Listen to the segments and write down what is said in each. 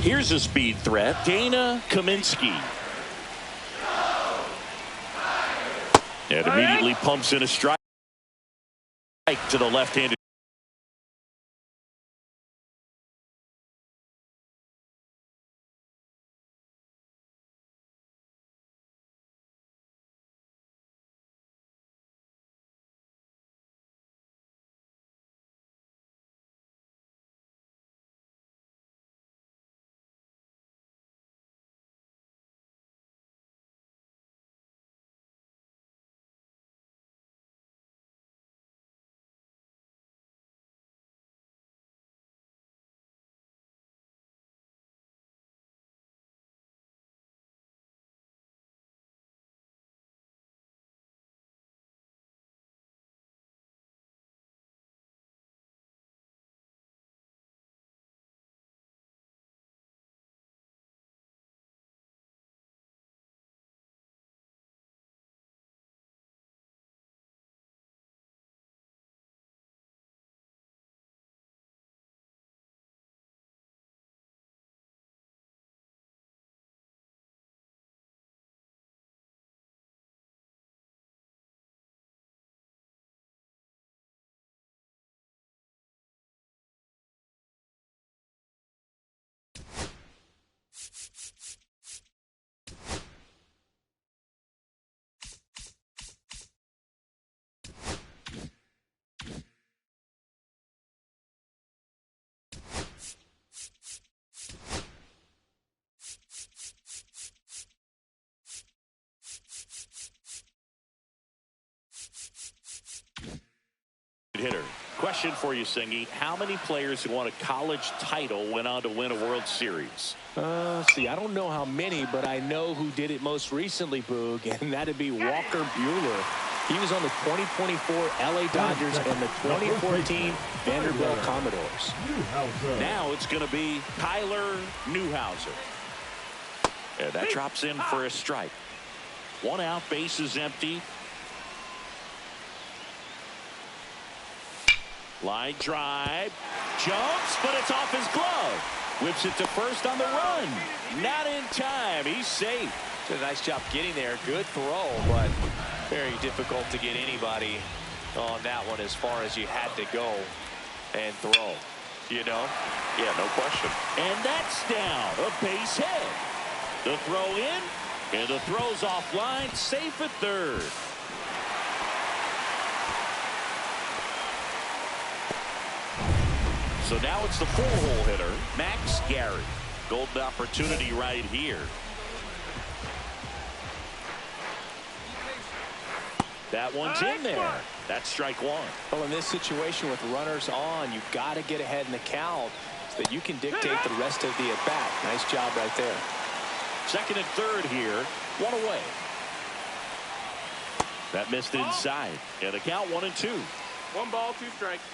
Here's a speed threat, Dana Kaminsky. And immediately pumps in a strike to the left-handed. Hitter. Question for you, Singy. How many players who won a college title went on to win a World Series? See, I don't know how many, but I know who did it most recently, Boog, and that'd be Walker Buehler. He was on the 2024 LA Dodgers and the 2014 Vanderbilt Commodores. Now it's going to be Tyler Newhouser. And that drops in for a strike. One out, base is empty. Line drive, jumps, but it's off his glove. Whips it to first on the run. Not in time. He's safe. Did a nice job getting there. Good throw, but very difficult to get anybody on that one as far as you had to go and throw. You know? Yeah, no question. And that's down. A base hit. The throw in, and the throw's offline. Safe at third. So now it's the four-hole hitter, Max Gary. Golden opportunity right here. That one's in there. That's strike one. Well, in this situation with runners on, you've got to get ahead in the count so that you can dictate the rest of the at-bat. Nice job right there. Second and third here. One away. That missed inside. And the count 1-2. 1 ball, 2 strikes.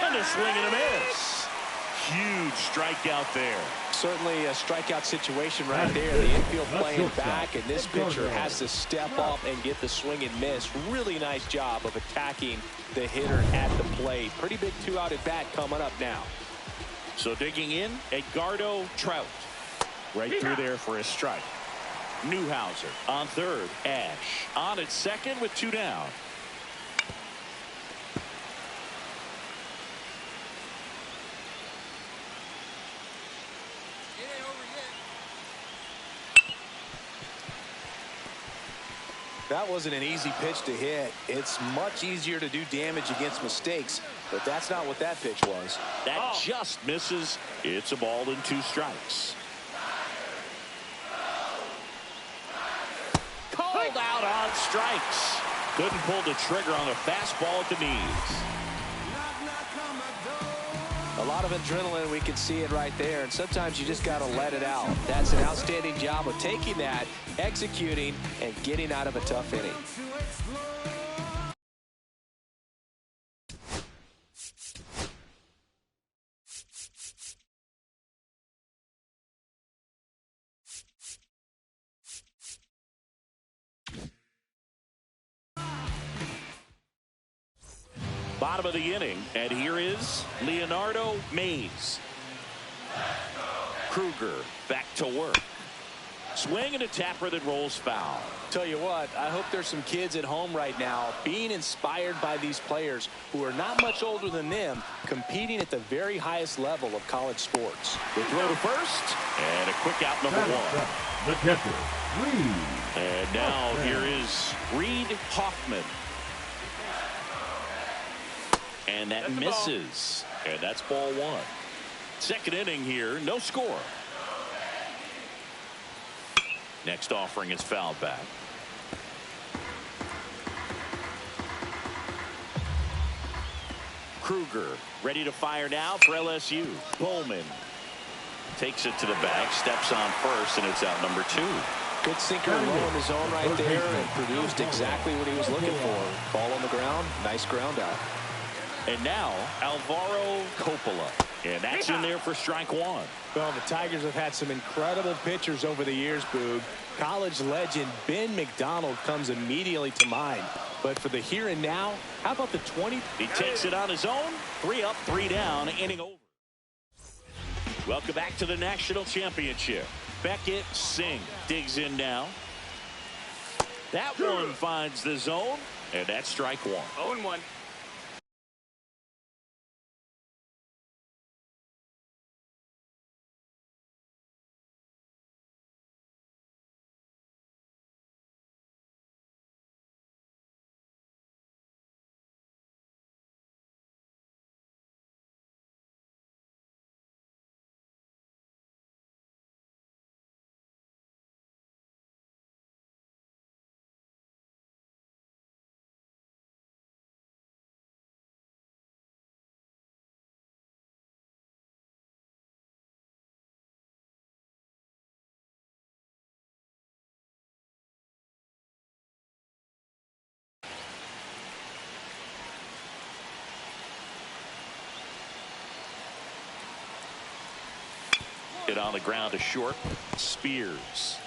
And a swing and a miss. Huge strikeout there. Certainly a strikeout situation right there. The infield playing back, and this pitcher has to step up and get the swing and miss. Really nice job of attacking the hitter at the plate. Pretty big 2-out at bat coming up now. So digging in, Edgardo Trout. Right through there for a strike. Newhouser on third. Ash on at second with 2 down. That wasn't an easy pitch to hit. It's much easier to do damage against mistakes, but that's not what that pitch was. That just misses. It's a ball and 2 strikes. Called out on strikes. Couldn't pull the trigger on a fastball at the knees. A lot of adrenaline, we can see it right there, and sometimes you just got to let it out. That's an outstanding job of taking that, executing, and getting out of a tough inning. Bottom bottom of the inning. And here is Leonardo Mays. Kruger back to work. Swing and a tapper that rolls foul. Tell you what, I hope there's some kids at home right now being inspired by these players who are not much older than them, competing at the very highest level of college sports. The throw to first, and a quick out number one. The catcher, Reed. And now here is Reed Hoffman. And that misses. And that's ball one. Second inning here, no score. Next offering is fouled back. Kruger ready to fire now for LSU. Bowman takes it to the bag, steps on first, and it's out number two. Good sinker low in the zone right there and produced exactly what he was looking for. Ball on the ground, nice ground out. And now Alvaro Coppola. And that's in there for strike one. Well, the Tigers have had some incredible pitchers over the years, Boog. College legend Ben McDonald comes immediately to mind. But for the here and now, how about the 20? He takes it on his own. 3 up, 3 down, inning over. Welcome back to the national championship. Beckett Singh digs in now. That one finds the zone, and that's strike one. 0-1. It on the ground to short. Spears.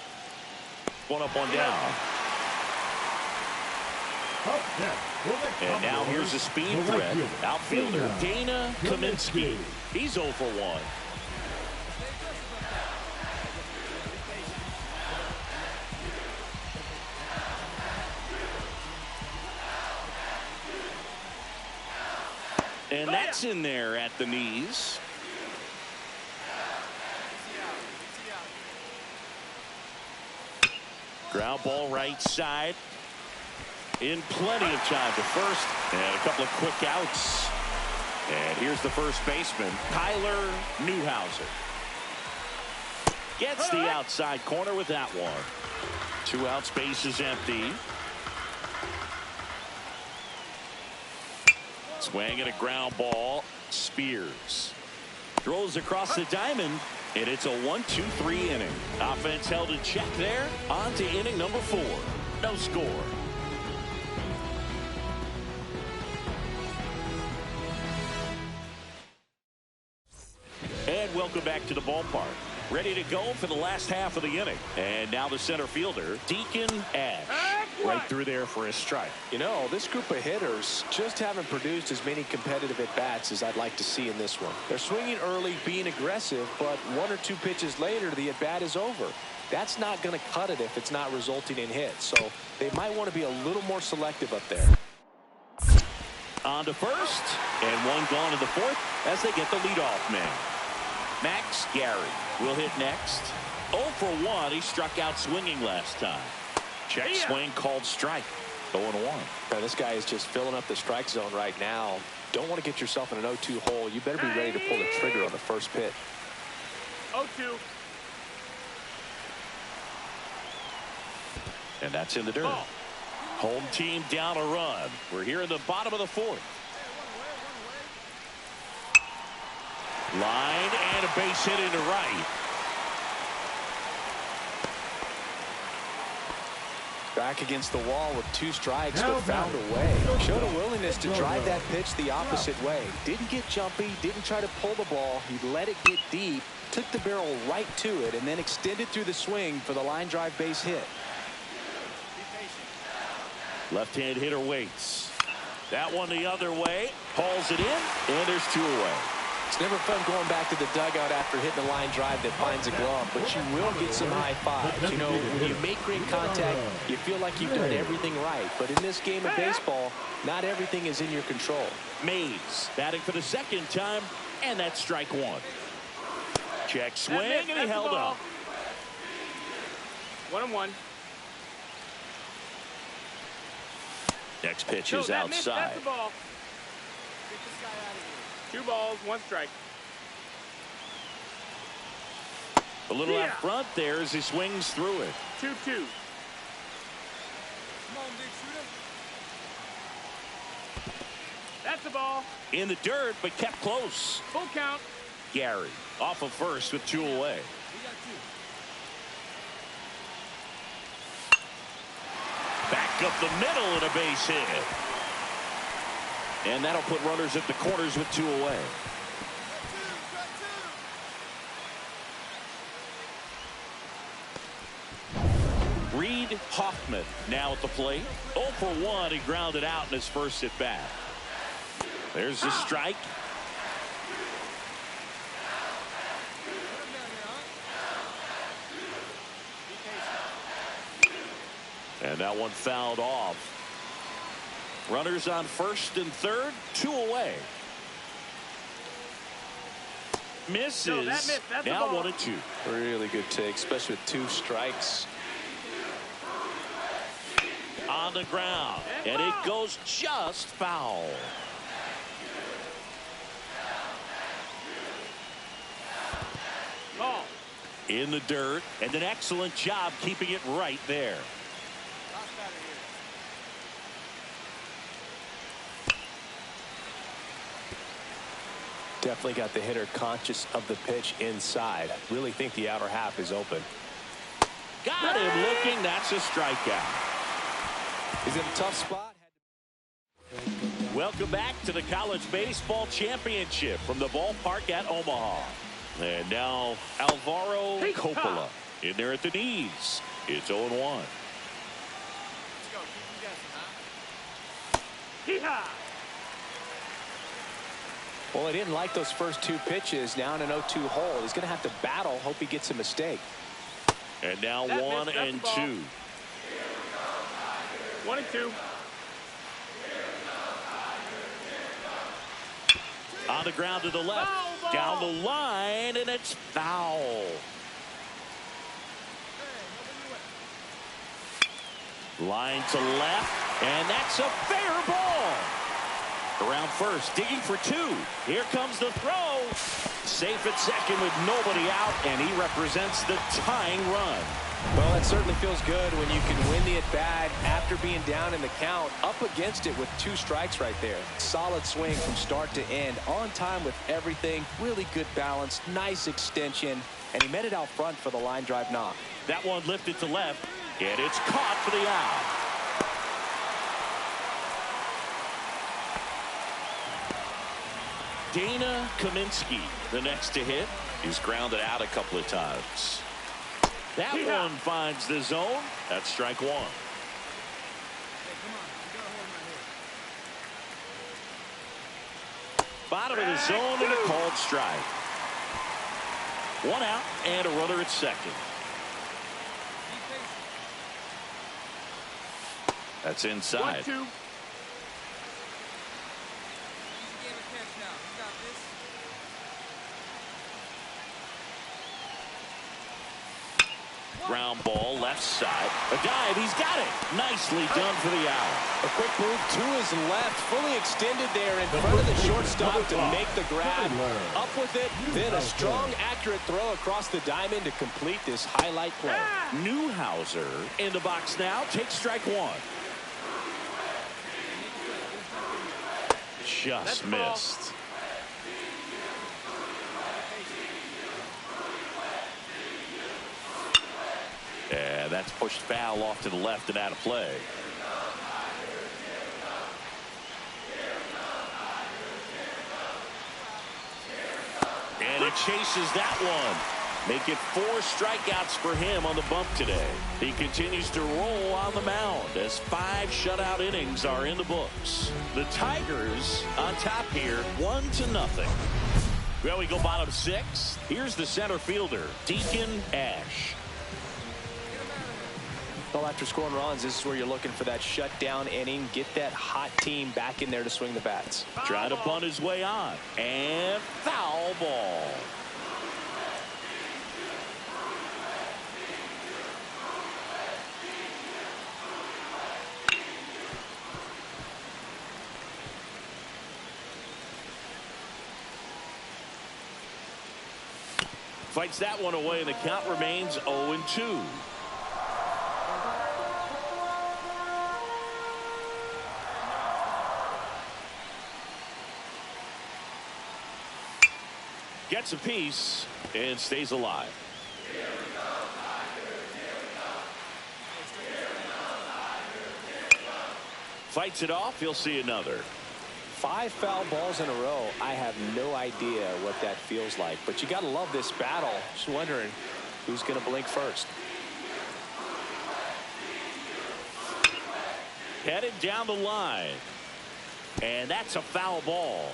One up, one down. And now here's a speed threat. Outfielder Dana Kaminsky. He's 0 for 1. And that's in there at the knees. Ground ball right side. In plenty of time to first. And a couple of quick outs. And here's the first baseman, Tyler Newhouser. Gets the outside corner with that one. 2 out, space is empty. Swing and a ground ball. Spears throws across the diamond. And it's a 1-2-3 inning. Offense held in check there. On to inning number 4. No score. And welcome back to the ballpark. Ready to go for the last half of the inning. And now the center fielder, Deacon Ash. Right through there for a strike. You know, this group of hitters just haven't produced as many competitive at-bats as I'd like to see in this one. They're swinging early, being aggressive, but 1 or 2 pitches later, the at-bat is over. That's not going to cut it if it's not resulting in hits. So they might want to be a little more selective up there. On to first, and one gone in the 4th as they get the leadoff man. Max Gary will hit next. 0 for 1. He struck out swinging last time. Check swing called strike. 0-1. Now, this guy is just filling up the strike zone right now. Don't want to get yourself in an 0-2 hole. You better be ready to pull the trigger on the first pitch. 0-2. And that's in the dirt. Home team down a run. We're here in the bottom of the 4th. Line and a base hit into right. Back against the wall with 2 strikes, but found a way. Showed a willingness to drive that pitch the opposite way. Didn't get jumpy, didn't try to pull the ball. He let it get deep, took the barrel right to it, and then extended through the swing for the line drive base hit. Left-hand hitter waits. That one the other way. Hauls it in, and there's 2 away. It's never fun going back to the dugout after hitting a line drive that finds a glove, but you will get some high fives. You know, when you make great contact, you feel like you've done everything right. But in this game of baseball, not everything is in your control. Mays batting for the 2nd time, and that's strike 1. Check swing, and he held up. 1-1. Next pitch is outside. That's the ball. Get this guy out of here. 2 balls, 1 strike. A little out front there as he swings through it. 2-2. Come on, big shooter. That's the ball. In the dirt, but kept close. Full count. Gary off of first with 2 away. We got 2. Back up the middle and a base hit. And that'll put runners at the corners with 2 away. Reed Hoffman now at the plate. 0 for 1. He grounded out in his first at bat. There's the strike. And that one fouled off. Runners on first and third, 2 away. Misses. No, that missed. That's now the ball. 1-2. Really good take, especially with 2 strikes. On the ground, and it goes just foul. Ball. In the dirt, and an excellent job keeping it right there. Definitely got the hitter conscious of the pitch inside. Really think the outer half is open. Got him looking. That's a strikeout. Is it a tough spot? Welcome back to the College Baseball Championship from the ballpark at Omaha. And now Alvaro Coppola in there at the knees. It's 0-1. Let's go. Keep him guessing, huh? Hee-haw. Well, he didn't like those first 2 pitches. Now in an 0-2 hole. He's going to have to battle. Hope he gets a mistake. And now That 1 missed. That's and the ball. 2. 1 and 2. On the ground to the left. Foul ball. Down the line, and it's foul. Line to left, and that's a fair ball. Around first, digging for 2. Here comes the throw. Safe at second with nobody out, and he represents the tying run. Well, that certainly feels good when you can win the at-bat after being down in the count, up against it with 2 strikes right there. Solid swing from start to end, on time with everything, really good balance, nice extension, and he met it out front for the line drive knock. That one lifted to left, and it's caught for the out. Dana Kaminsky, the next to hit. He's grounded out a couple of times. That one finds the zone. That's strike 1. Hey, come on. You gotta hold my head. Bottom of the zone and a called strike. 1 out and a runner at second. Be patient. That's inside. 1-2. Easy game of catch now. You got this. Ground ball left side. A dive. He's got it. Nicely done for the out. A quick move to his left, fully extended there in front of the shortstop to make the grab. Up with it, then a strong, accurate throw across the diamond to complete this highlight play. Newhouser in the box now. Takes strike 1. Just missed. And that's pushed foul off to the left and out of play. And it chases that one. Make it 4 strikeouts for him on the bump today. He continues to roll on the mound as 5 shutout innings are in the books. The Tigers on top here, 1-0. Well, we go bottom 6. Here's the center fielder, Deacon Ash. Well, after scoring runs, this is where you're looking for that shutdown inning. Get that hot team back in there to swing the bats. Trying to punt his way on. And foul ball. Fights that one away, and the count remains 0-2. Gets a piece and stays alive. Fights it off. He'll see another. 5 foul balls in a row. I have no idea what that feels like, but you got to love this battle. Just wondering who's going to blink first. Headed down the line, and that's a foul ball.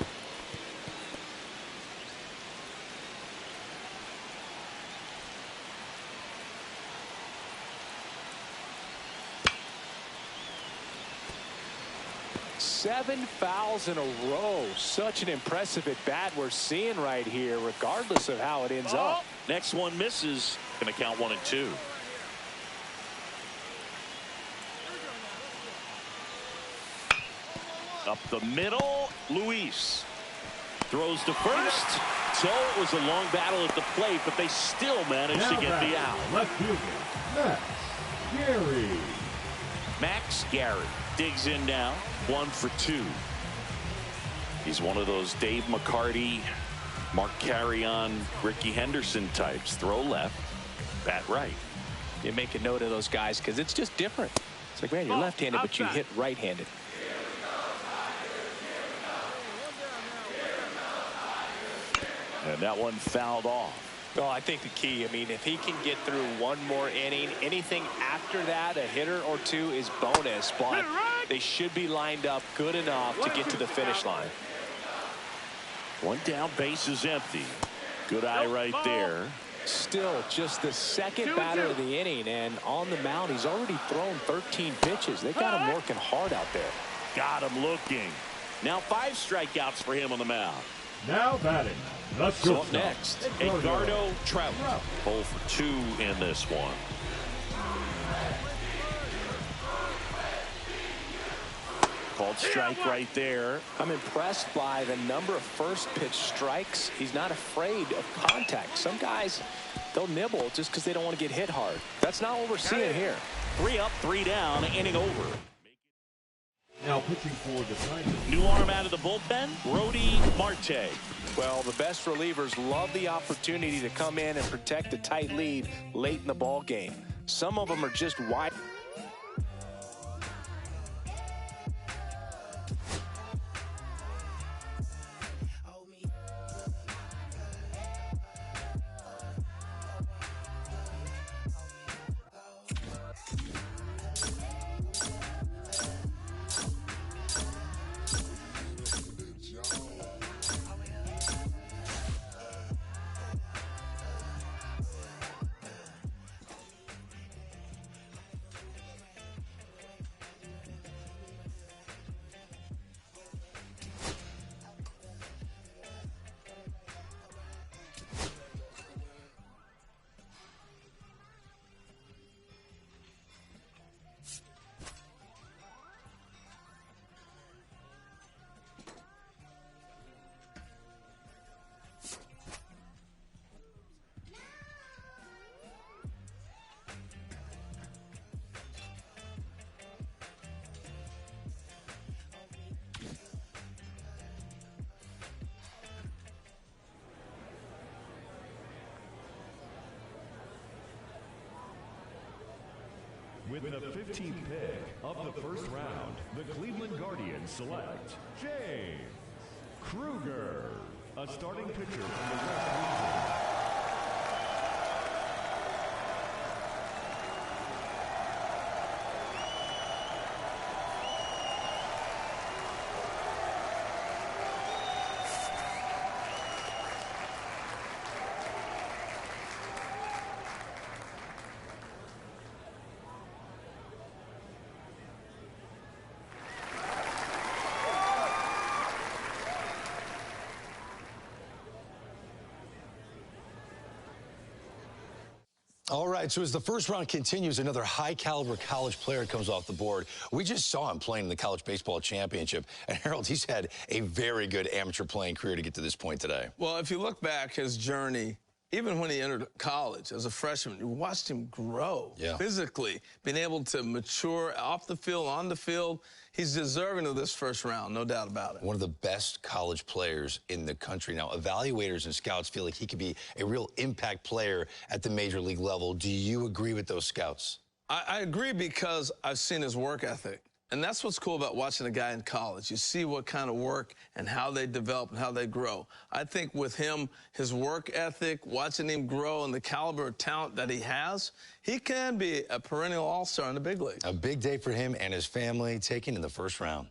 Seven fouls in a row. Such an impressive at bat we're seeing right here, regardless of how it ends up. Next one misses. Going to count 1-2. Up the middle, Luis throws to first. So it was a long battle at the plate, but they still managed to get the out. Left fielder, Max Gary. Max Gary digs in now, 1 for 2. He's one of those Dave McCarty, Mark Carrion, Ricky Henderson types. Throw left, bat right. You make a note of those guys because it's just different. It's like, man, you're left-handed, but you hit right-handed. And that one fouled off. Well, I think the key, I mean, if he can get through one more inning, anything after that, a hitter or 2 is bonus, but they should be lined up good enough to get to the finish line. One down, base is empty. Good eye right there. Still just the second batter of the inning, and on the mound, he's already thrown 13 pitches. They got him working hard out there. Got him looking. Now 5 strikeouts for him on the mound. Now batting. So up next, Edgardo Trout. 0 for 2 in this one. Called strike right there. I'm impressed by the number of first pitch strikes. He's not afraid of contact. Some guys, they'll nibble just because they don't want to get hit hard. That's not what we're seeing here. 3 up, 3 down, inning over. Now pitching for the Tigers. New arm out of the bullpen, Brody Marte. Well, the best relievers love the opportunity to come in and protect a tight lead late in the ball game. Some of them are just wide. With the 15th pick of the first round, the Cleveland Guardians select James Kruger, a starting pitcher from the West Region. All right, so as the first round continues, another high-caliber college player comes off the board. We just saw him playing in the college baseball championship. And, Harold, he's had a very good amateur playing career to get to this point today. Well, if you look back his journey, even when he entered college as a freshman, you watched him grow physically, being able to mature off the field, on the field. He's deserving of this first round, no doubt about it. One of the best college players in the country. Now, evaluators and scouts feel like he could be a real impact player at the major league level. Do you agree with those scouts? I agree because I've seen his work ethic. And that's what's cool about watching a guy in college. You see what kind of work and how they develop and how they grow. I think with him, his work ethic, watching him grow and the caliber of talent that he has, he can be a perennial all-star in the big league. A big day for him and his family, taken in the first round.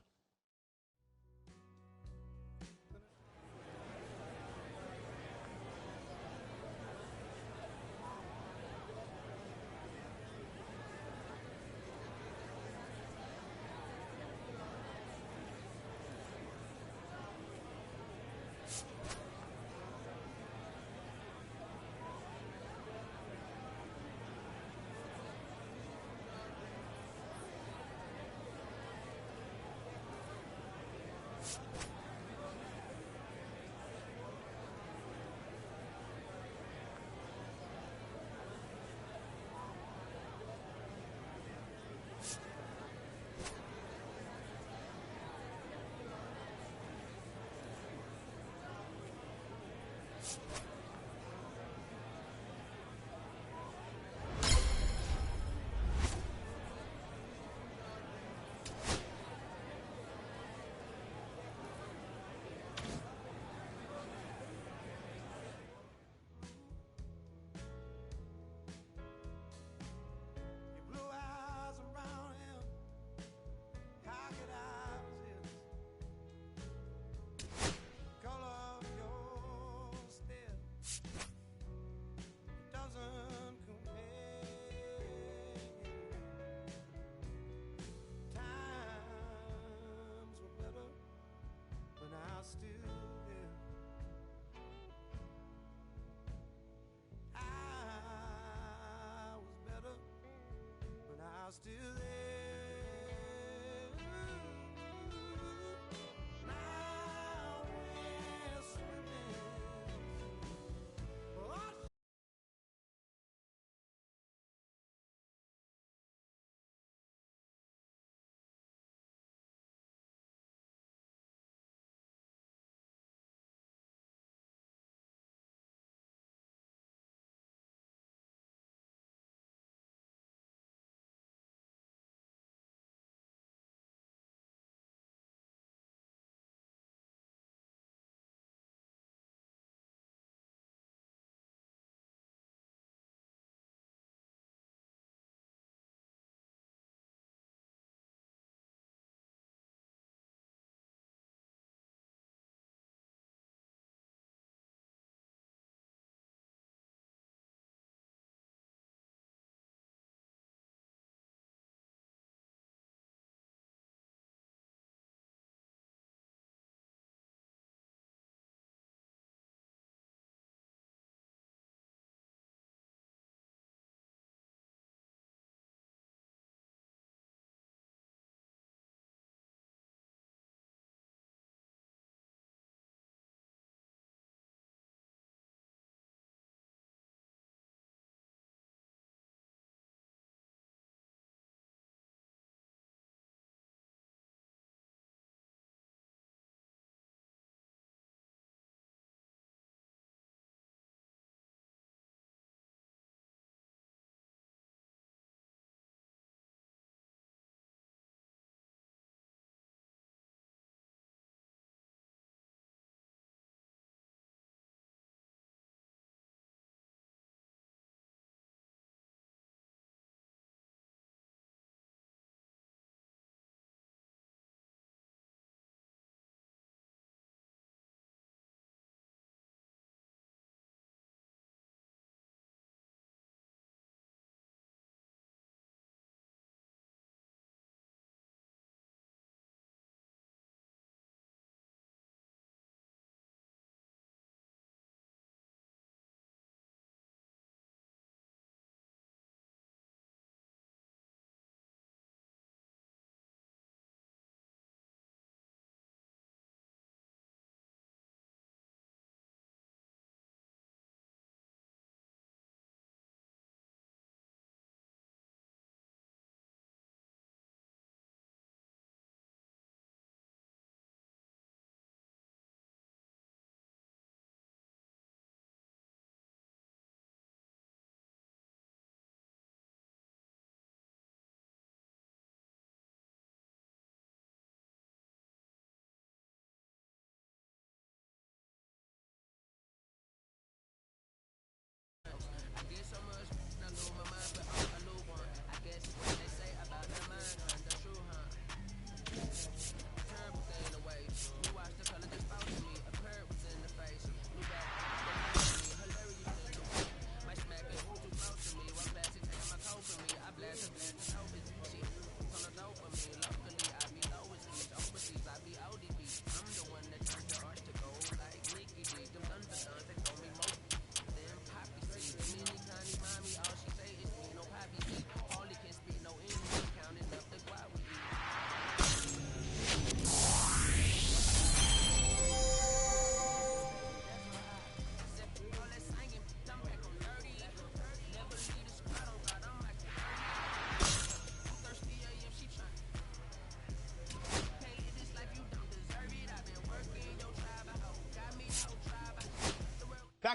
Still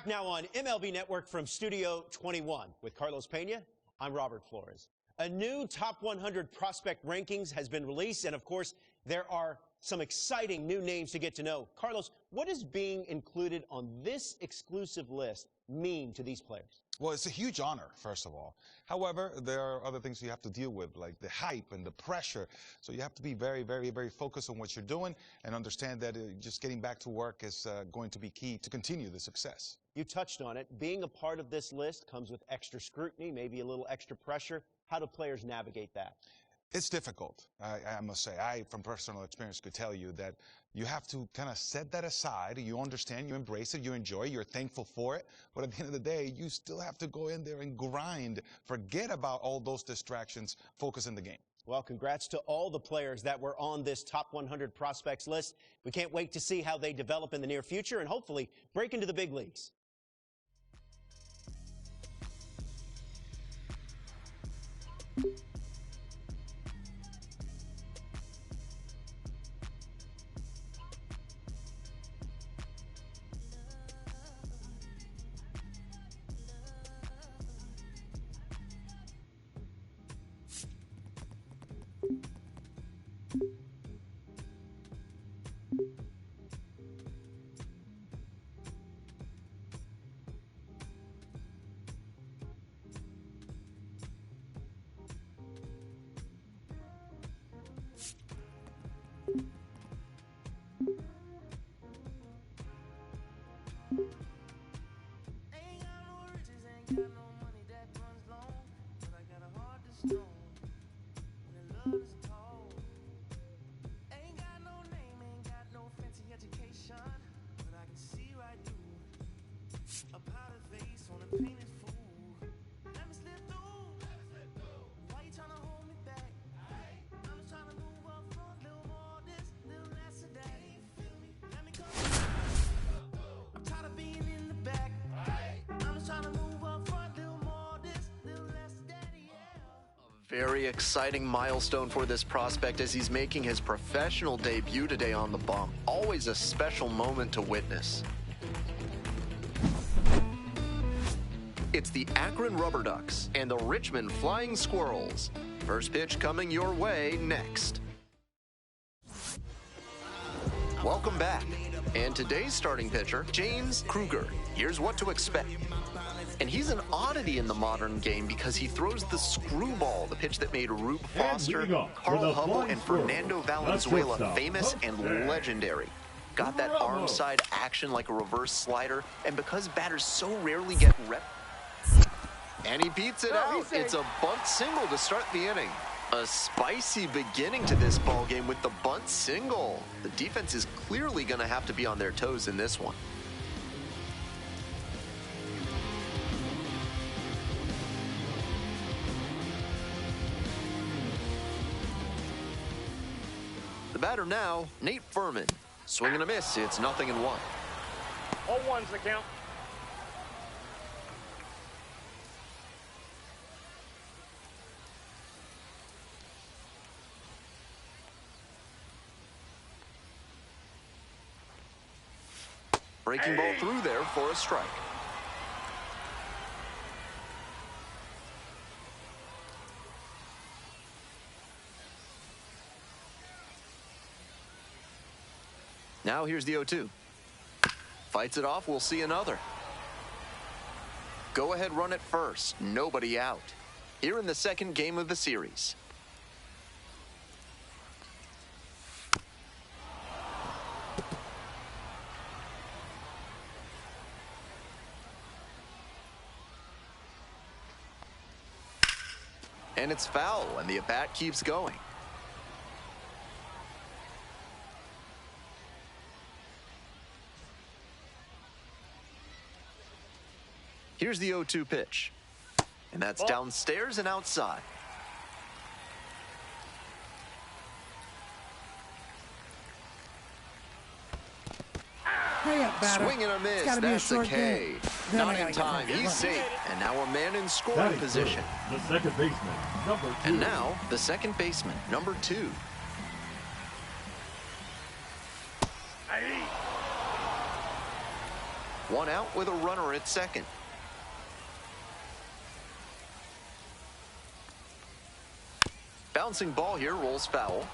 Back now on MLB Network from Studio 21 with Carlos Pena. I'm Robert Flores. A new Top 100 prospect rankings has been released, and of course, there are some exciting new names to get to know. Carlos, what does being included on this exclusive list mean to these players? Well, it's a huge honor, first of all. However, there are other things you have to deal with, like the hype and the pressure. So you have to be very, very, very focused on what you're doing and understand that just getting back to work is going to be key to continue the success. You touched on it. Being a part of this list comes with extra scrutiny, maybe a little extra pressure. How do players navigate that? It's difficult, I must say. I, from personal experience, could tell you that you have to kind of set that aside. You understand, you embrace it, you enjoy it, you're thankful for it. But at the end of the day, you still have to go in there and grind. Forget about all those distractions. Focus in the game. Well, congrats to all the players that were on this Top 100 prospects list. We can't wait to see how they develop in the near future and hopefully break into the big leagues. Very exciting milestone for this prospect as he's making his professional debut today on the bump. Always a special moment to witness. It's the Akron Rubber Ducks and the Richmond Flying Squirrels. First pitch coming your way next. Welcome back. And today's starting pitcher, James Kruger. Here's what to expect. And he's an oddity in the modern game because he throws the screwball, the pitch that made Rube Foster, Carl Hubbell, and Fernando Valenzuela famous and legendary. Got that arm side action like a reverse slider, and because batters so rarely get rep, and he beats it out. It's a bunt single to start the inning. A spicy beginning to this ball game with the bunt single. The defense is clearly going to have to be on their toes in this one. The batter now, Nate Furman. Swing and a miss. It's 0-1. All ones the count. Breaking ball through there for a strike. Now here's the 0-2. Fights it off, we'll see another. Go ahead, run it first. Nobody out. Here in the second game of the series. And it's foul, and the at-bat keeps going. Here's the 0-2 pitch. And that's downstairs and outside. Swing and a miss. That's a K. Not in time. He's safe. And now a man in scoring position. The second baseman, number 2. And now the second baseman, number 2. One out with a runner at second. Bouncing ball here, rolls foul.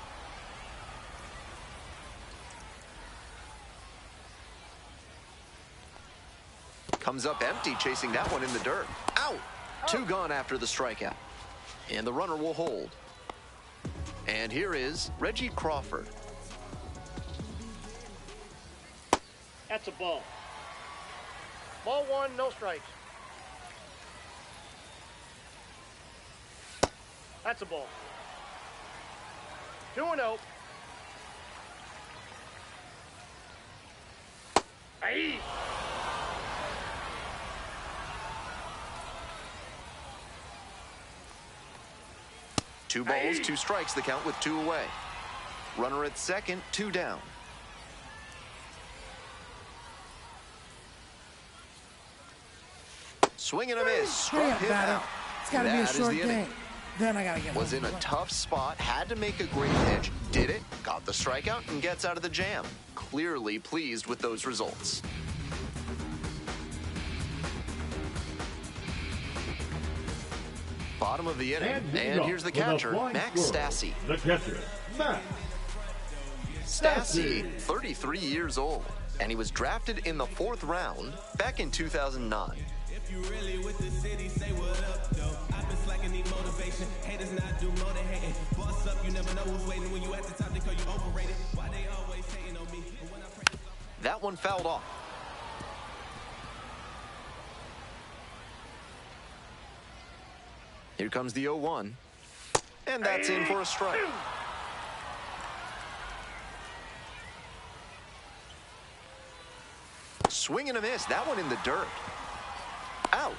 Comes up empty, chasing that one in the dirt. Out! Two gone after the strikeout. And the runner will hold. And here is Reggie Crawford. That's a ball. Ball one, no strikes. That's a ball. 2-0. Aye. Two balls, two strikes, the count with two away. Runner at second, two down. Swing and a miss, struck him out. It's got to be a short game. Then I got to get Was in a tough spot, had to make a great pitch, did it, got the strikeout, and gets out of the jam. Clearly pleased with those results. Bottom of the inning, and here's the catcher, Max Stassi. The catcher, Max Stassi, 33 years old, and he was drafted in the 4th round back in 2009. If you really with the city, say what up, though. I've been slacking, need motivation. Haters not do more than hating. Boss up, you never know who's waiting. When you at the top, they call you overrated. Why they always hating on me? When I pray, that one fouled off. Here comes the 0-1. And that's in for a strike. Swing and a miss. That one in the dirt. Out.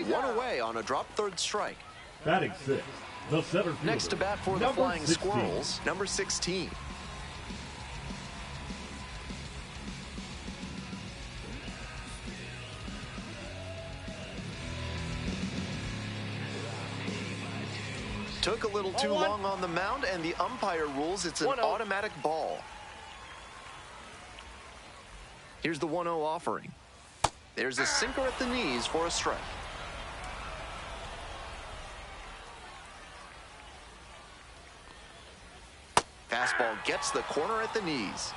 One away on a drop third strike. Batting 6, the center fielder. Next to bat for the Flying 16. Squirrels, number 16. Took a little too long on the mound, and the umpire rules it's an automatic ball. Here's the 1-0 offering. There's a sinker at the knees for a strike. Fastball gets the corner at the knees.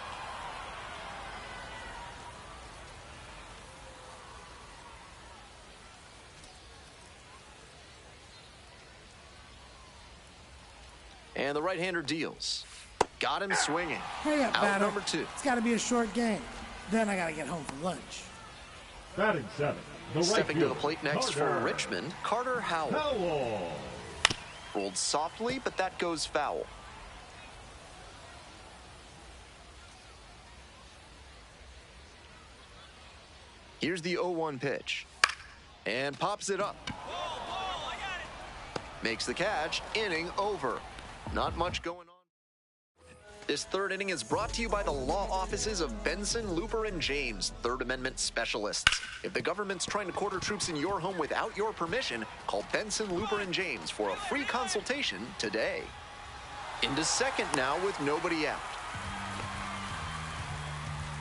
And the right-hander deals. Got him swinging. Hurry up, out batter. number 2. It's got to be a short game. Then I got to get home for lunch. Batting 7. Stepping to the plate next for Richmond, Carter Howell. Howell. Rolled softly, but that goes foul. Here's the 0-1 pitch. And pops it up. Makes the catch. Inning over. Not much going on. This third inning is brought to you by the law offices of Benson, Looper, and James, Third Amendment specialists. If the government's trying to quarter troops in your home without your permission, call Benson, Looper, and James for a free consultation today. Into second now with nobody out.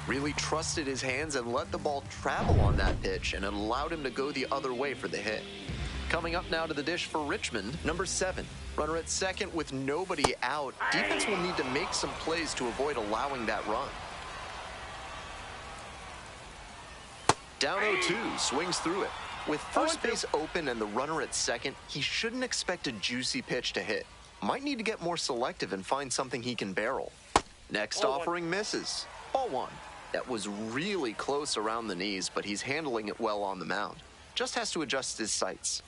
Really trusted his hands and let the ball travel on that pitch, and it allowed him to go the other way for the hit. Coming up now to the dish for Richmond, number 7. Runner at second with nobody out. Defense will need to make some plays to avoid allowing that run. Down 0-2, swings through it. With first base open and the runner at second, he shouldn't expect a juicy pitch to hit. Might need to get more selective and find something he can barrel. Next offering misses. Ball 1. That was really close around the knees, but he's handling it well on the mound. Just has to adjust his sights.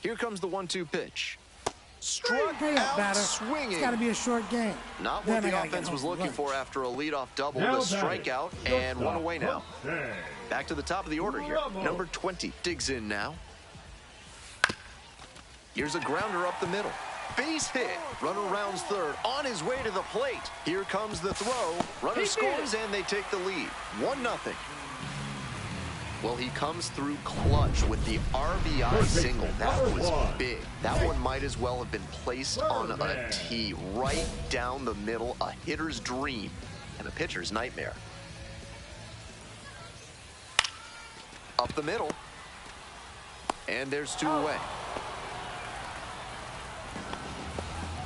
Here comes the 1-2 pitch. Struck out batter. swinging. It's got to be a short game. Not what the offense was looking for after a leadoff double. The strikeout and one away now. Back to the top of the order here. Number 20 digs in now. Here's a grounder up the middle. Base hit. Runner rounds third. On his way to the plate. Here comes the throw. Runner scores and they take the lead. 1-0. Well, he comes through clutch with the RBI single. That was big. That one might as well have been placed on a tee right down the middle. A hitter's dream. and a pitcher's nightmare. Up the middle. And there's 2 away.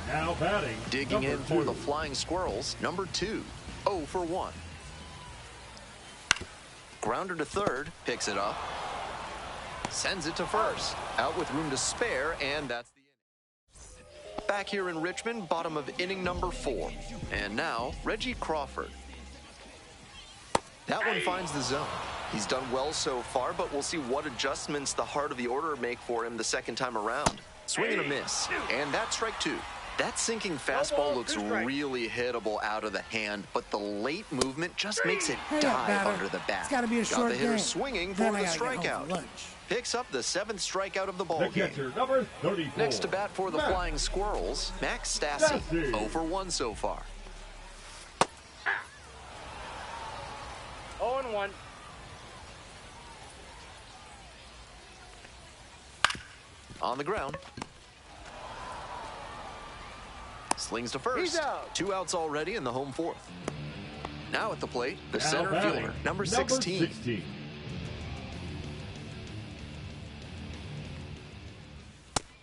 Now batting. Digging in number for 2. the Flying Squirrels, number 2. 0 for 1. Grounder to third, picks it up. Sends it to first. Out with room to spare, and that's the inning. Back here in Richmond, bottom of inning number 4. And now, Reggie Crawford. That one finds the zone. He's done well so far, but we'll see what adjustments the heart of the order make for him the second time around. Swing and a miss, and that's strike 2. That sinking fastball looks really hittable out of the hand, but the late movement just makes it dive under the bat. It's got to be a short Got the hitter game. swinging Then for I the gotta get home for strikeout. lunch. Picks up the 7th strikeout of the ball The game. catcher, number 34. Next to bat for the Max Flying Squirrels, Max Stassi. Stassi. 0 for 1 so far. 0-1. On the ground. Slings to first. He's out. 2 outs already in the home 4th. Now at the plate, the Now center batting, fielder, number 16.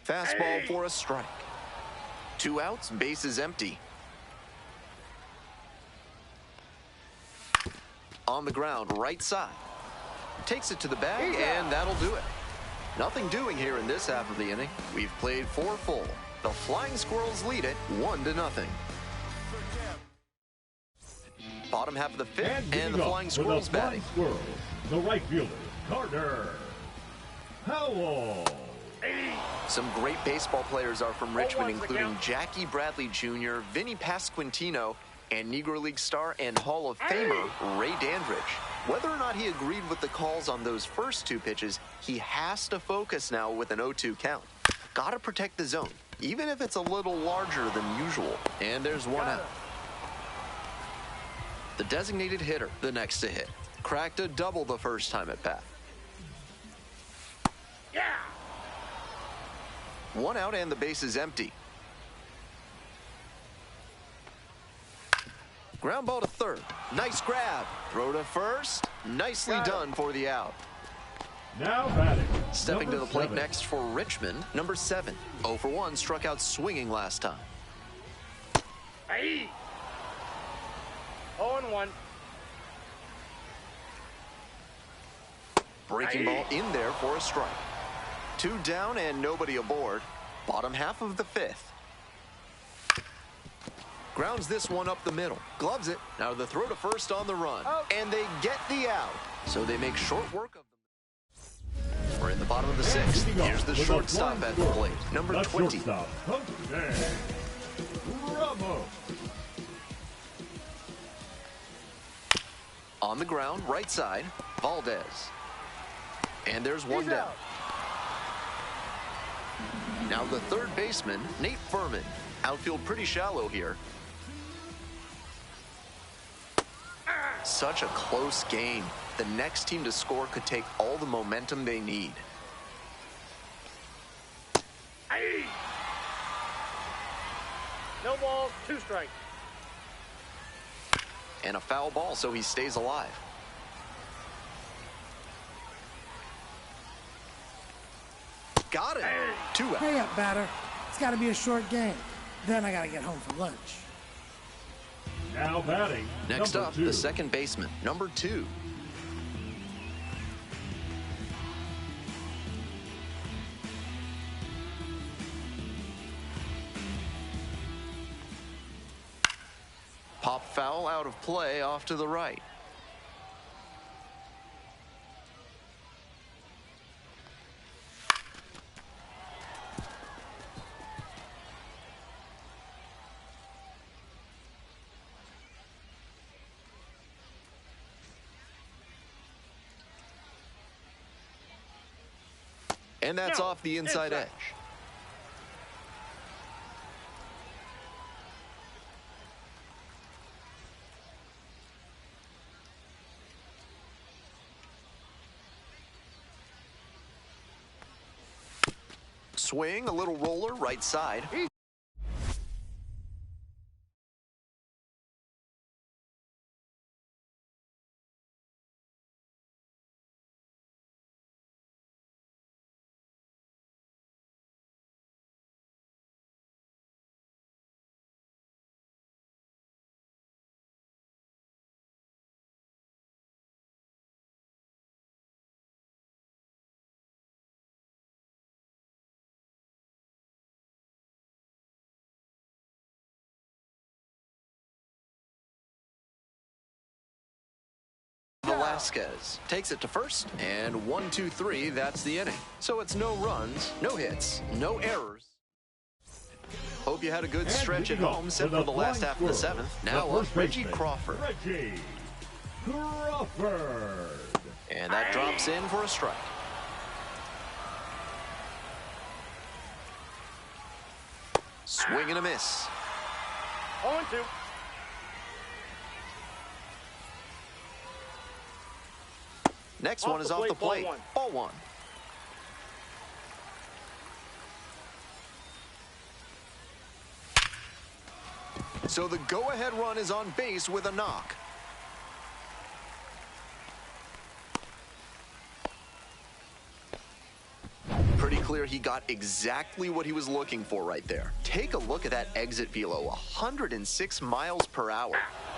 Fastball for a strike. 2 outs, bases empty. On the ground, right side. Takes it to the bag, and that'll do it. Nothing doing here in this half of the inning. We've played 4 full. The Flying Squirrels lead it 1-0. Bottom half of the 5th, and the Flying Squirrels batting. Squirrels, the right fielder, Carter Howell. Some great baseball players are from Richmond, including Jackie Bradley Jr., Vinny Pasquantino, and Negro League star and Hall of Famer Ray Dandridge. Whether or not he agreed with the calls on those first 2 pitches, he has to focus now with an 0-2 count. Gotta protect the zone, even if it's a little larger than usual. And there's 1 out. The designated hitter, the next to hit. Cracked a double the first time at bat. 1 out and the base is empty. Ground ball to third. Nice grab. Throw to first. Nicely done for the out. Now batting. Stepping to the plate 7. next for Richmond, number 7. 0 for 1, struck out swinging last time. 0-1. Breaking ball in there for a strike. 2 down and nobody aboard. Bottom half of the 5th. Grounds this one up the middle. Gloves it. Now the throw to first on the run. And they get the out. So they make short work of them. We're in the bottom of the 6th. Here's the shortstop at the plate. Number 20. Ramos. On the ground, right side, Valdez. And there's 1 down. Now the third baseman, Nate Furman. Outfield pretty shallow here. Such a close game. The next team to score could take all the momentum they need. No balls, 2 strikes. And a foul ball, so he stays alive. Got it. 2 out. Hurry up, batter. It's got to be a short game. Then I got to get home for lunch. Now batting. Next number up, 2. the second baseman, number 2. Pop foul out of play off to the right. And that's off the inside edge. Swing, a little roller, right side. Velasquez takes it to first, and 1-2-3, that's the inning. So it's no runs, no hits, no errors. Hope you had a good stretch at home, set for the last half of the seventh. Now up, Reggie Crawford. Reggie Crawford. And that drops in for a strike. Swing and a miss. 0-2. Next one is off the plate. Ball one. So the go-ahead run is on base with a knock. Pretty clear he got exactly what he was looking for right there. Take a look at that exit velo, 106 miles per hour.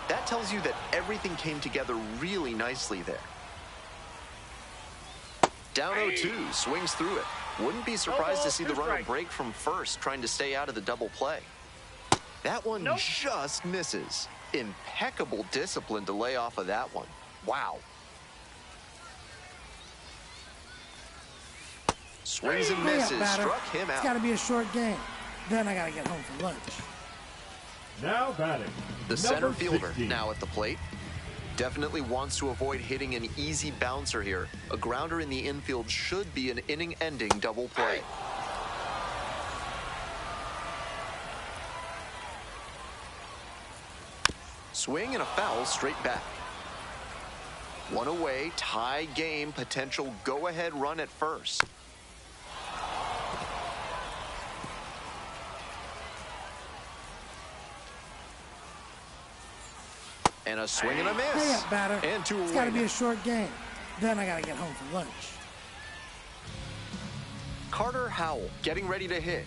That tells you that everything came together really nicely there. Down 0-2, swings through it. Wouldn't be surprised to see the runner break from first, trying to stay out of the double play. That one just misses. Impeccable discipline to lay off of that one. Wow. Swings and misses. Struck him out. It's got to be a short game. Then I got to get home for lunch. Now batting. The center fielder now at the plate. Definitely wants to avoid hitting an easy bouncer here. A grounder in the infield should be an inning-ending double play. Swing and a foul straight back. One away, tie game, potential go-ahead run at first. And a swing and a miss. Hey up, batter. And two away. It's got to be a short game. Then I got to get home for lunch. Carter Howell getting ready to hit.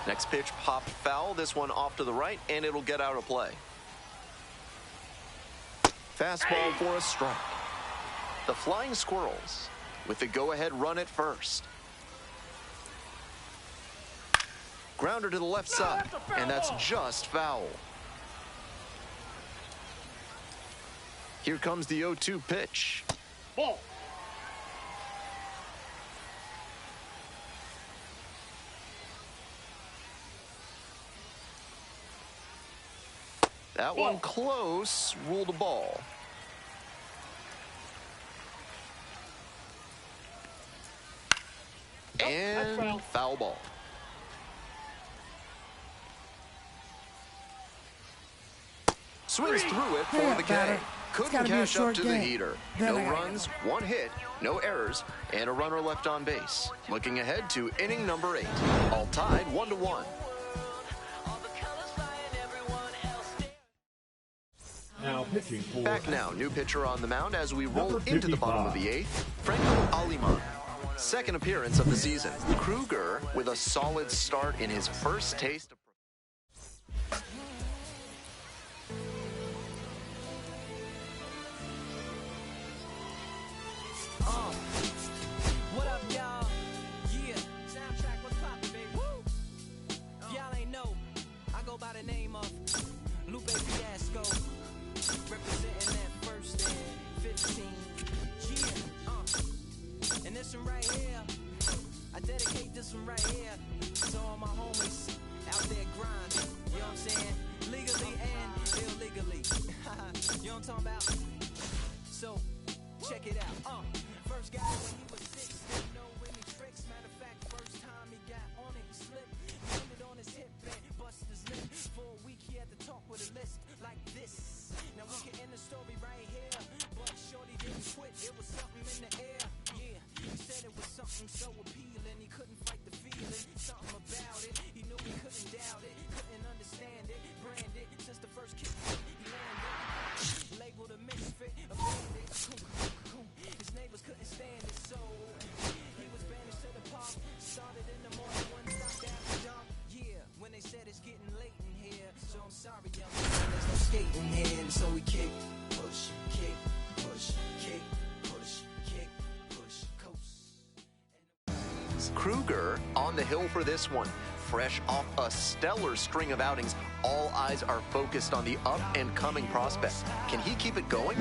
Next pitch popped foul. This one off to the right, and it'll get out of play. Fastball for a strike. The Flying Squirrels with the go-ahead run at first. Grounder to the left side, and that's just foul. Here comes the 0-2 pitch. Ball. That one close, ruled a ball. And foul ball. Swings through it for the K. Couldn't catch up to the heater. No runs, one hit, no errors, and a runner left on base. Looking ahead to inning number 8. All tied 1-1. Now pitching for Back now, new pitcher on the mound as we roll into the bottom of the 8th. Franco Aliman. Second appearance of the season. Kruger with a solid start in his first taste of What up, y'all? Yeah, soundtrack, what's poppin', baby? Woo! Y'all ain't know, I go by the name of Lupe Fiasco, representing that first and 15. Yeah, and this one right here, I dedicate this one right here to all my homies out there grinding. You know what I'm saying? Legally and illegally. You know what I'm talking about? So, check it out. First guy when he was 6, didn't know any tricks. Matter of fact, first time he got on it, he slipped. Landed on his hip and busted his lip. For a week he had to talk with a list like this. Now we can end the story right here, but shorty didn't quit. It was something in the air. Yeah, he said it was something so appealing. He couldn't fight the feeling. Something about it. He knew he couldn't doubt it. Couldn't understand it. Branded since the first kick. He landed. Labeled a misfit. A bandit. His neighbors couldn't stand it, so he was banished to the park. Started in the morning, one stopped after dark. Yeah, when they said it's getting late in here, so I'm sorry, young man, there's no skating here. And so we kick, push, kick, push, kick, push, kick, push, coast. Kruger on the hill for this one. fresh off a stellar string of outings, all eyes are focused on the up-and-coming prospect. Can he keep it going?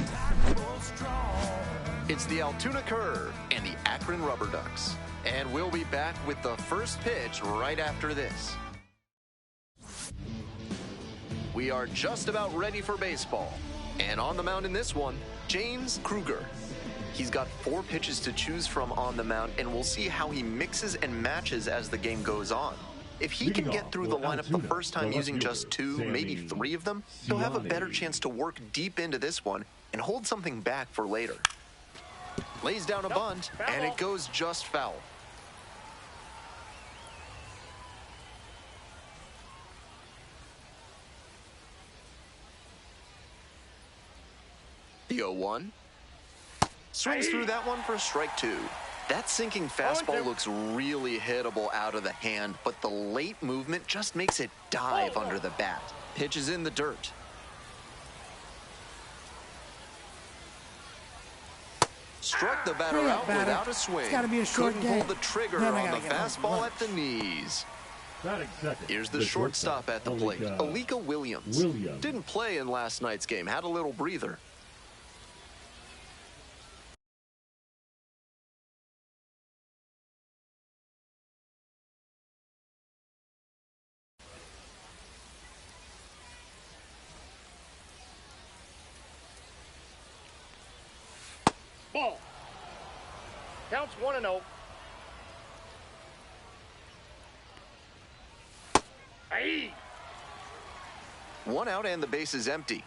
It's the Altoona Curve and the Akron Rubber Ducks. And we'll be back with the first pitch right after this. We are just about ready for baseball. And on the mound in this one, James Kruger. He's got 4 pitches to choose from on the mound, and we'll see how he mixes and matches as the game goes on. If he can get through the lineup the first time using just 2, maybe 3 of them, he'll have a better chance to work deep into this one and hold something back for later. Lays down a bunt, and it goes just foul. The 0-1. Swings through that one for strike 2. That sinking fastball looks really hittable out of the hand, but the late movement just makes it dive under the bat. Pitch is in the dirt. Struck the batter out without a swing. Couldn't pull the trigger on the fastball at the knees. Here's the shortstop at the plate, Alika Williams. Didn't play in last night's game, had a little breather. Ball. Counts 1-0. Aye. 1 out and the base is empty.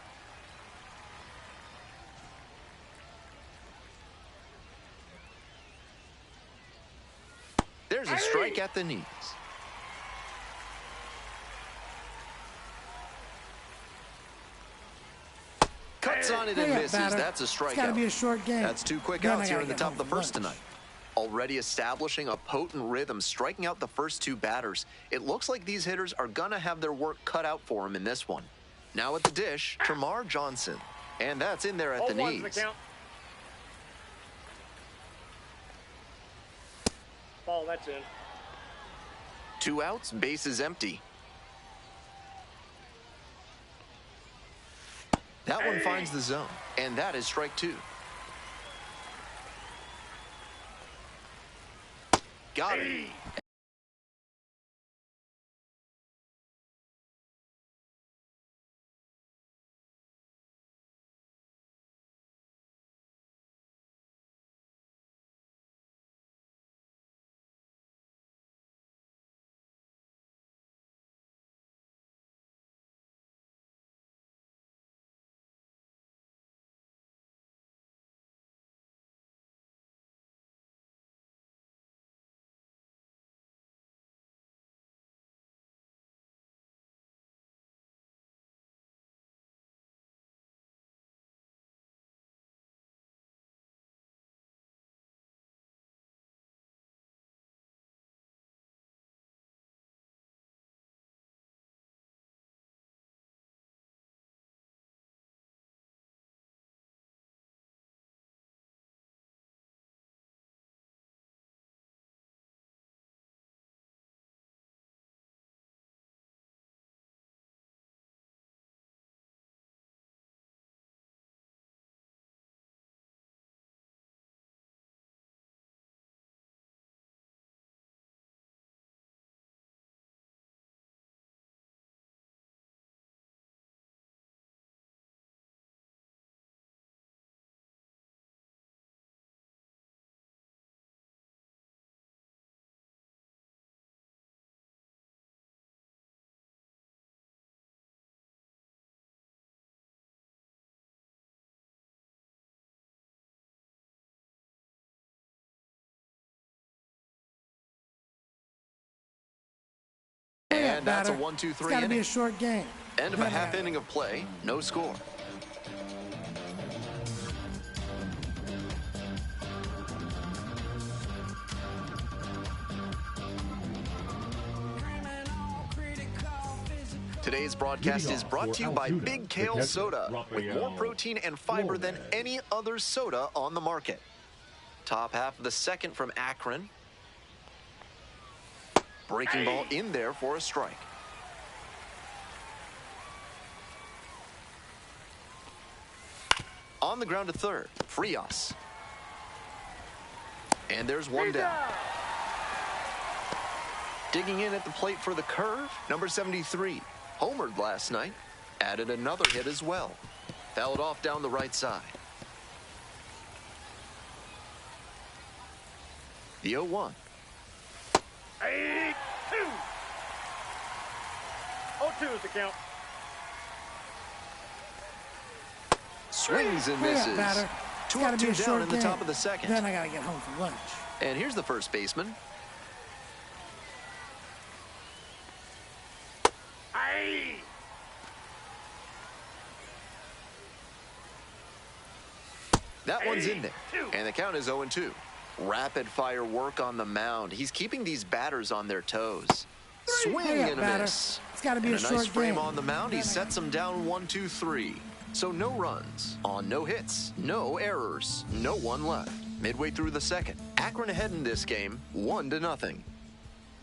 There's a strike at the knees. Cuts on it and misses. That's a strikeout. It's got to be a short game. That's 2 quick outs here in the top of the first tonight. Already establishing a potent rhythm, striking out the first 2 batters. It looks like these hitters are going to have their work cut out for them in this one. Now at the dish, Termarr Johnson. And that's in there at the knees. Ball, that's in. 2 outs, base is empty. That one finds the zone, and that is strike 2. Got it. And that's a 1-2-3 inning. It's got to be a short game. End of a half inning of play, no score. Today's broadcast is brought to you by Big Kale Soda, with more protein and fiber than any other soda on the market. Top half of the second from Akron. Breaking ball in there for a strike. On the ground to third, Frias. And there's one down. Digging in at the plate for the curve, number 73. Homered last night. Added another hit as well. Fouled off down the right side. The 0-1. 8-2. 0-2 is the count. Swings and misses. Two up, two down in the top of the second. Then I got to get home for lunch. And here's the first baseman. That one's in there. And the count is 0-2. Rapid fire work on the mound. He's keeping these batters on their toes. Swing and a miss. It's got to be and a nice short frame game. on the mound. He sets them down 1-2-3. So no runs on no hits, no errors, no one left. Midway through the second, Akron ahead in this game, 1-0.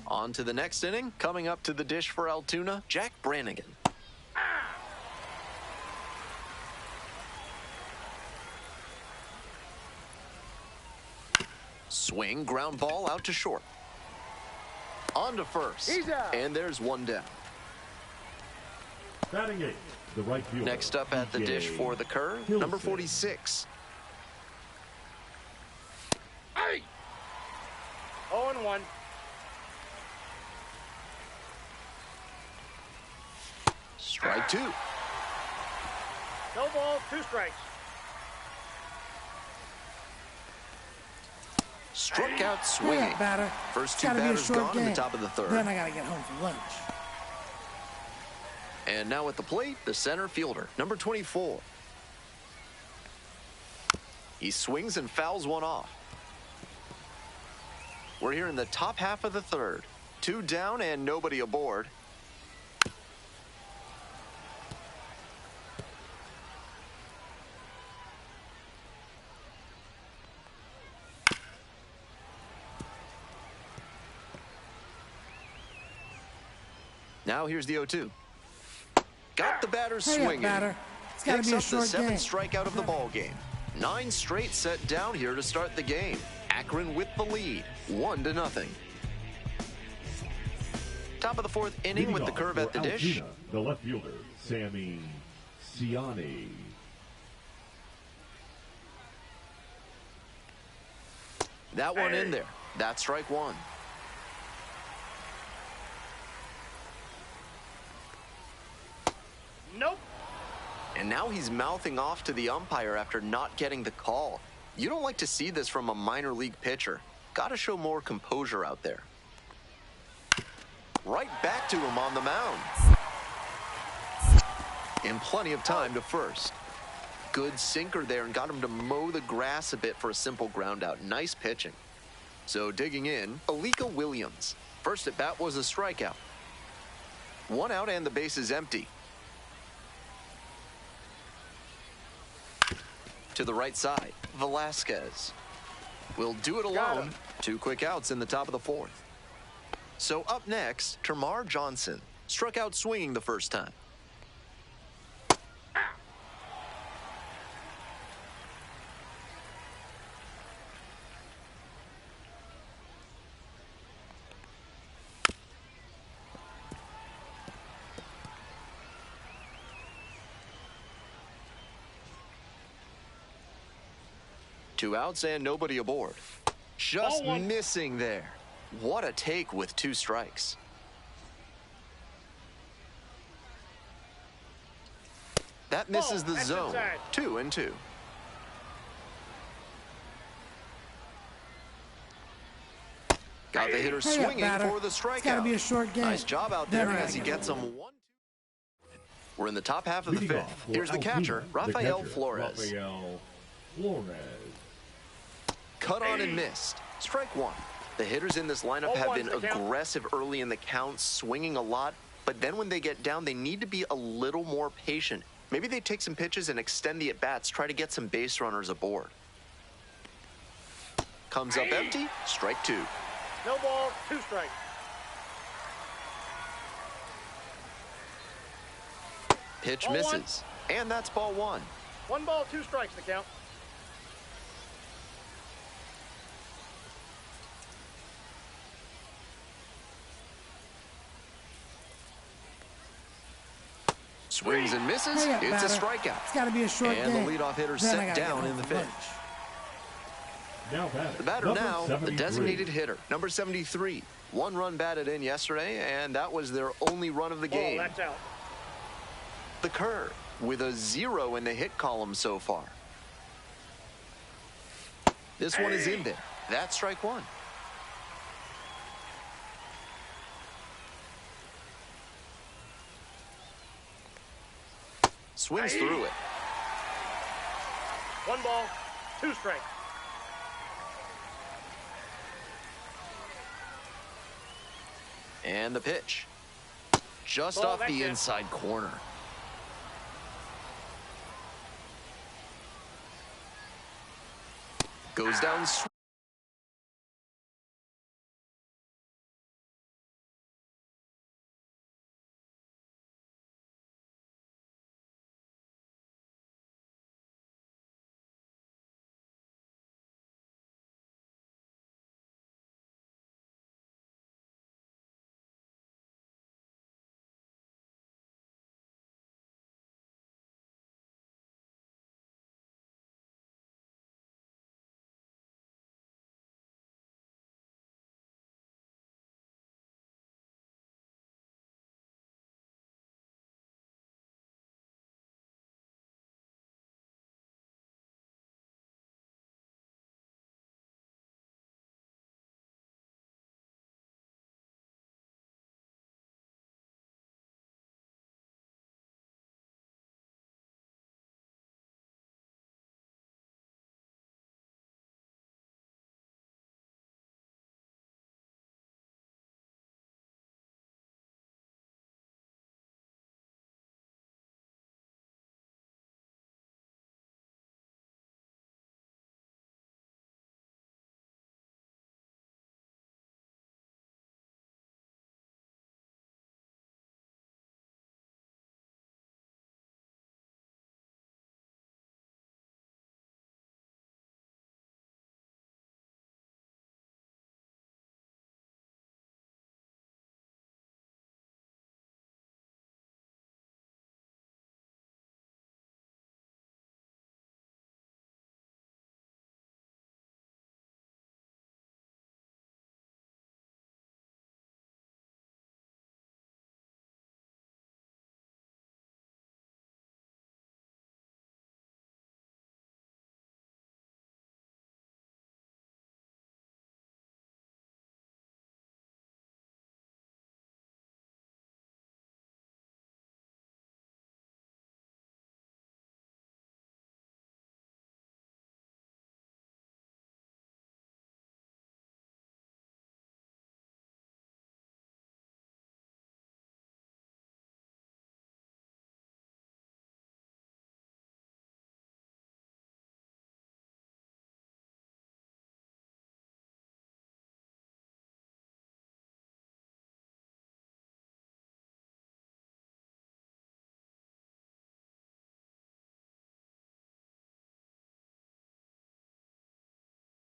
On to the next inning. Coming up to the dish for Altoona, Jack Brannigan. Swing, ground ball out to short. On to first. And there's one down. Batting eight, the right fielder. Next up at the dish for the curve, number 46. 0-1. Strike two. No ball, 2 strikes. Struck out swinging. Batter. First two batters gone in the top of the third. Then I got to get home for lunch. And now at the plate, the center fielder, number 24. He swings and fouls one off. We're here in the top half of the third. 2 down and nobody aboard. Now here's the 0-2. Got the batter swinging. It's got to Picks be a up the short 7th game. strikeout of the ball game. 9 straight set down here to start the game. Akron with the lead, 1-0. Top of the 4th inning with the curve at the dish. Altoona, the left fielder, Sammy Ciani. That one in there. That's strike one. Nope. And now he's mouthing off to the umpire after not getting the call. You don't like to see this from a minor league pitcher. Got to show more composure out there. Right back to him on the mound. And plenty of time to first. Good sinker there and got him to mow the grass a bit for a simple ground out. Nice pitching. So digging in, Alika Williams. First at bat was a strikeout. 1 out and the base is empty. To the right side, Velasquez will do it alone. 2 quick outs in the top of the 4th. So up next, Termarr Johnson struck out swinging the first time. Two outs and nobody aboard. Just missing there. What a take with 2 strikes. That misses the zone. 2-2. Got the hitter swinging for the strikeout. It's got to be a short game. Nice job out there as he gets him 1-2. We're in the top half of the 5th. Here's the catcher, Rafael Flores. Cut on and missed. Strike one. The hitters in this lineup have been aggressive early in the count, swinging a lot, but then when they get down, they need to be a little more patient. Maybe they take some pitches and extend the at-bats, try to get some base runners aboard. Comes up empty, strike two. No ball, 2 strikes. Pitch Ball misses. And that's ball one. 1 ball, 2 strikes to count. Swings and misses. Hurry up, It's a batter. strikeout. It's got to be a short And game. the leadoff hitter Then I set gotta down get in the home for fifth. lunch. Now batting. The batter number now, the 73. designated hitter, number 73. 1 run batted in yesterday, and that was their only run of the Ball, game. that's out. The curve, with a 0 in the hit column so far. This one is in there. That's strike one. Swings through it. 1 ball, 2 strikes. And the pitch. Just Ball, off that's the it. inside corner. Goes down.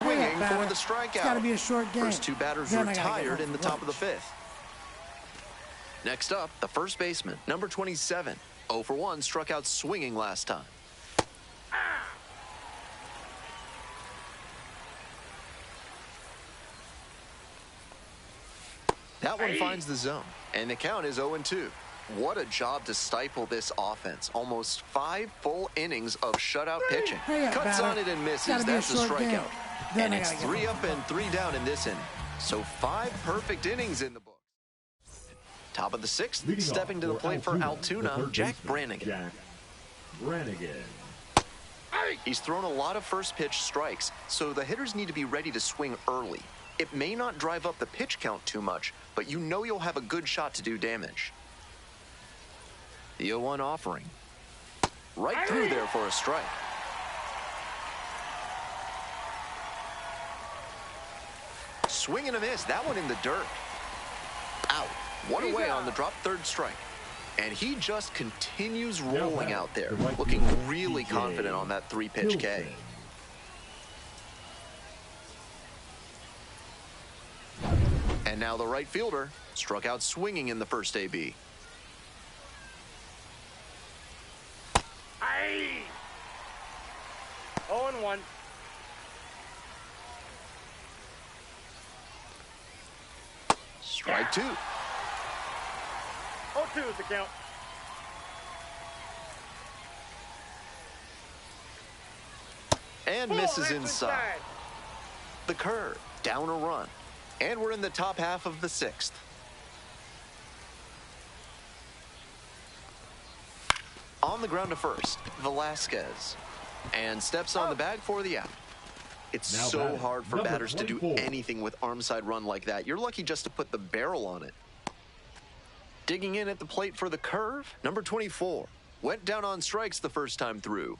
Swinging for the strikeout. It's got to be a short game. First 2 batters Then I gotta get retired home in the for top of the lunch. 5th. Next up, the first baseman, number 27. 0 for 1, struck out swinging last time. That one finds the zone, and the count is 0-2. What a job to stifle this offense. Almost 5 full innings of shutout pitching. Cuts on it and misses. That's a strikeout. And it's 3 up and 3 down in this inning. So 5 perfect innings in the book. Top of the 6th, Leading stepping off to the plate for the Altoona, third Jack baseman, Brannigan. Jack Brannigan. He's thrown a lot of first pitch strikes, so the hitters need to be ready to swing early. It may not drive up the pitch count too much, but you know you'll have a good shot to do damage. The 0-1 offering. Right through there for a strike. Swing and a miss. That one in the dirt. Out. One away on the drop, 3rd strike. And he just continues rolling out there, looking really confident on that 3-pitch K. And now the right fielder struck out swinging in the first AB. Aye. 0-1. Strike 2. 0-2 is the count. And misses inside. The curve, down a run. And we're in the top half of the 6th. On the ground to first, Velasquez. And steps on the bag for the out. It's Now so batting, hard for number batters to do 24. anything with arm side run like that. You're lucky just to put the barrel on it. Digging in at the plate for the curve, number 24. Went down on strikes the first time through.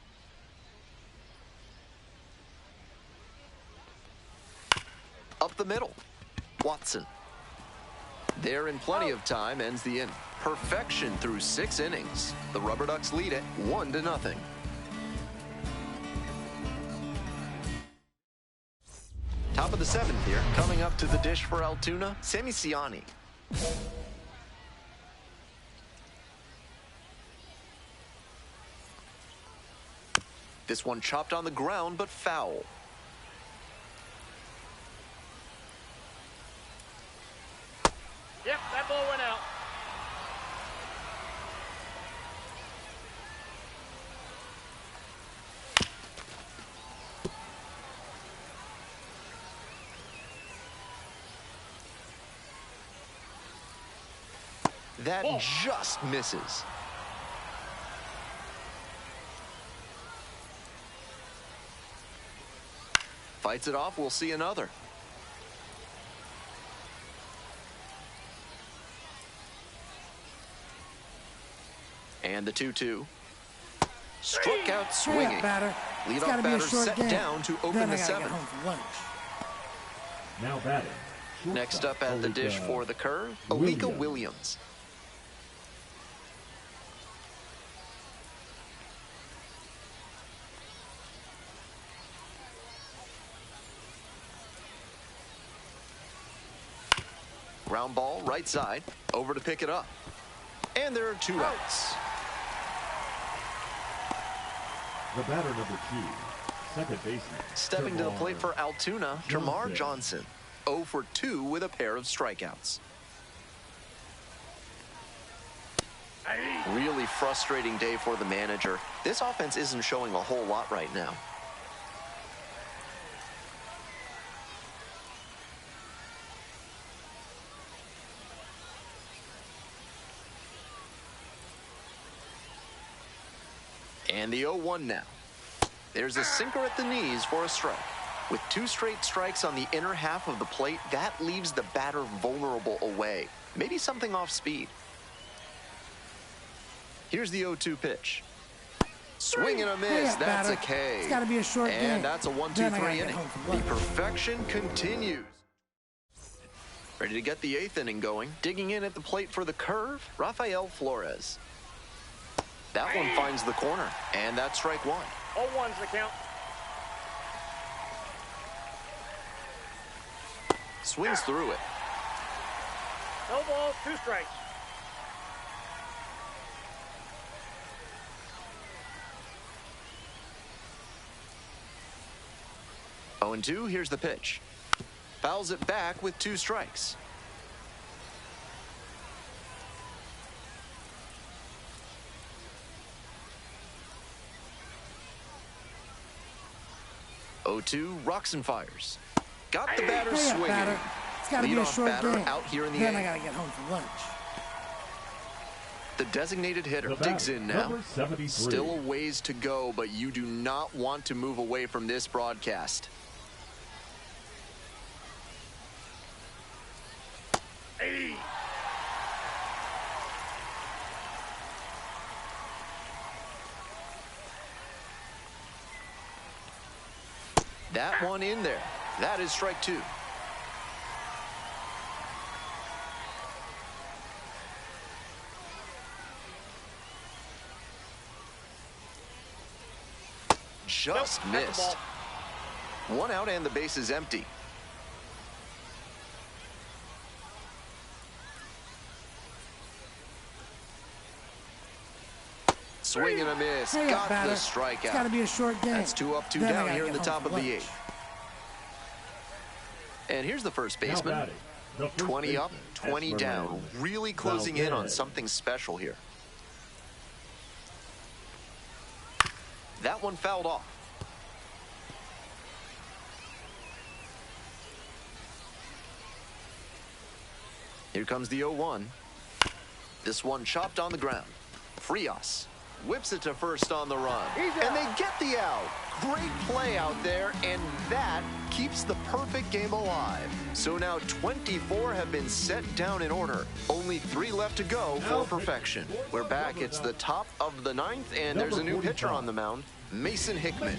Up the middle, Watson. There in plenty of time, ends the inning. Perfection through 6 innings. The Rubber Ducks lead it 1-0. Top of the 7th here. Coming up to the dish for Altoona, Sammy Ciani. This one chopped on the ground, but foul. Yep, that ball went out. That just misses. Fights it off, we'll see another. And the 2-2. Struck out swinging. Leadoff batter set down to open the 7th. Now batting. Next up at the dish for the curve, Alika Williams. Ground ball, right side, over to pick it up. And there are 2 outs. The batter number 2, second baseman. Stepping to the plate for Altoona, Termarr Johnson. 0 for 2 with a pair of strikeouts. Really frustrating day for the manager. This offense isn't showing a whole lot right now. And the 0-1 now. There's a sinker at the knees for a strike. With 2 straight strikes on the inner half of the plate, that leaves the batter vulnerable away. Maybe something off speed. Here's the 0-2 pitch. Swing and a miss. That's a K. It's got to be a short game. And that's a 1-2-3 inning. The perfection continues. Ready to get the 8th inning going. Digging in at the plate for the curve, Rafael Flores. That one finds the corner, and that's strike 1. 0-1's the count. Swings through it. No ball, 2 strikes. Oh, 0-2, here's the pitch. Fouls it back with 2 strikes. Rocks and fires. Got the batter swinging. It's got to be a short batter game. out here in the Then 8th. I got to get home for lunch. The designated hitter digs in now. Still a ways to go, but you do not want to move away from this broadcast. That one in there. That is strike 2. just missed. One out and the base is empty. Swing and a miss. Got the strikeout. It's got to be a short game. That's 2 up, 2 down here in the top of the 8th. And here's the first baseman. 20 up, 20 down. Really closing in on something special here. That one fouled off. Here comes the 0-1. This one chopped on the ground. Frias whips it to first on the run. And they get the out. Great play out there, and that keeps the perfect game alive. So now 24 have been set down in order. Only 3 left to go for perfection. We're back. It's the top of the 9th, and there's a new pitcher on the mound, Mason Hickman.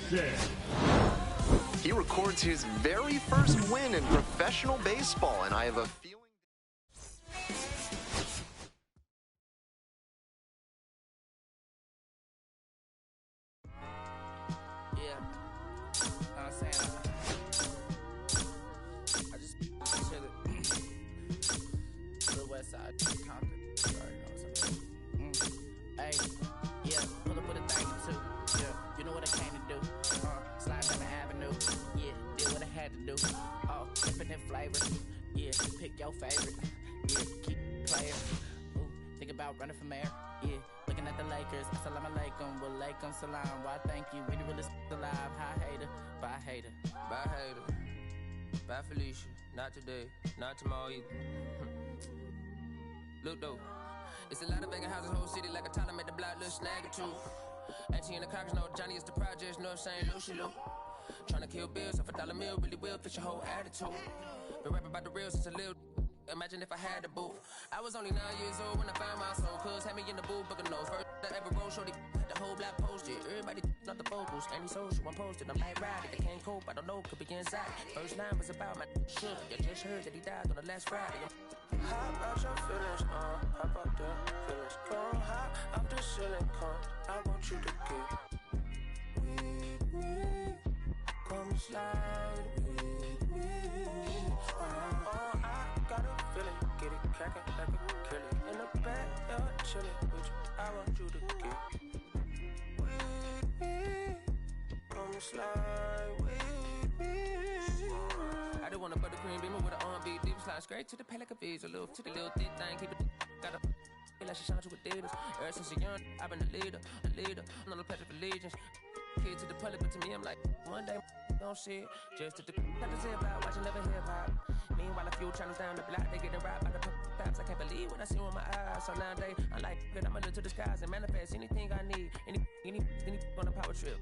He records his very first win in professional baseball, and I have a feeling... Hey, yeah, pull up with a thing or two. Yeah, you know what I came to do. Slide down the avenue. Yeah, did what I had to do. Oh, infinite flavors. Yeah, pick your favorite. Yeah, keep playing. Ooh, think about running for mayor. Yeah, looking at the Lakers. Assalamu alaikum, walaikum salam. Why thank you, we the realest alive. Hi hater, bye hater. Bye hater, bye Felicia. Not today, not tomorrow either. Look though. It's a lot of vacant houses, whole city like a toddler made the block little snag or two. Auntie and the cockers know Johnny is the projects, North St. Lucia. Tryna kill bills off $1 meal, really will fix your whole attitude. Been rapping about the real since a little. Imagine if I had the booth. I was only 9 years old when I found my soul. Cuz had me in the booth, booking nose. First I ever wrote, shorty, the whole block posted. Everybody not the focus, any social, I'm posted. I'm like, ride, if I can't cope, I don't know, could be inside. First line was about my shook. You just heard that he died on the last Friday. How about your feelings, how about the feelings? Come high, I'm the ceiling, come, I want you to get with me. Come slide with me. I got a feeling, get it cracking like a killing. In the back, chilling with you, I want you to get with me. Come slide with me. I just want a buttercream beamer with an R&B deep slide straight to the pay like a visa, little to the little thick thing, keep it got a feel like she shines with Adidas. Ever since a young, I've been a leader, I'm on the pledge of allegiance. Kid to the public, but to me, I'm like, one day, don't see it. Just to the got the zip out, watching never hip hop. Meanwhile, a few channels down the block, they getting robbed by the cops. I can't believe what I see with my eyes. So nowadays, I'm like, good, I'ma look to the skies and manifest anything I need. Any on a power trip.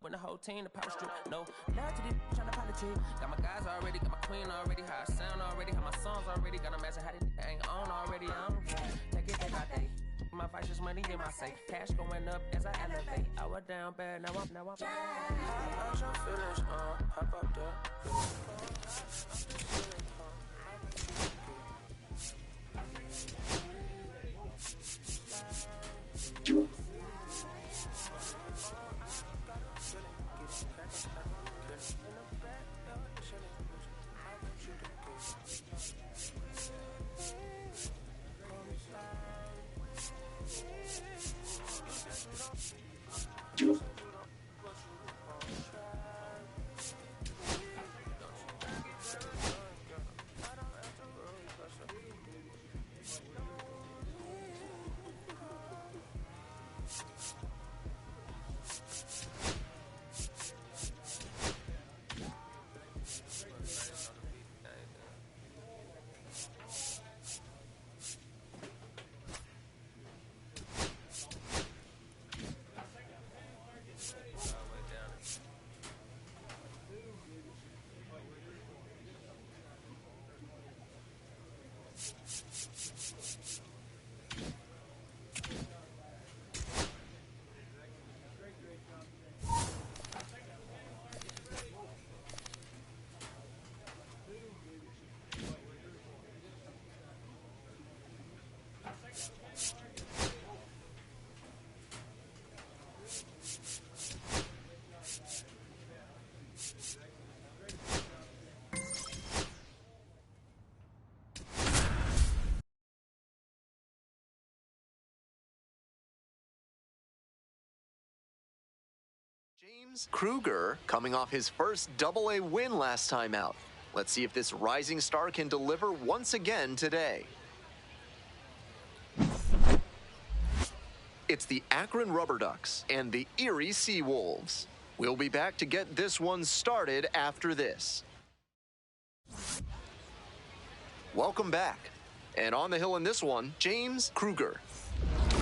When the whole team, the power strip. No, love to this trying to politic. Got my guys already, got my queen already, how I sound already, how my songs already. Got them asking how they ain't on already. I don't care. Take it day by day. My vice is money in my safe. Cash going up as I elevate. I was down bad, now I'm. How about your feelings, how about the James Kruger coming off his first AA win last time out. Let's see if this rising star can deliver once again today. It's the Akron Rubber Ducks and the Erie Seawolves. We'll be back to get this one started after this. Welcome back. And on the hill in this one, James Kruger.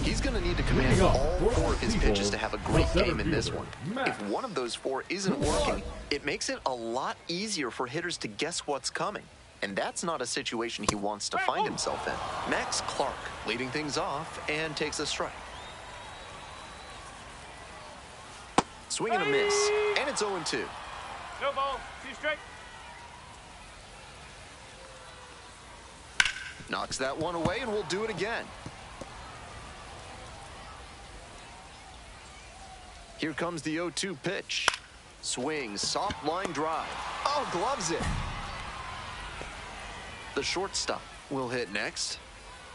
He's going to need to command all 4 of his pitches to have a great game in this one. If one of those 4 isn't working, it makes it a lot easier for hitters to guess what's coming. And that's not a situation he wants to find himself in. Max Clark leading things off and takes a strike. Swing and a miss, and it's 0-2. No ball, 2 strike. Knocks that one away, and we'll do it again. Here comes the 0-2 pitch. Swing, soft line drive. Oh, gloves it. The shortstop will hit next.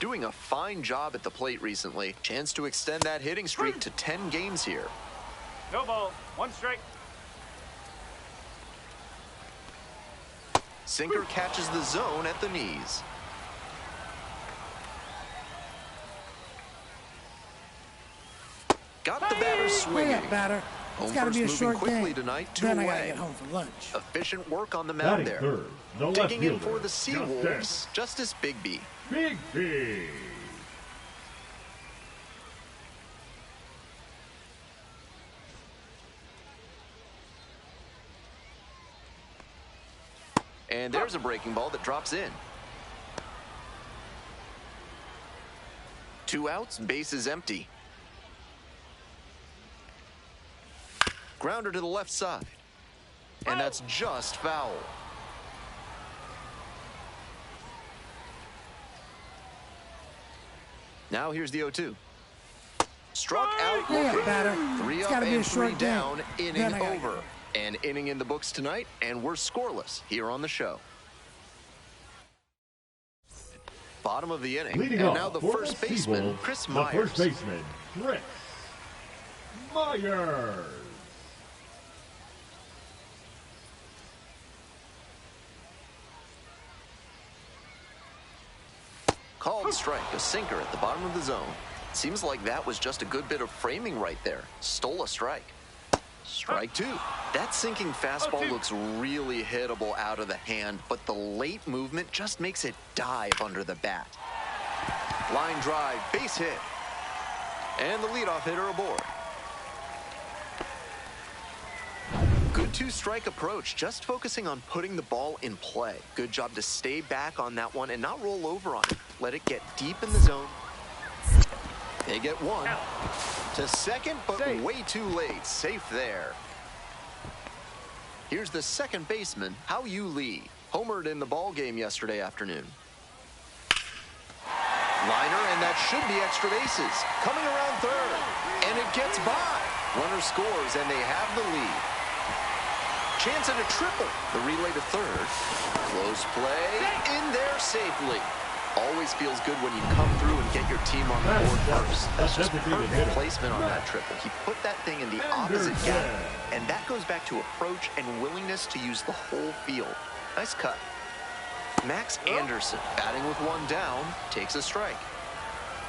Doing a fine job at the plate recently. Chance to extend that hitting streak to 10 games here. No ball, 1 strike. Sinker catches the zone at the knees. Got the batter swinging. Hurry up, batter. It's got to be a short quickly game. tonight, 2 Then I away. got to get home for lunch. Efficient work on the mound there. Third, the left Digging in fielder, for the Seawolves, Justice Bigby. Bigby. And there's a breaking ball that drops in. 2 outs, bases empty. Grounder to the left side. And that's just foul. Now here's the 0-2. Struck out looking. Batter. 3 It's up gotta be a and 3 short game. down, inning Then I gotta over. An inning in the books tonight, and we're scoreless here on the show. Bottom of the inning, Leading and off now the for first the baseman, Seawolves, Chris the Myers. first baseman, Chris Myers. Called strike, a sinker at the bottom of the zone. Seems like that was just a good bit of framing right there. Stole a strike. Strike 2. That sinking fastball looks really hittable out of the hand, but the late movement just makes it dive under the bat. Line drive, base hit. And the leadoff hitter aboard. Good 2-strike approach, just focusing on putting the ball in play. Good job to stay back on that one and not roll over on it. Let it get deep in the zone. They get 1. To second, but way too late. Safe there. Here's the second baseman, Hao-Yu Lee. Homered in the ball game yesterday afternoon. Liner, and that should be extra bases. Coming around third, and it gets by. Runner scores, and they have the lead. Chance at a triple. The relay to third. Close play, in there safely. Always feels good when you come through and get your team on the board first. That's just perfect placement on that triple. He put that thing in the opposite gap, and that goes back to approach and willingness to use the whole field. Nice cut. Max Anderson, batting with 1 down, takes a strike.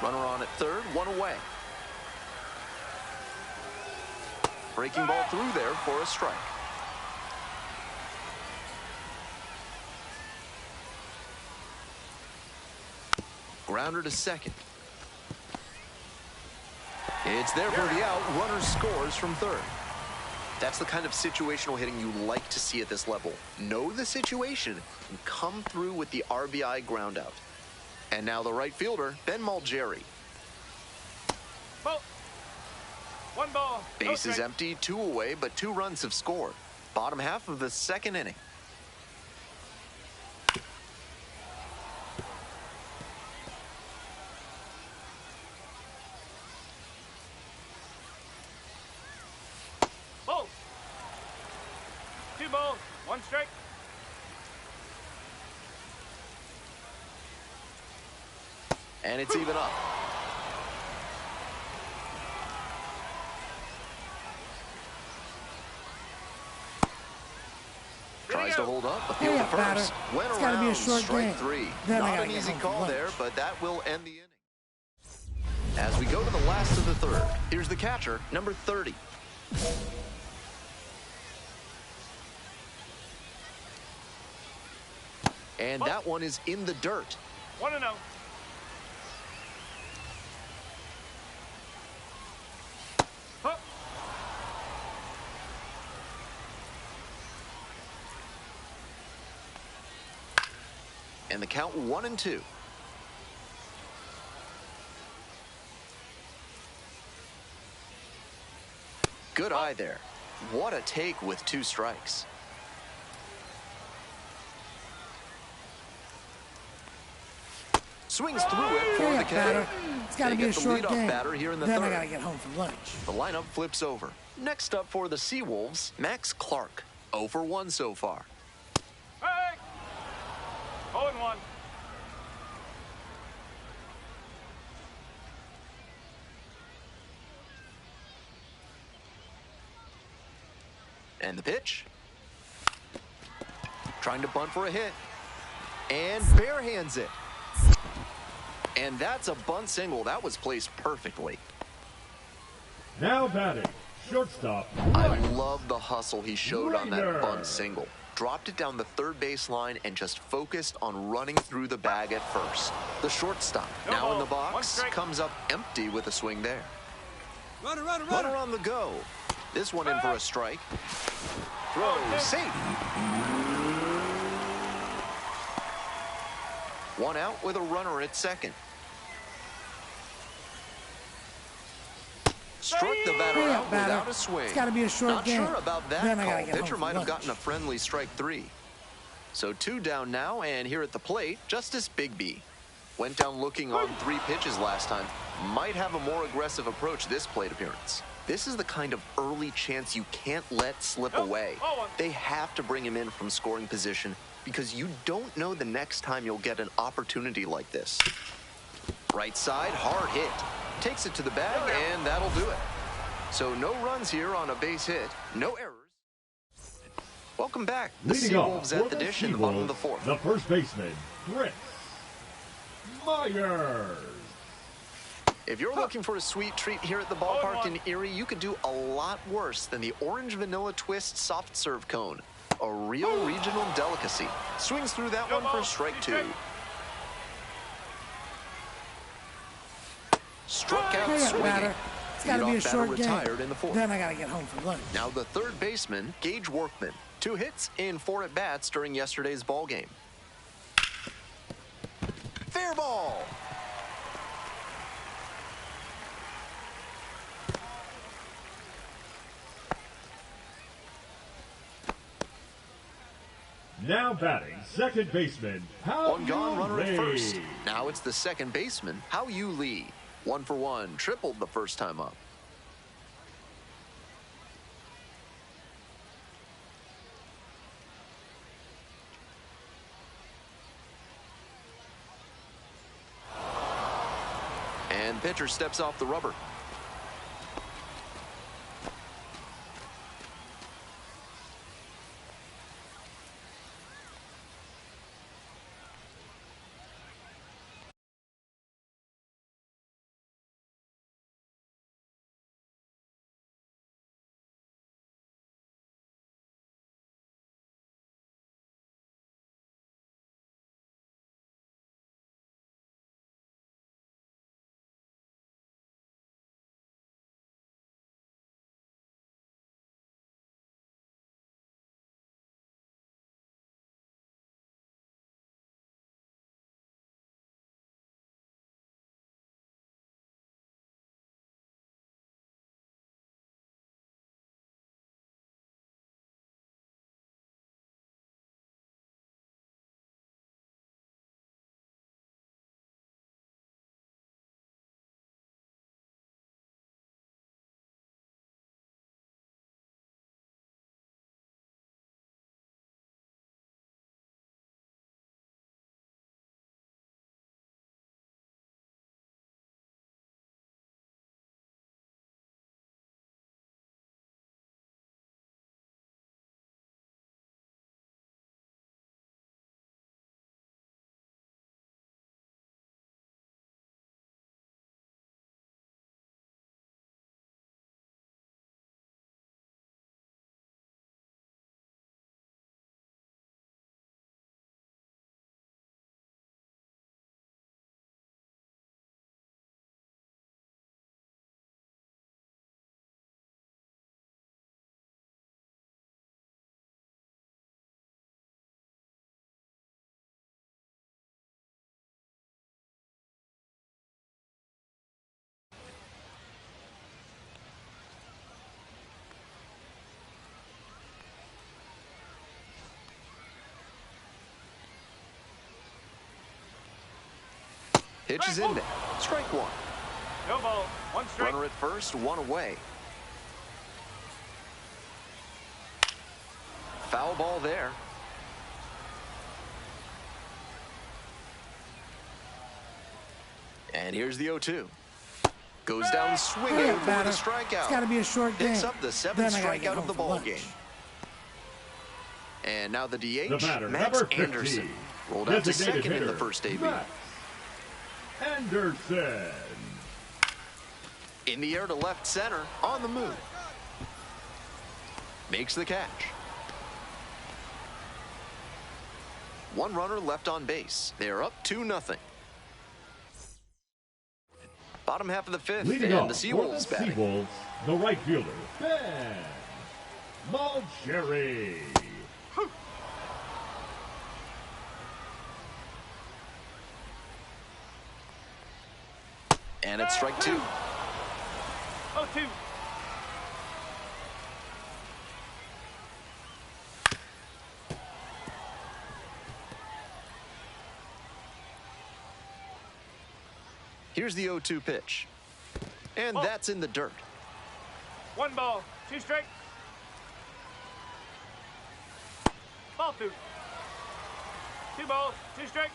Runner on at third, 1 away. Breaking ball through there for a strike. Grounder to second. It's there for the out. Runner scores from third. That's the kind of situational hitting you like to see at this level. Know the situation and come through with the RBI ground out. And now the right fielder, Ben Malgeri. Ball. 1 ball. Base is empty, 2 away, but 2 runs have scored. Bottom half of the second inning. Ball. 2 balls, 1 strike. And it's even up. Tries to hold up, appeal to first. Went around, strike three. Not an easy call there, but that will end the inning. As we go to the last of the third, here's the catcher, number 30. And that one is in the dirt. 1-0. And the count 1-2. Good eye there. What a take with 2 strikes. Swings through it for the K. It's got to be a short game. Batter here in the then third. I got to get home for lunch. The lineup flips over. Next up for the Seawolves, Max Clark. 0 for 1 so far. Hey! 0-1. And the pitch. Trying to bunt for a hit. And barehands it. And that's a bunt single. That was placed perfectly. Now batting, shortstop. I love the hustle he showed on that bunt single. Dropped it down the third base line and just focused on running through the bag at first. The shortstop, now in the box, comes up empty with a swing there. Runner on the go. This one in for a strike. Throw, safe. One out with a runner at second. Struck the batter out without a swing. It's got to be a short game. Not sure about that then call. Pitcher might have gotten a friendly strike 3. So 2 down now, and here at the plate, Justice Bigby. Went down looking on 3 pitches last time. Might have a more aggressive approach this plate appearance. This is the kind of early chance you can't let slip away. They have to bring him in from scoring position because you don't know the next time you'll get an opportunity like this. Right side, hard hit. Takes it to the bag, and that'll do it. So no runs here on a base hit. No errors. Welcome back. The Seawolves at the dish in the bottom of the 4th. The first baseman, Chris Myers. If you're looking for a sweet treat here at the ballpark in Erie, you could do a lot worse than the Orange Vanilla Twist soft serve cone. A real regional delicacy. Swings through that one for strike 2. Struck out swinging. It's got to be a short game. Retired in the 4th. Then I got to get home for lunch. Now the third baseman, Gage Workman. 2 hits in 4 at-bats during yesterday's ball game. Fair ball. Now batting, second baseman, How One gone, You runner at Lee. first. Now it's the second baseman, How You Lee. 1 for 1, tripled the first time up. And pitcher steps off the rubber. Pitch is in there. Strike one. No ball. One strike. Runner at first, one away. Foul ball there. And here's the 0-2. Goes down swinging for the strikeout. It's got to be a short game. Picks up the seventh strikeout of the ball game. And now the DH, Max Anderson. Rolled out to second in the first AB. Anderson. In the air to left center, on the move. Makes the catch. One runner left on base. They're up 2-0. Bottom half of the fifth, Leading and off the Seawolves for the batting. Seawolves, the right fielder, Ben Malcherry. And it's strike two. 0-2. Here's the 0-2 pitch. And that's in the dirt. One ball. Two strike. Ball two. Two balls. Two strike.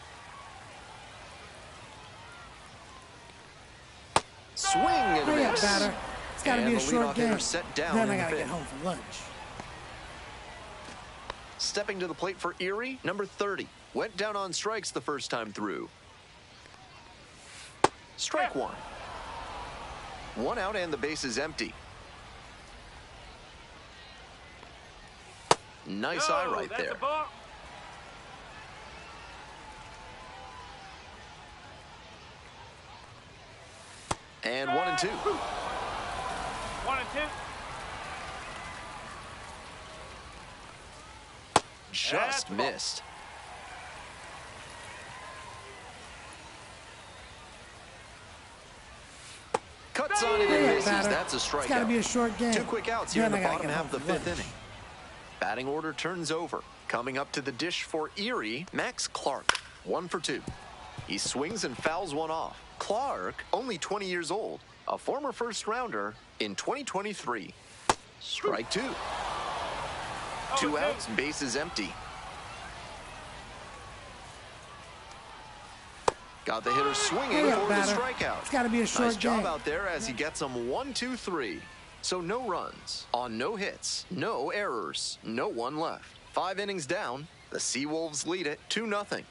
Swing and a Hurry up, miss. batter. It's got to And be a the short leadoff hitter game. set down Then in I the got to get fifth. home for lunch. Stepping to the plate for Erie, number 30. Went down on strikes the first time through. Strike one. One out and the base is empty. Nice eye right that's there. A ball. And 1-2. 1-2. Just missed. Cuts on it and misses. That's a strikeout. It's got to be a short game. 2 quick outs here Then in the I gotta bottom get half of the home for fifth lunch. inning. Batting order turns over. Coming up to the dish for Erie, Max Clark. 1 for 2. He swings and fouls one off. Clark, only 20 years old, a former first rounder in 2023. Strike two. 2 outs, base is empty. Got the hitter swinging Hurry up, for the batter. strikeout. It's got to be a short Nice job game. out there as he gets them 1, 2, 3. So no runs on no hits, no errors, no one left. 5 innings down, the Seawolves lead it 2-0.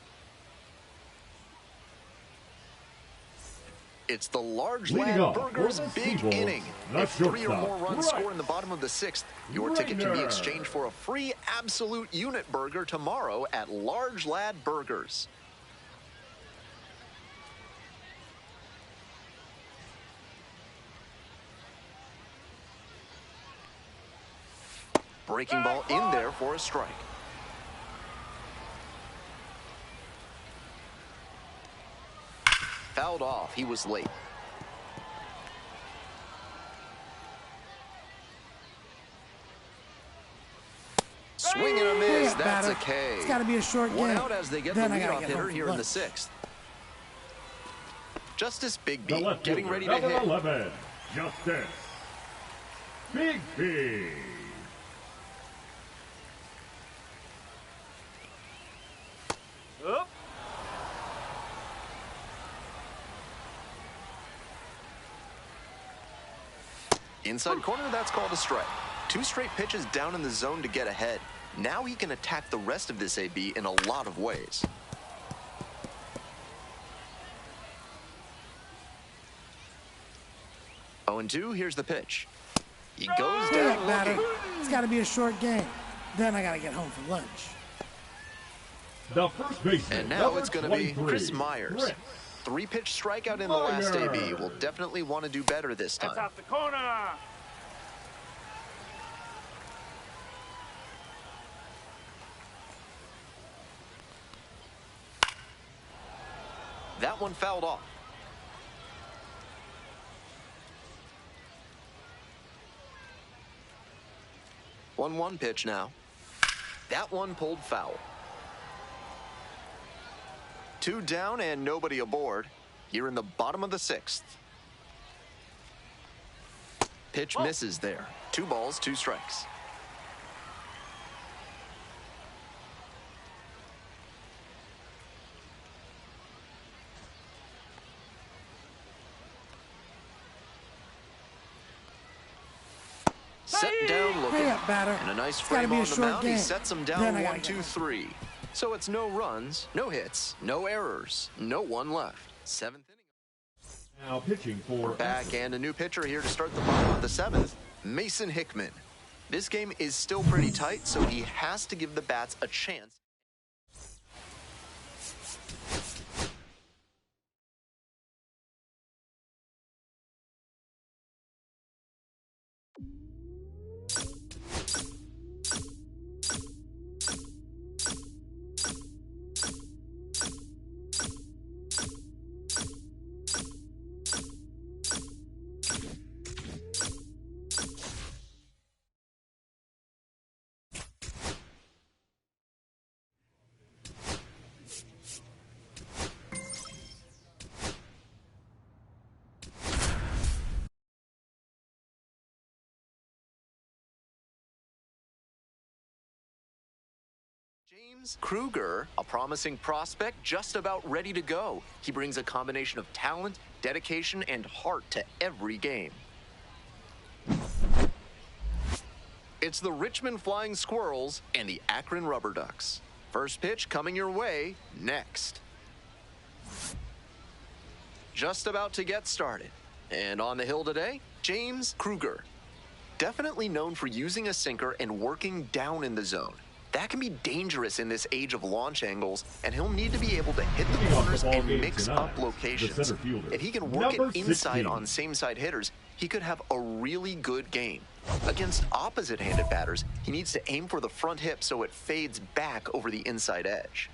It's the large Leading lad off burgers for the big Seawolves, inning. the If 3 or shortstop, more runs right. score in the bottom of the 6th, your ticket can be exchanged for a free absolute unit burger tomorrow at Large Lad Burgers. Breaking ball in there for a strike. Fouled off. He was late. Swing and a miss. That's a K. It's got to be a short game. One out as they get Then the I gotta leadoff get hitter home for here in the lunch. 6th. Justice The Bigby left getting fielder, ready to number hit. 11, Justice Bigby. Up. Inside corner, that's called a strike. 2 straight pitches down in the zone to get ahead. Now he can attack the rest of this AB in a lot of ways. Oh, and 2, here's the pitch. He goes Hurry down up, batter. looking. It's got to be a short game. Then I got to get home for lunch. The first baseman, And now number it's going to be 23, Chris Myers. Chris 3-pitch strikeout in the last Myers. AB. Will definitely want to do better this That's time. off the corner. That one fouled off. One pitch now. That one pulled foul. 2 down and nobody aboard. here in the bottom of the 6th. Pitch misses there. 2 balls, 2 strikes. Set down looking. And a nice frame on the mound. He sets him down 1, 2, 3. So it's no runs, no hits, no errors, no one left. 7th inning. Now pitching for We're back, and a new pitcher here to start the bottom of the 7th, Mason Hickman. This game is still pretty tight, so he has to give the bats a chance. James Kruger, a promising prospect just about ready to go. He brings a combination of talent, dedication, and heart to every game. It's the Richmond Flying Squirrels and the Akron Rubber Ducks. First pitch coming your way next. Just about to get started. And on the hill today, James Kruger. Definitely known for using a sinker and working down in the zone. That can be dangerous in this age of launch angles, and he'll need to be able to hit the corners and mix up locations. If he can work it inside on same-side hitters, he could have a really good game. Against opposite-handed batters, he needs to aim for the front hip so it fades back over the inside edge.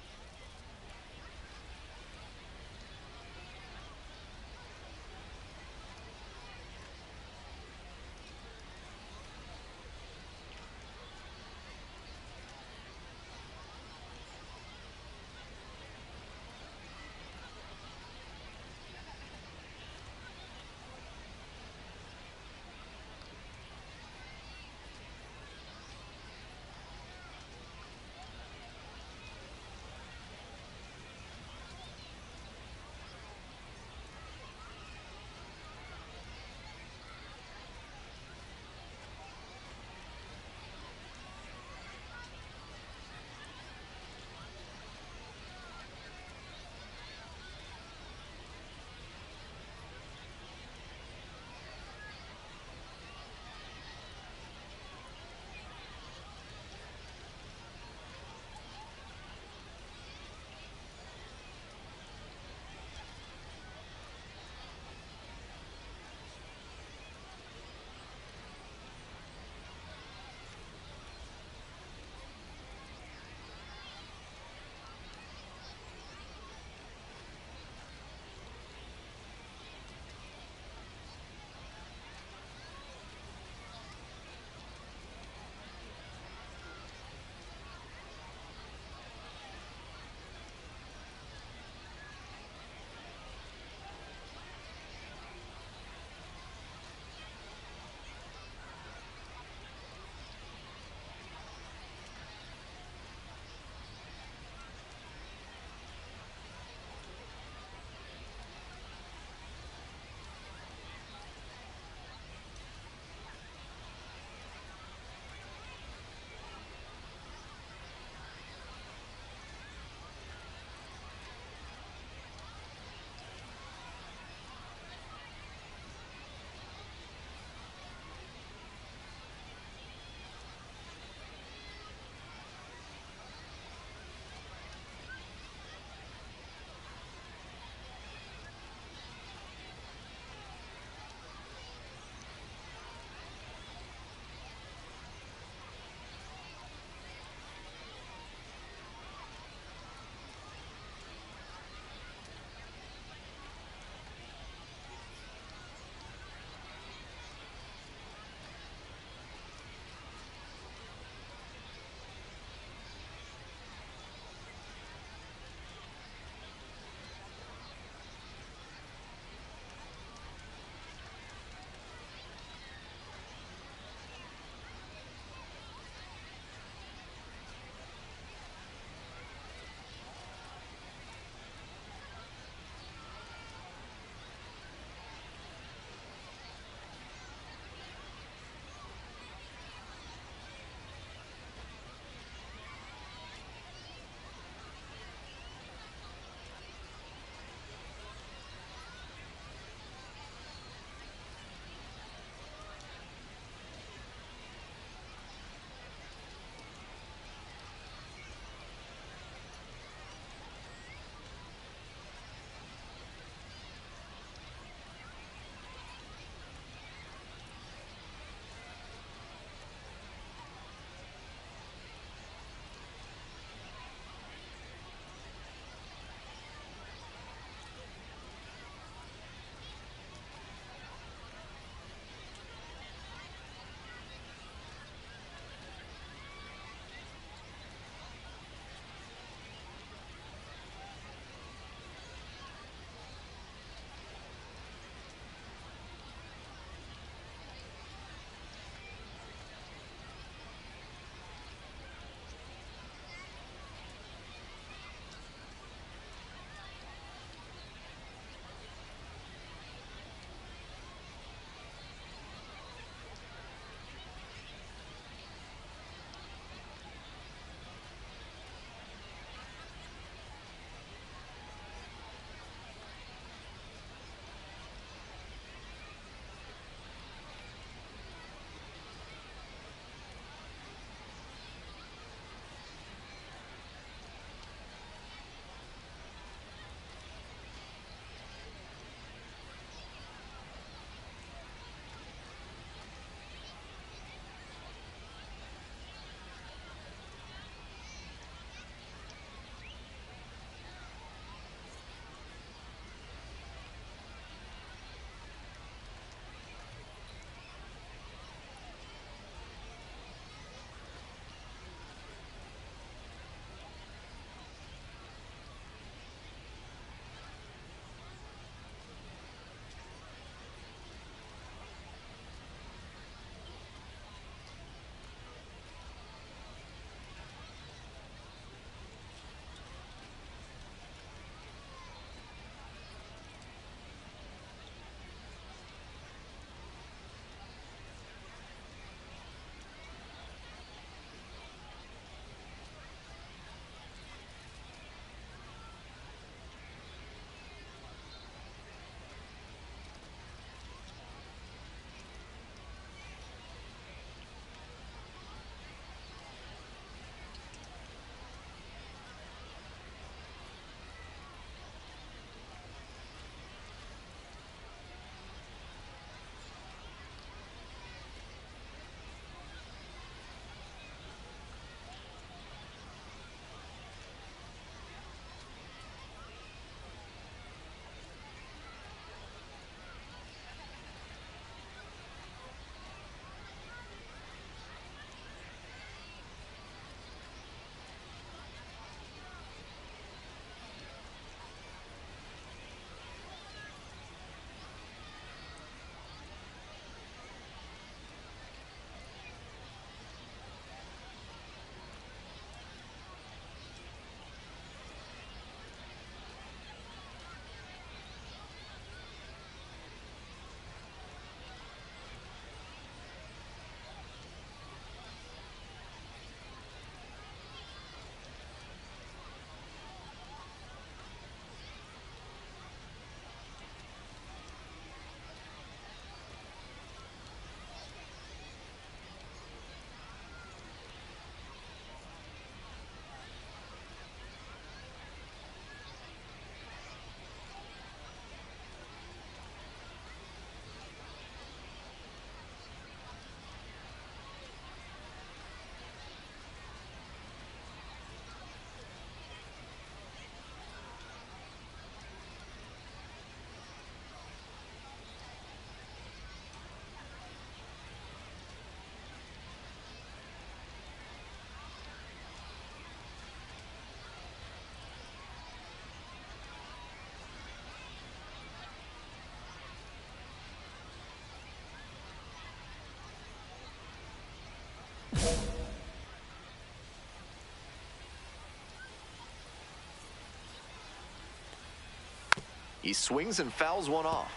He swings and fouls one off.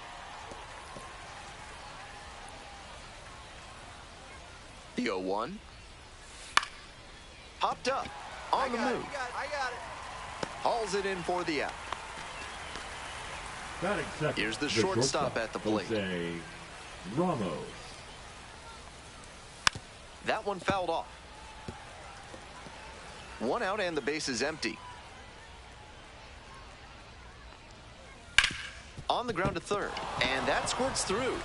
The 0-1. Popped up. On the move. I got it. Hauls it in for the out. Here's the shortstop at the plate. Jose Ramos. That one fouled off. One out and the base is empty. On the ground to third. And that squirts through.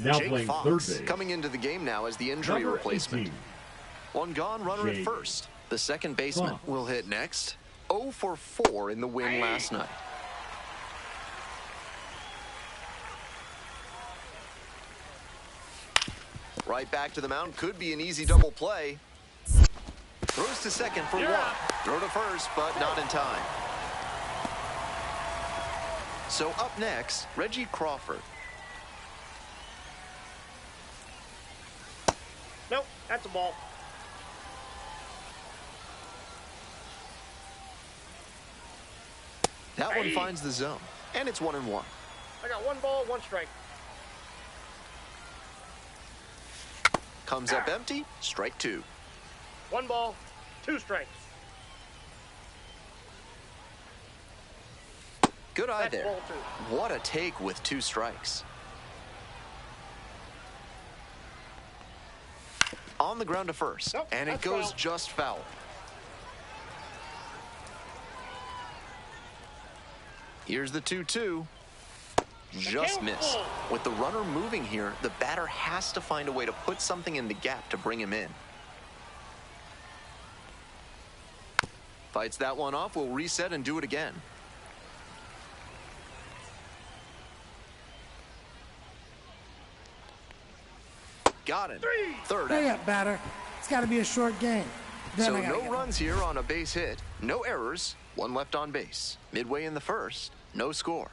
Now Jake playing Fox third base. coming into the game now as the injury Number replacement. 18. One gone, runner at Jake first. The second baseman Fox. will hit next. 0 for 4 in the win last night. Right back to the mound. Could be an easy double play. Throws to second for one. Throw to first, but not in time. So up next, Reggie Crawford. Nope, that's a ball. That one finds the zone, and it's 1-1. I got 1 ball, 1 strike. Comes up empty, strike 2. 1 ball, 2 strikes. Good eye That's there. ball 2. What a take with 2 strikes. On the ground to first, Nope, and it that's goes foul. just foul. Here's the 2-2. Just missed. With the runner moving here, the batter has to find a way to put something in the gap to bring him in. Fights that one off, will reset and do it again. Got him. Third Hurry out. up, batter. It's got to be a short game. Then So I gotta no get runs here on a base hit, no errors, 1 left on base. Midway in the first, no score.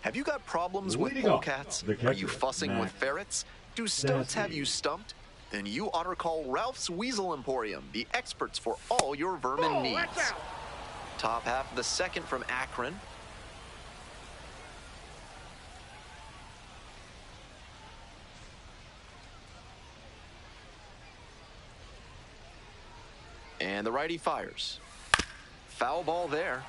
Have you got problems with Leading off, polecats? the Are you catcher, fussing with Max ferrets? Do stunts have Stassi. you stumped? Then you ought to call Ralph's Weasel Emporium, the experts for all your vermin needs. That's out. Top half of the second from Akron. And the righty fires. Foul ball there.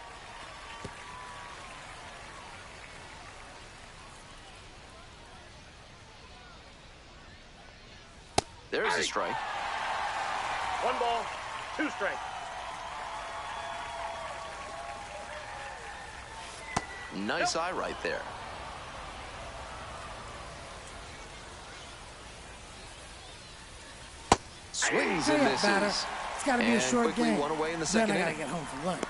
There's a strike. 1 ball, 2 strikes. Nice eye right there. Swings and Hurry up, batter. misses. It's got to be a And short quickly game. one away in the Then second I got to inning. get home for lunch.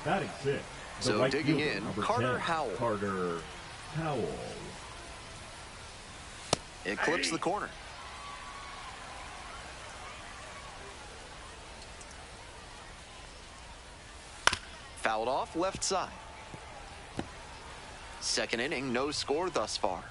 Batting 6. The So right digging fielder, in, number Carter 10, Howell. Carter Howell. It clips the corner. Fouled off left side. Second inning, no score thus far.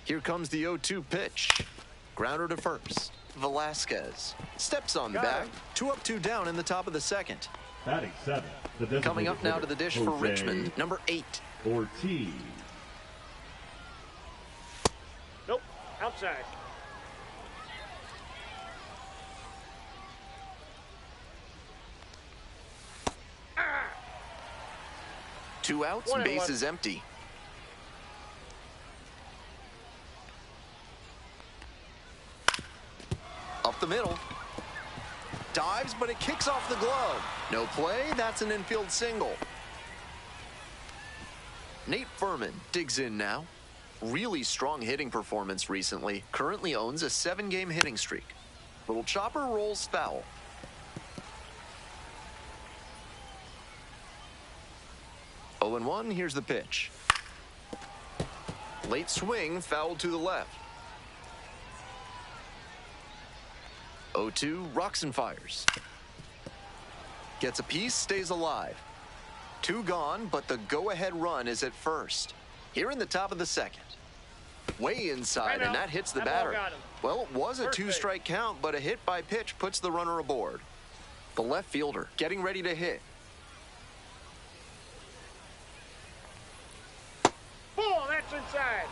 Here comes the 0-2 pitch. Grounder to first. Velasquez steps on the bag. 2 up, 2 down in the top of the second. Batting 7. The Coming up designated now hitter, to the dish for Jose Richmond, number 8. Ortiz. Nope, outside. Two outs, 1 and base 1. is empty. Up the middle. Dives, but it kicks off the glove. No play, that's an infield single. Nate Furman digs in now. Really strong hitting performance recently. Currently owns a 7-game hitting streak. Little chopper rolls foul. Oh and 1, here's the pitch. Late swing, foul to the left. 0-2, rocks and fires. Gets a piece, stays alive. 2 gone, but the go-ahead run is at first. Here in the top of the second. Way inside, and that hits the batter. Well, it was a 2-strike count, but a hit by pitch puts the runner aboard. The left fielder getting ready to hit. Ball, that's inside.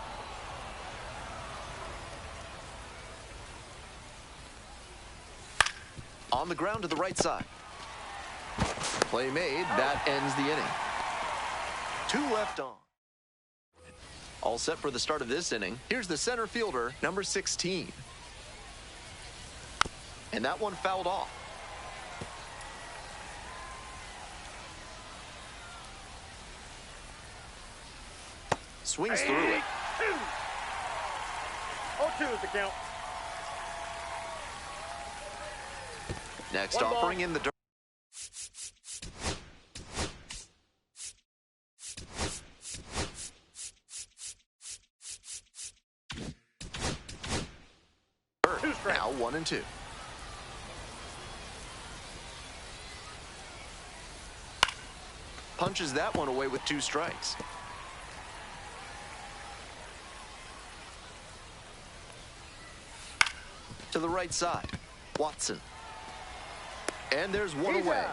On the ground to the right side. Play made, that ends the inning. 2 left on. All set for the start of this inning. Here's the center fielder, number 16. And that one fouled off. Swings through it. 0-2 is the count. Next offering in the dirt. Now 1 and 2. Punches that one away with 2 strikes. To the right side, Watson. And there's 1 away.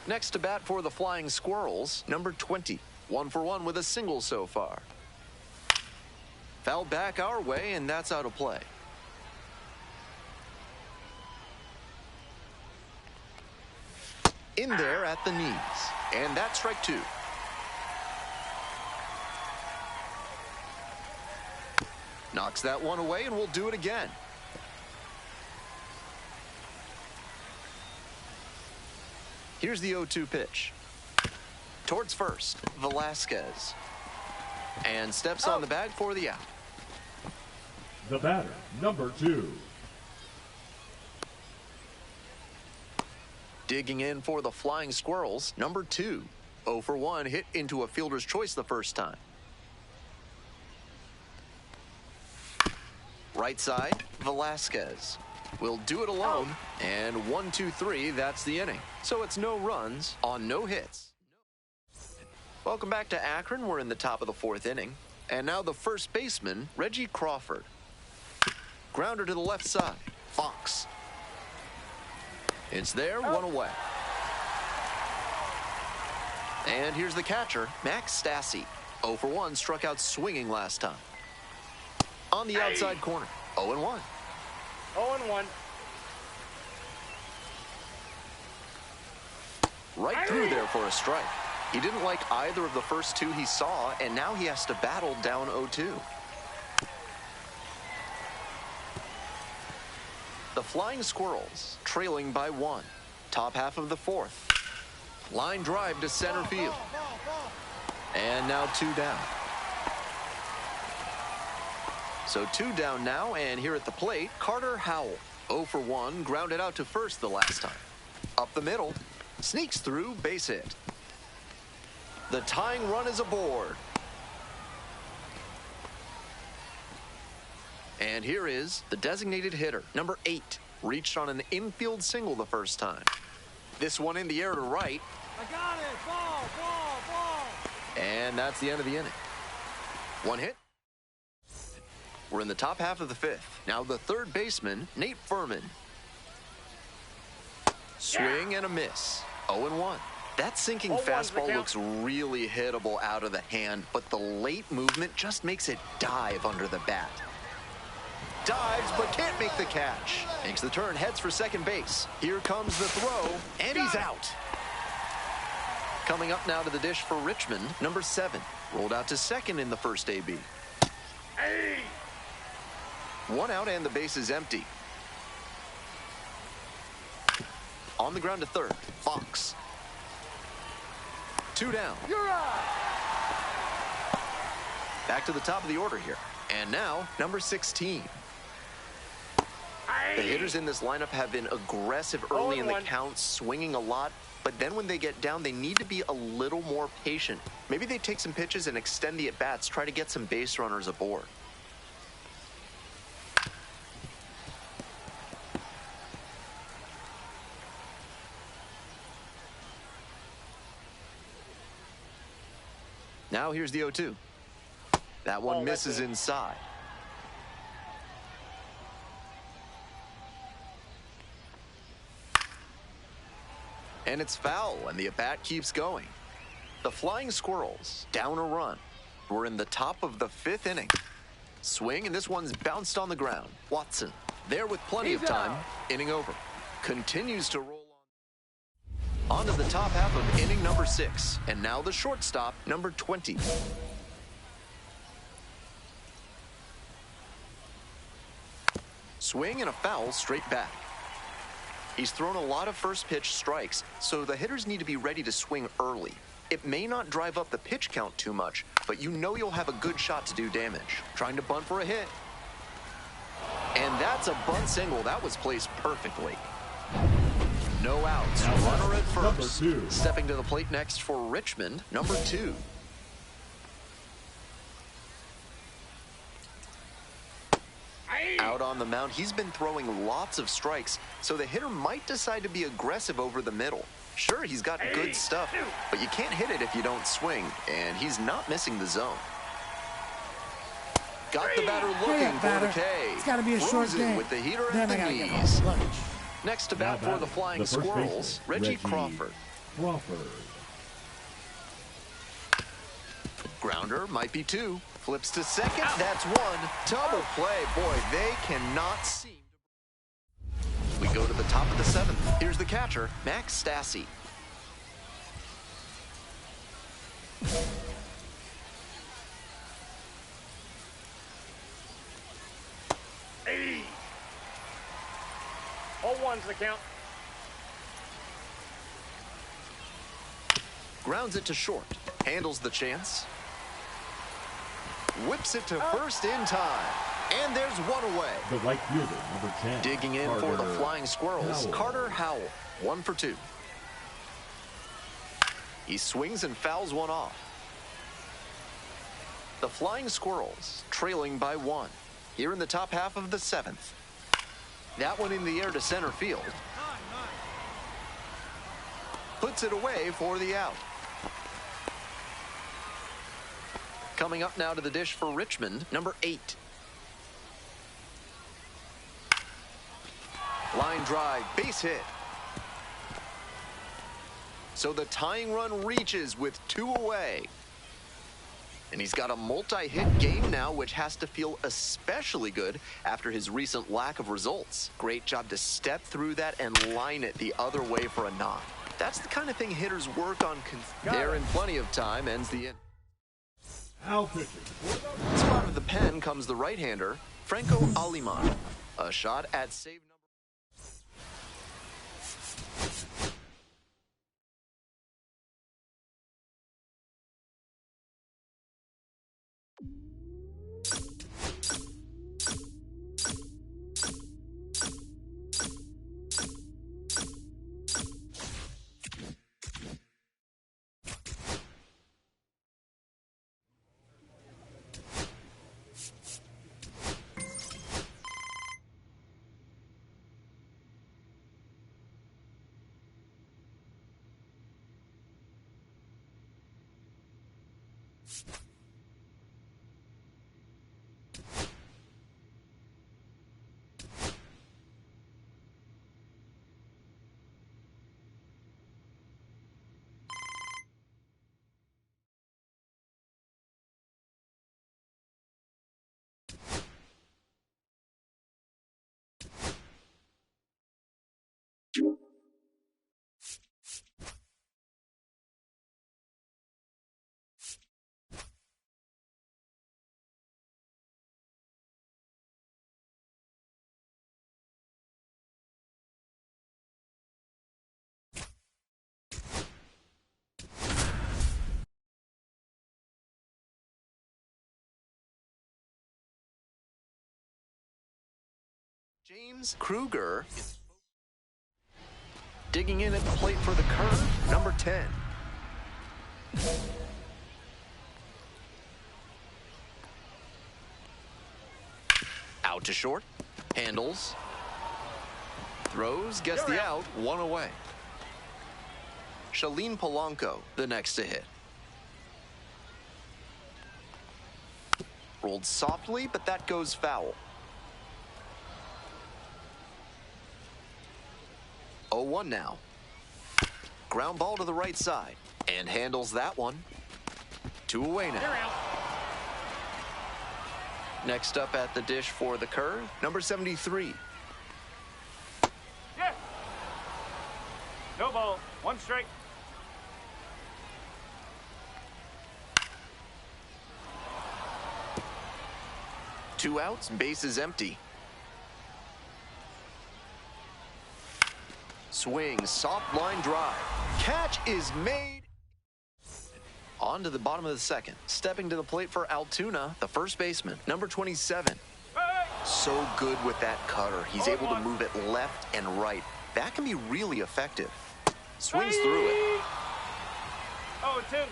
Next to bat for the Flying Squirrels, number 20. 1 for 1 with a single so far. Fouled back our way, and that's out of play. In there at the knees. And that's strike 2. Knocks that one away, and we'll do it again. Here's the 0-2 pitch. Towards first, Velasquez. And steps on the bag for the out. The batter, number 2. Digging in for the Flying Squirrels, number 2. 0 for 1, hit into a fielder's choice the first time. Right side, Velasquez. Will do it alone, and 1-2-3, that's the inning. So it's no runs on no hits. Welcome back to Akron. We're in the top of the 4th inning. And now the first baseman, Reggie Crawford. Grounder to the left side, Fox. It's there, 1 away. And here's the catcher, Max Stassi. 0 for 1, struck out swinging last time. On the outside corner, 0 and 1. 0-1. Right through there for a strike. He didn't like either of the first 2 he saw, and now he has to battle down 0-2. The Flying Squirrels trailing by 1. Top half of the 4th. Line drive to center field. And now 2 down. So 2 down now, and here at the plate, Carter Howell. 0 for 1, grounded out to first the last time. Up the middle, sneaks through, base hit. The tying run is aboard. And here is the designated hitter, number 8. Reached on an infield single the first time. This one in the air to right. I got it. Ball. And that's the end of the inning. 1 hit. We're in the top half of the 5th. Now the third baseman, Nate Furman. Swing and a miss. 0 and 1. That sinking fastball looks really hittable out of the hand, but the late movement just makes it dive under the bat. Dives, but can't make the catch. Makes the turn, heads for second base. Here comes the throw, and he's out. Coming up now to the dish for Richmond, number 7. Rolled out to second in the first AB. One out and the base is empty. On the ground to third, Fox. 2 down. You're out. Back to the top of the order here. And now, number 16. The hitters in this lineup have been aggressive early in the count, swinging a lot. But then when they get down, they need to be a little more patient. Maybe they take some pitches and extend the at-bats, try to get some base runners aboard. Now here's the 0-2. That one misses inside. And it's foul, and the at-bat keeps going. The Flying Squirrels down a run. We're in the top of the 5th inning. Swing, and this one's bounced on the ground. Watson, there with plenty of time. Inning over. Continues to roll on. On to the top half of inning number 6. And now the shortstop, number 20. Swing and a foul straight back. He's thrown a lot of first pitch strikes, so the hitters need to be ready to swing early. It may not drive up the pitch count too much, but you know you'll have a good shot to do damage. Trying to bunt for a hit. And that's a bunt single. That was placed perfectly. No outs. Runner at first. Stepping to the plate next for Richmond, number 2. Out on the mound, he's been throwing lots of strikes, so the hitter might decide to be aggressive over the middle. Sure, he's got good stuff, but you can't hit it if you don't swing, and he's not missing the zone. Got the batter looking for the K. It's got to be a short game. With the heater Then at I the gotta knees. get lunch. Next to bat for the Flying Squirrels, Reggie Crawford. Grounder might be 2. Flips to second. That's 1. Double play. Boy, they cannot seem. We go to the top of the 7th. Here's the catcher, Max Stassi. All one's the count. Grounds it to short. Handles the chance. Whips it to first in time. And there's one away. The right fielder, number 10. Digging in for the Flying Squirrels, Howell. Carter Howell. 1 for 2. He swings and fouls one off. The Flying Squirrels trailing by 1. Here in the top half of the 7th. That one in the air to center field. Puts it away for the out. Coming up now to the dish for Richmond, number 8. Line drive, base hit. So the tying run reaches with 2 away. And he's got a multi-hit game now, which has to feel especially good after his recent lack of results. Great job to step through that and line it the other way for a knock. That's the kind of thing hitters work on. There in plenty of time, ends the inning. Spot of the pen comes the right-hander, Franco Aliman. A shot at save number. James Kruger digging in at the plate for the curve, number 10. Out to short, handles, throws, gets the out, one away. Shalene Polanco, the next to hit. Rolled softly, but that goes foul. 0-1 now. Ground ball to the right side, and handles that one. 2 away now. Next up at the dish for the curve, number 73. Yeah. No ball. 1 strike. Two outs, bases empty. Swing, soft line drive. Catch is made. On to the bottom of the second. Stepping to the plate for Altoona, the first baseman, number 27. So good with that cutter. He's able to move it left and right. That can be really effective. Swings through it. 0-2.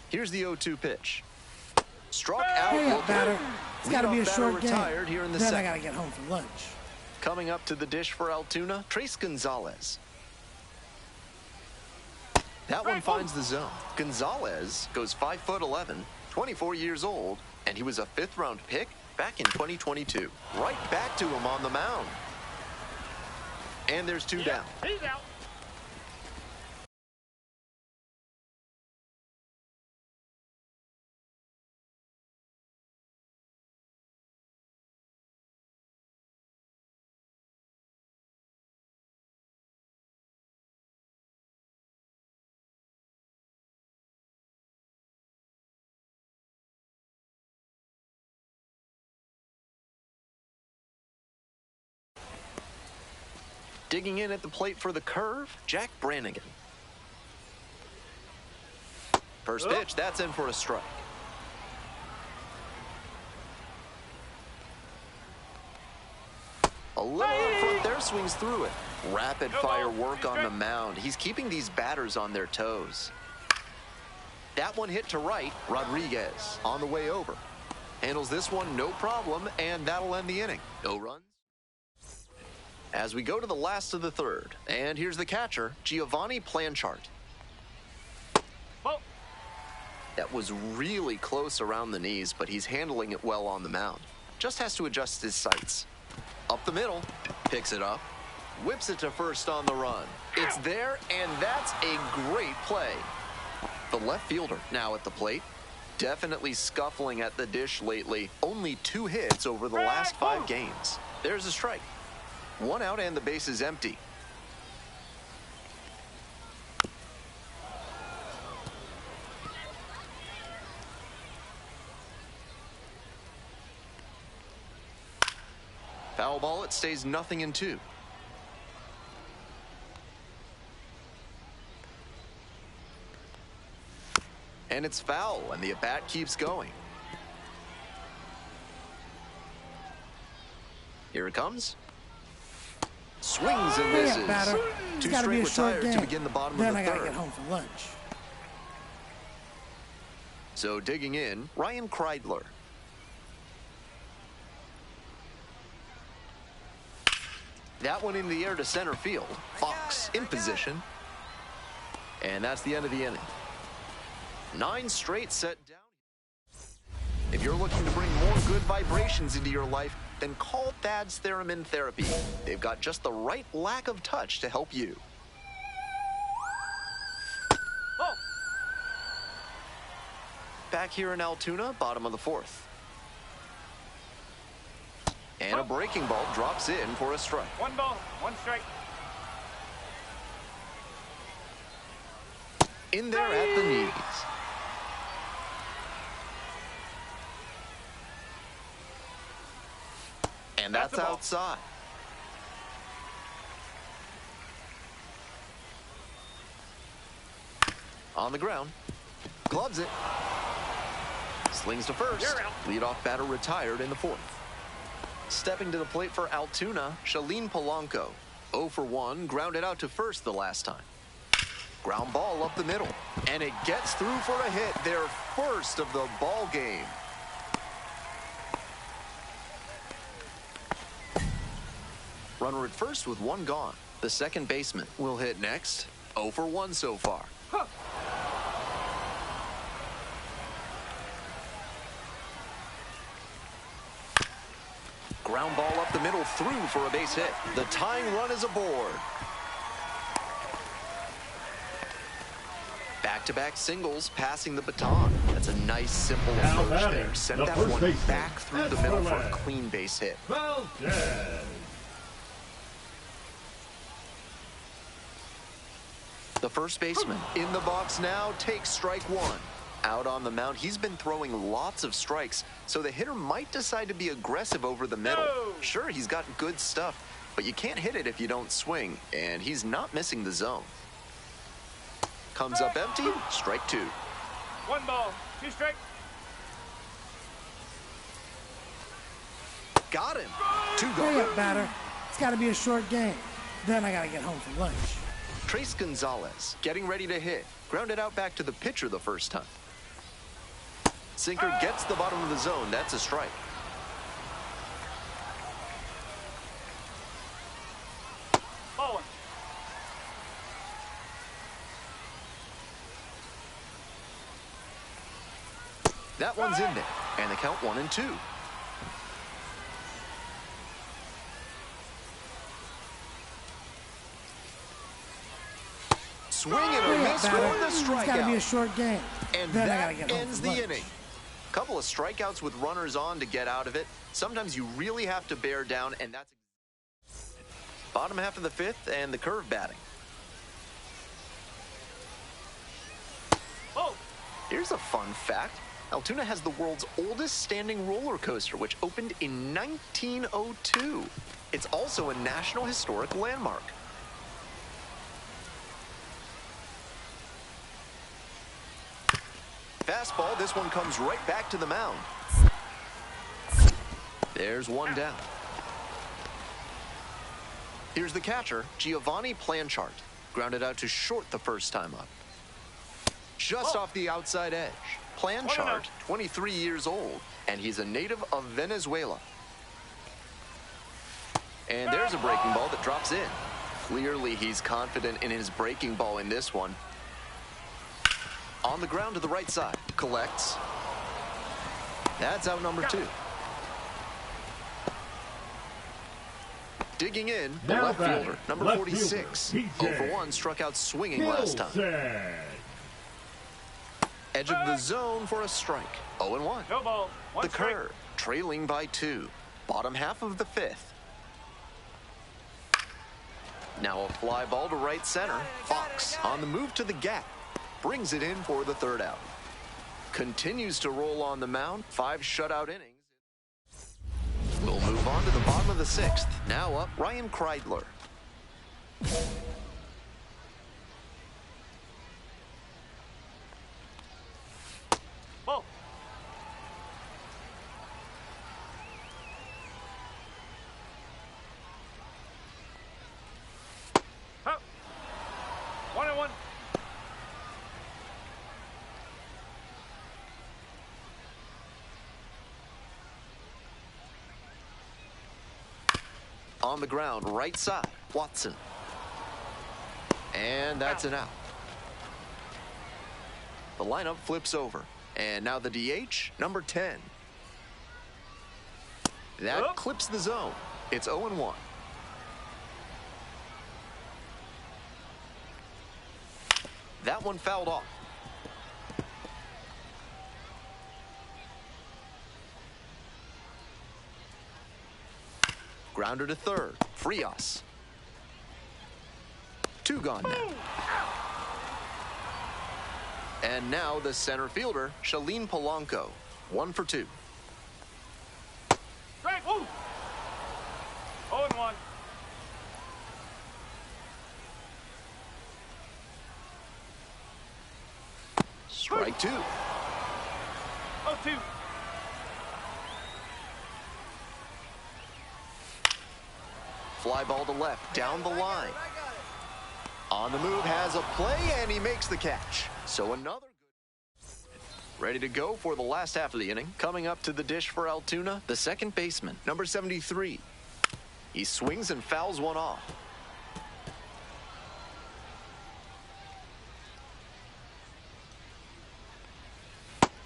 Here's the 0-2 pitch. Struck out. Hurry up, batter. It's got to be a short game. Retired here in the then second. I got to get home for lunch. Coming up to the dish for Altoona, Trace Gonzalez. That one finds the zone. Gonzalez goes 5'11", 24 years old, and he was a 5th-round pick back in 2022. Right back to him on the mound. And there's 2 down. He's out. Digging in at the plate for the curve, Jack Brannigan. First pitch, that's in for a strike. A little up front there, swings through it. Rapid fire work on the mound. He's keeping these batters on their toes. That one hit to right, Rodriguez on the way over. Handles this one, no problem, and that'll end the inning. No runs. As we go to the last of the third, and here's the catcher, Giovanni Planchart. That was really close around the knees, but he's handling it well on the mound. Just has to adjust his sights. Up the middle, picks it up, whips it to first on the run. It's there, and that's a great play. The left fielder now at the plate. Definitely scuffling at the dish lately. Only 2 hits over the last 5 games. There's a strike. 1 out and the base is empty. Foul ball, it stays 0-2. And it's foul, and the at-bat keeps going. Here it comes. Swings and misses. 2 straight retired to begin the bottom of the third. Then I got to get home for lunch. So digging in, Ryan Kreidler. That one in the air to center field. Fox in position. And that's the end of the inning. 9 straight set down. If you're looking to bring more good vibrations into your life, then call Thad's Theremin Therapy. They've got just the right lack of touch to help you. Back here in Altoona, bottom of the 4th. And a breaking ball drops in for a strike. 1 ball, 1 strike. In there at the knees. And that's outside. On the ground. Gloves it. Slings to first. Leadoff batter retired in the fourth. Stepping to the plate for Altoona, Shalene Polanco. 0 for 1, grounded out to first the last time. Ground ball up the middle, and it gets through for a hit, their first of the ball game. Runner at first with one gone. The second baseman will hit next. 0 for 1 so far. Ground ball up the middle, through for a base hit. The tying run is aboard. Back-to-back singles, passing the baton. That's a nice, simple approach there. Sent that one back through the middle for a clean base hit. The first baseman in the box now takes strike one. Out on the mound, he's been throwing lots of strikes, so the hitter might decide to be aggressive over the middle. Sure, he's got good stuff, but you can't hit it if you don't swing, and he's not missing the zone. Comes up empty, strike two. 1 ball, 2 strikes. Got him. 2 gone. Hurry up, batter. It's got to be a short game. Then I got to get home for lunch. Trace Gonzalez getting ready to hit. Grounded out back to the pitcher the first time. Sinker gets the bottom of the zone. That's a strike. Ball. That one's in there. And the count 1-2. Swing and a miss for the strikeout. It's got to be a short game. And then that I gotta get ends the inning. Couple of strikeouts with runners on to get out of it. Sometimes you really have to bear down, and that's bottom half of the fifth and the curve batting. Oh. Here's a fun fact. Altoona has the world's oldest standing roller coaster, which opened in 1902. It's also a National Historic Landmark. Fastball, this one comes right back to the mound. There's one down. Here's the catcher, Giovanni Planchart. Grounded out to short the first time up. Just off the outside edge. Planchart, 23 years old, and he's a native of Venezuela. And there's a breaking ball that drops in. Clearly, he's confident in his breaking ball in this one. On the ground to the right side. Collects. That's out number 2. Digging in, the left fielder, number 46. 0 for 1, struck out swinging last time. Edge of the zone for a strike. 0-1. No ball. The curve, trailing by 2. Bottom half of the fifth. Now a fly ball to right center. Fox on the move to the gap. Brings it in for the third out. Continues to roll on the mound. 5 shutout innings. We'll move on to the bottom of the 6th. Now up, Ryan Kreidler. Ball. Huh. 1-1. On the ground, right side, Watson. And that's an out. The lineup flips over. And now the DH, number 10. That clips the zone. It's 0-1. That one fouled off. Grounder to third. Frias. 2 gone now. And now the center fielder, Shalene Polanco. 1 for 2. Strike. 0-1. Strike two. 0-2. Fly ball to left, down the line. On the move, has a play, and he makes the catch. So another good. Ready to go for the last half of the inning. Coming up to the dish for Altoona, the second baseman, number 73. He swings and fouls one off.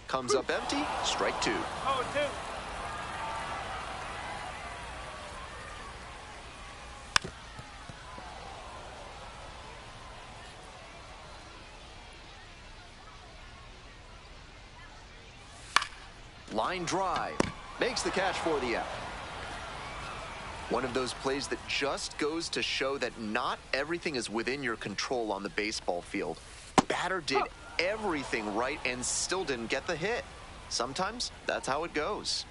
Comes up empty, strike two. 0-2. Line drive. Makes the catch for the out. One of those plays that just goes to show that not everything is within your control on the baseball field. Batter did everything right and still didn't get the hit. Sometimes that's how it goes.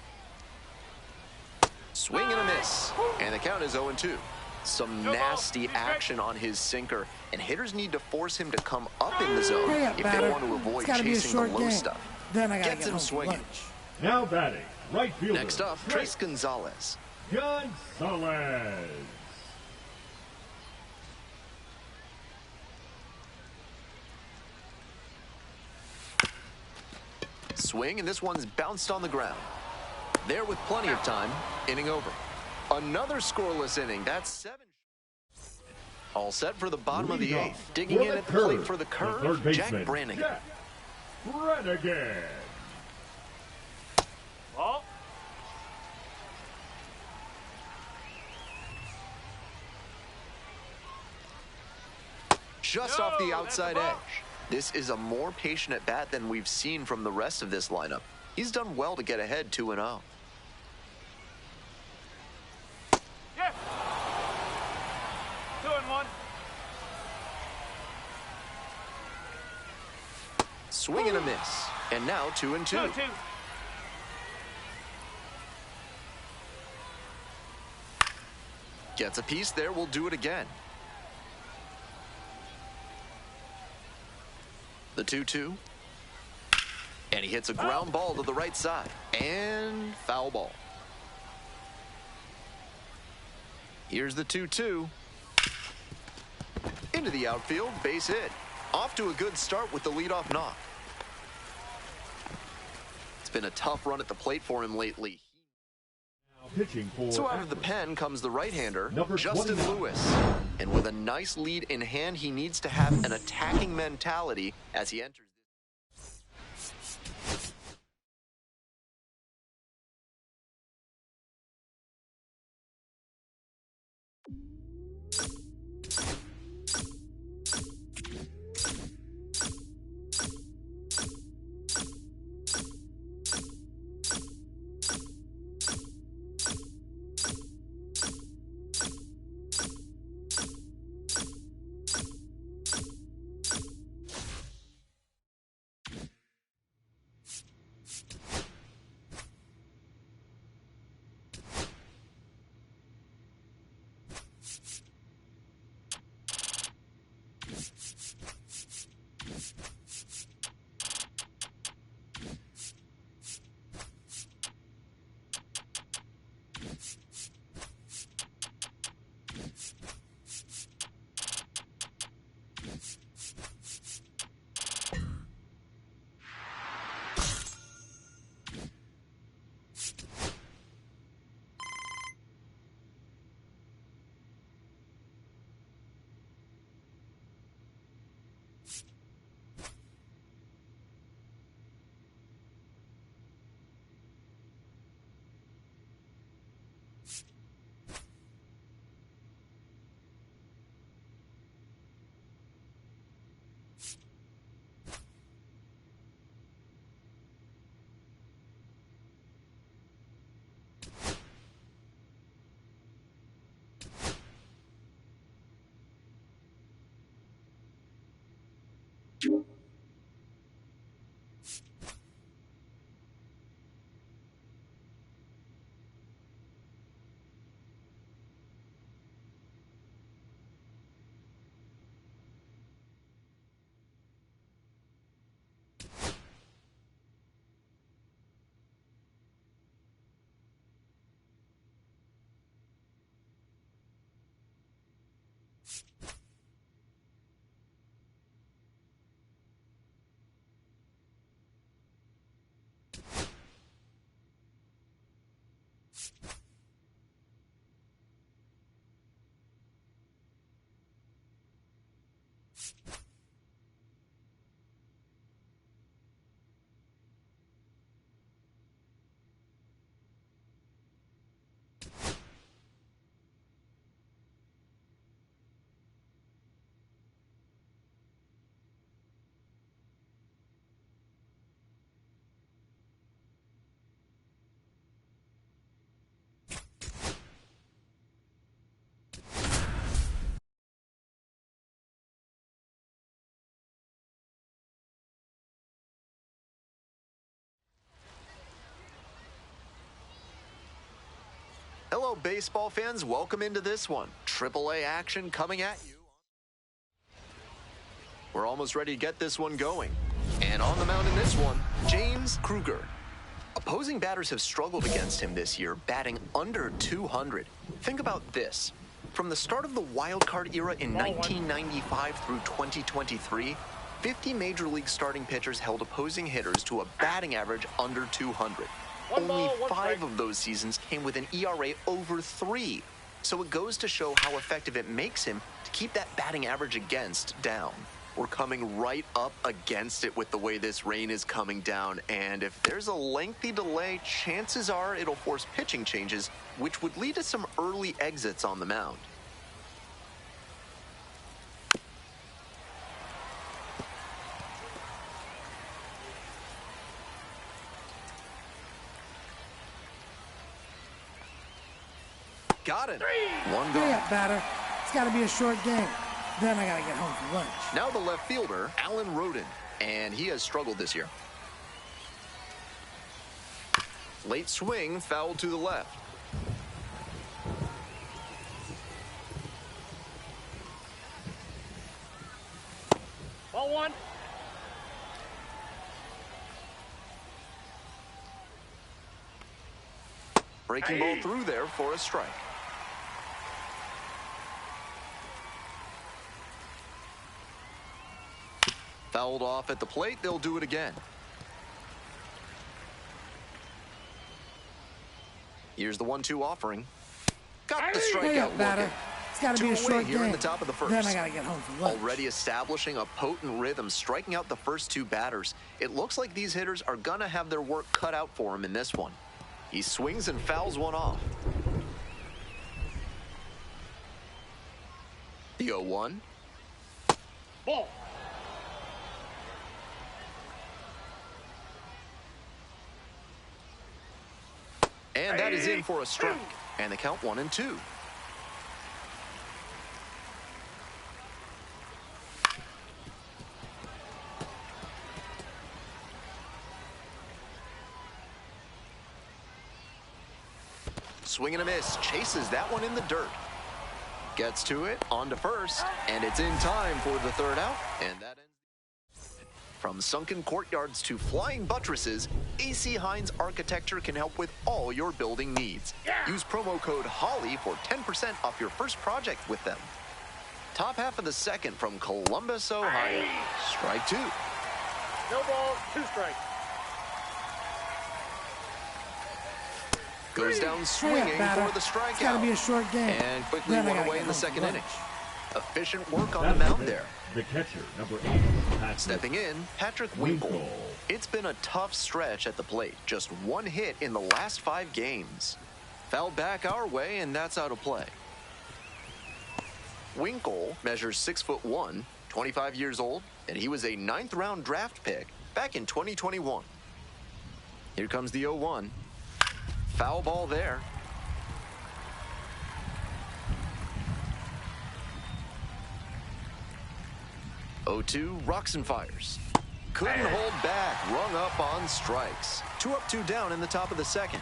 Swing and a miss. And the count is 0-2. Some nasty action on his sinker, and hitters need to force him to come up in the zone if they want to avoid chasing the low stuff. Then I gotta Gets get him home swinging. lunch. Now batting, right fielder. Next up, Trace Gonzalez. Gonzalez. Swing, and this one's bounced on the ground. There with plenty of time, inning over. Another scoreless inning. That's 7. All set for the bottom of the 8th. Digging in at the plate for the curve, Jack Brannigan. Jack Brannigan. Ball. Just off the outside edge. This is a more patient at bat than we've seen from the rest of this lineup. He's done well to get ahead 2-0. Yeah. 2-1. Swing and a miss. And now 2-2. 2-2. Gets a piece there. We'll do it again. The 2-2. And he hits a ground ball to the right side. And foul ball. Here's the 2-2. Into the outfield, base hit. Off to a good start with the leadoff knock. It's been a tough run at the plate for him lately. Pitching for So out of the pen comes the right-hander, Number Justin 29. Lewis. And with a nice lead in hand, he needs to have an attacking mentality as he enters. Hello, baseball fans. Welcome into this one. AAA action coming at you. We're almost ready to get this one going. And on the mound in this one, James Kruger. Opposing batters have struggled against him this year, batting under 200. Think about this. From the start of the wild card era in 1995 through 2023, 50 Major League starting pitchers held opposing hitters to a batting average under 200. Only 5 of those seasons came with an ERA over 3. So it goes to show how effective it makes him to keep that batting average against down. We're coming right up against it with the way this rain is coming down, and if there's a lengthy delay, chances are it'll force pitching changes, which would lead to some early exits on the mound. Got it. One gone. Hurry up, batter. It's got to be a short game. Then I got to get home for lunch. Now the left fielder, Alan Roden, and he has struggled this year. Late swing, foul to the left. Ball one. Breaking ball through there for a strike. Fouled off at the plate, they'll do it again. Here's the 1-2 offering. Got the strikeout batter. looking. It's got to be a short here game. in the top of the first. Then I got to get home for lunch. Already establishing a potent rhythm, striking out the first 2 batters. It looks like these hitters are gonna have their work cut out for him in this one. He swings and fouls one off. The 0-1. Ball. And that is in for a strike. And the count 1-2. Swing and a miss. Chases that one in the dirt. Gets to it. On to first. And it's in time for the third out. And that ends. From sunken courtyards to flying buttresses, AC Hines Architecture can help with all your building needs. Use promo code HOLLY for 10% off your first project with them. Top half of the second from Columbus, Ohio. Strike 2. No ball, 2 strikes. Goes down swinging for the strikeout. It's got to be a short game. And quickly Then I one gotta away get in the home for second lunch. inning. Efficient work on the mound there. The catcher, number 8, Patrick Stepping in, Patrick Winkle. It's been a tough stretch at the plate. Just 1 hit in the last 5 games. Fouled back our way, and that's out of play. Winkle measures 6'1", 25 years old, and he was a 9th round draft pick back in 2021. Here comes the 0-1. Foul ball there. Oh-2, rocks and fires. Couldn't hold back, rung up on strikes. 2 up, 2 down in the top of the second.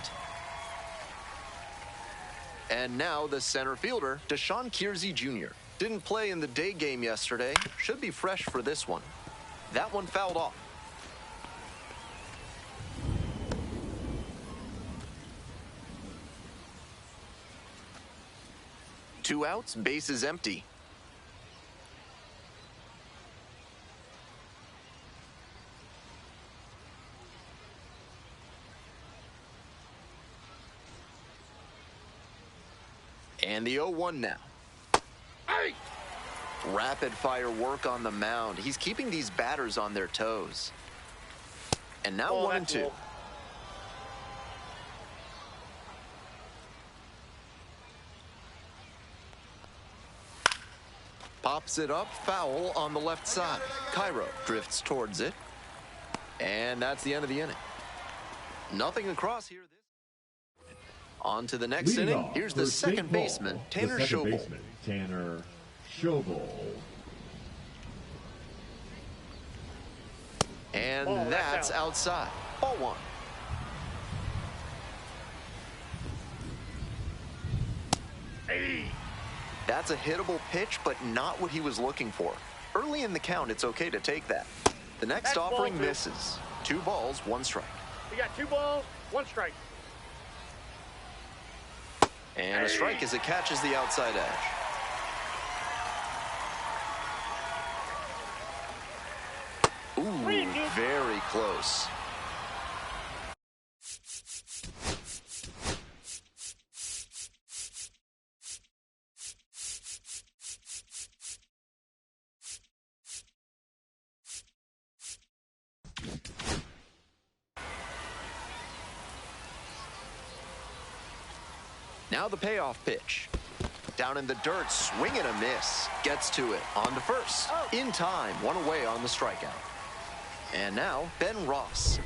And now the center fielder, Deshaun Kiersey Jr. Didn't play in the day game yesterday. Should be fresh for this one. That one fouled off. Two outs, bases empty. And the 0-1 now. Hey! Rapid fire work on the mound. He's keeping these batters on their toes. And now 1-2. Pops it up, foul on the left side. Cairo drifts towards it. And that's the end of the inning. Nothing across here. On to the next inning. Here's the second baseman, Tanner Schobel. Tanner Schobel. And that's outside. Ball 1. Hey! That's a hittable pitch, but not what he was looking for. Early in the count, it's okay to take that. The next offering misses. 2 balls, 1 strike. We got 2 balls, 1 strike. And a strike as it catches the outside edge. Ooh, very close. Now the payoff pitch. Down in the dirt, swing and a miss. Gets to it, on to first. In time, 1 away on the strikeout. And now, Ben Ross.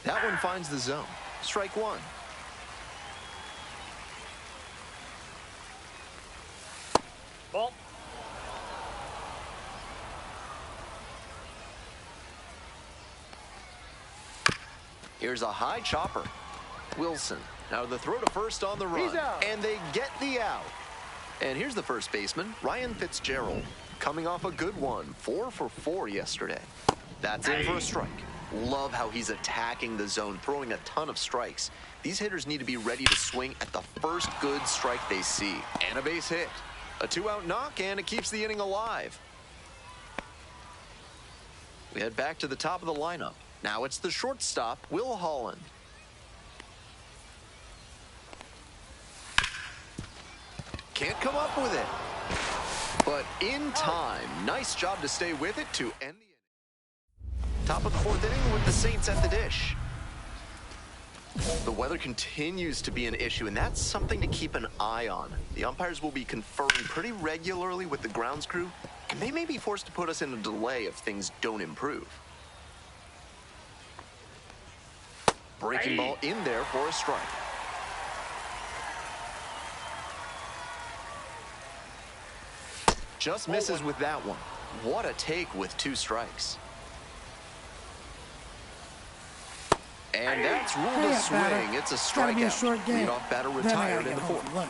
That one finds the zone. Strike 1. Ball. Here's a high chopper. Wilson. Now the throw to first on the run. And they get the out. And here's the first baseman, Ryan Fitzgerald. Coming off a good one. 4 for 4 yesterday. That's in for a strike. Love how he's attacking the zone, throwing a ton of strikes. These hitters need to be ready to swing at the first good strike they see. And a base hit. A 2-out knock, and it keeps the inning alive. We head back to the top of the lineup. Now it's the shortstop, Will Holland. Can't come up with it. But in time, nice job to stay with it to end the inning. Top of the 4th inning with the Saints at the dish. The weather continues to be an issue, and that's something to keep an eye on. The umpires will be conferring pretty regularly with the grounds crew, and they may be forced to put us in a delay if things don't improve. Breaking ball in there for a strike. Just misses with that one. What a take with 2 strikes. And that's ruled a swing. It's a strikeout. Leadoff batter retired in the 4th.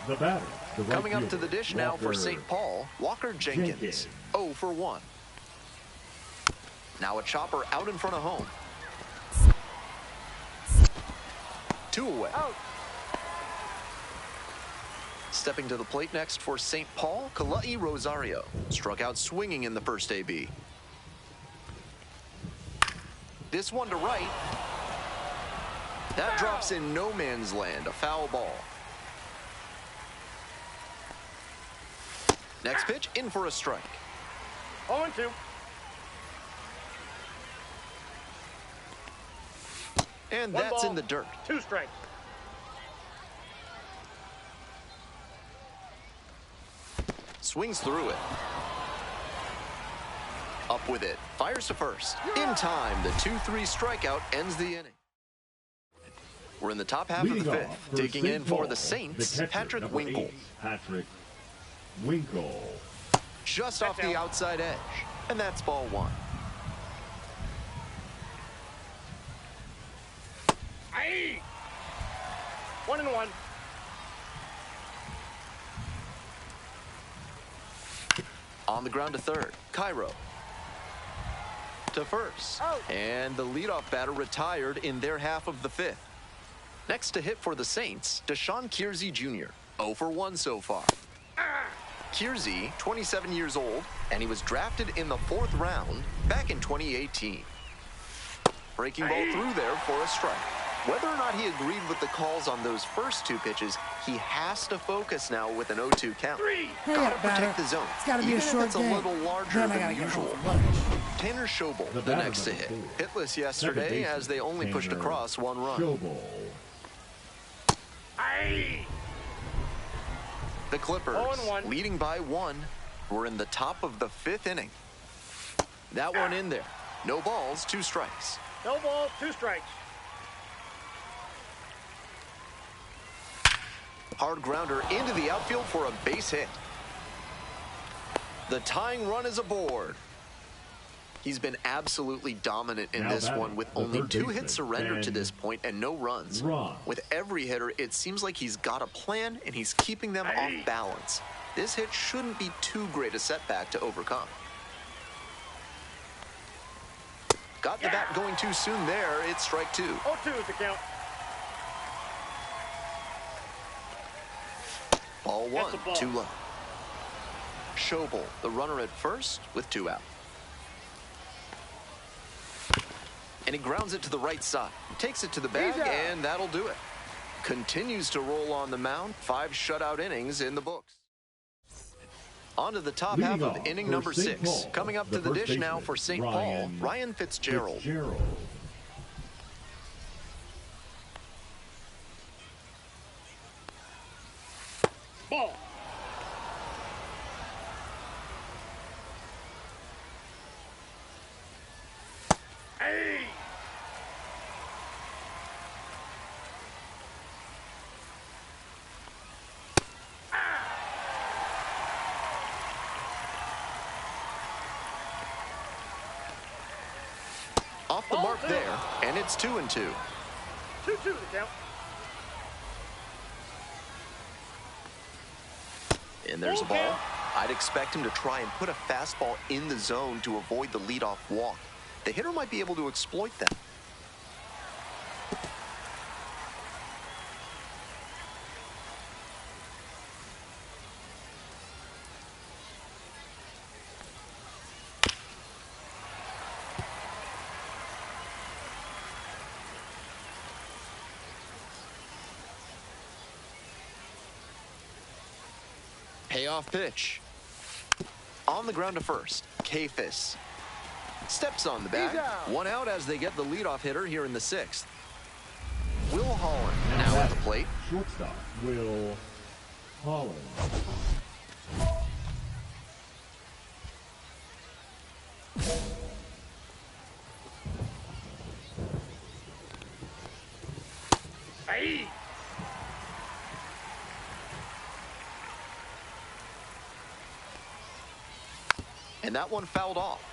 The batter. Coming up to the dish now for St. Paul, Walker Jenkins. 0 for 1. Now a chopper out in front of home. 2 away. Stepping to the plate next for St. Paul, Kalai Rosario. Struck out swinging in the first AB. This one to right. That drops in no man's land, a foul ball. Next pitch, in for a strike. 0-2. And that's in the dirt. 2 strikes. Swings through it. Up with it. Fires to first. In time, the 2-3 strikeout ends the inning. We're in the top half of the 5th. Digging in for the Saints, Patrick Winkle. Patrick Winkle. Just off the outside edge. And that's ball 1. Aye. 1-1. On the ground to third, Cairo. To first. And the leadoff batter retired in their half of the 5th. Next to hit for the Saints, Deshaun Kiersey Jr. 0 for 1 so far. Kiersey, 27 years old, and he was drafted in the 4th round back in 2018. Breaking ball through there for a strike. Whether or not he agreed with the calls on those first two pitches, he has to focus now with an 0-2 count. Gotta protect the zone, even if it's a little larger than usual. Tanner Schobel, the next to hit. Hitless yesterday as they only pushed across 1 run. The Clippers, leading by 1, were in the top of the 5th inning. That one in there. No balls, 2 strikes. No ball, 2 strikes. Hard grounder into the outfield for a base hit. The tying run is aboard. He's been absolutely dominant in this one with only 2 hits surrendered to this point and no runs. With every hitter, it seems like he's got a plan and he's keeping them off balance. This hit shouldn't be too great a setback to overcome. Got the bat going too soon there. It's strike 2. 0-2 is the count. Ball 1, 2 low. Schobel, the runner at first with 2 out. And he grounds it to the right side. Takes it to the bag, and that'll do it. Continues to roll on the mound. 5 shutout innings in the books. On to the top half of inning number 6. Coming up to the dish now for St. Paul, Ryan Fitzgerald. Ball. Hey. Off the mark there, and it's 2-2. 2-2 the count. And there's a ball. I'd expect him to try and put a fastball in the zone to avoid the leadoff walk. The hitter might be able to exploit that. Payoff pitch. On the ground to first, Kafis steps on the bag. 1 out as they get the leadoff hitter here in the 6th. Will Holland now at the plate. Shortstop, Will Holland. Hey. And that one fouled off.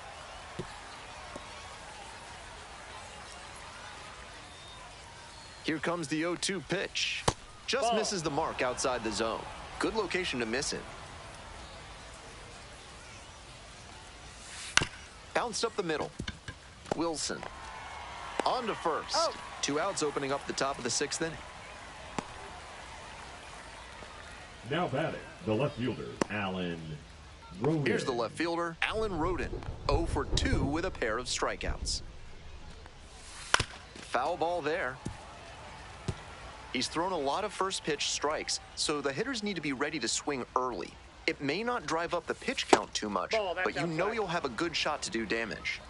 Here comes the 0-2 pitch. Just misses the mark outside the zone. Good location to miss it. Bounced up the middle. Wilson. On to first. 2 outs opening up the top of the 6th inning. Now batting, the left fielder, Alan Roden. Here's the left fielder, Alan Roden. 0 for 2 with a pair of strikeouts. Foul ball there. He's thrown a lot of first pitch strikes, so the hitters need to be ready to swing early. It may not drive up the pitch count too much, but you know you'll have a good shot to do damage.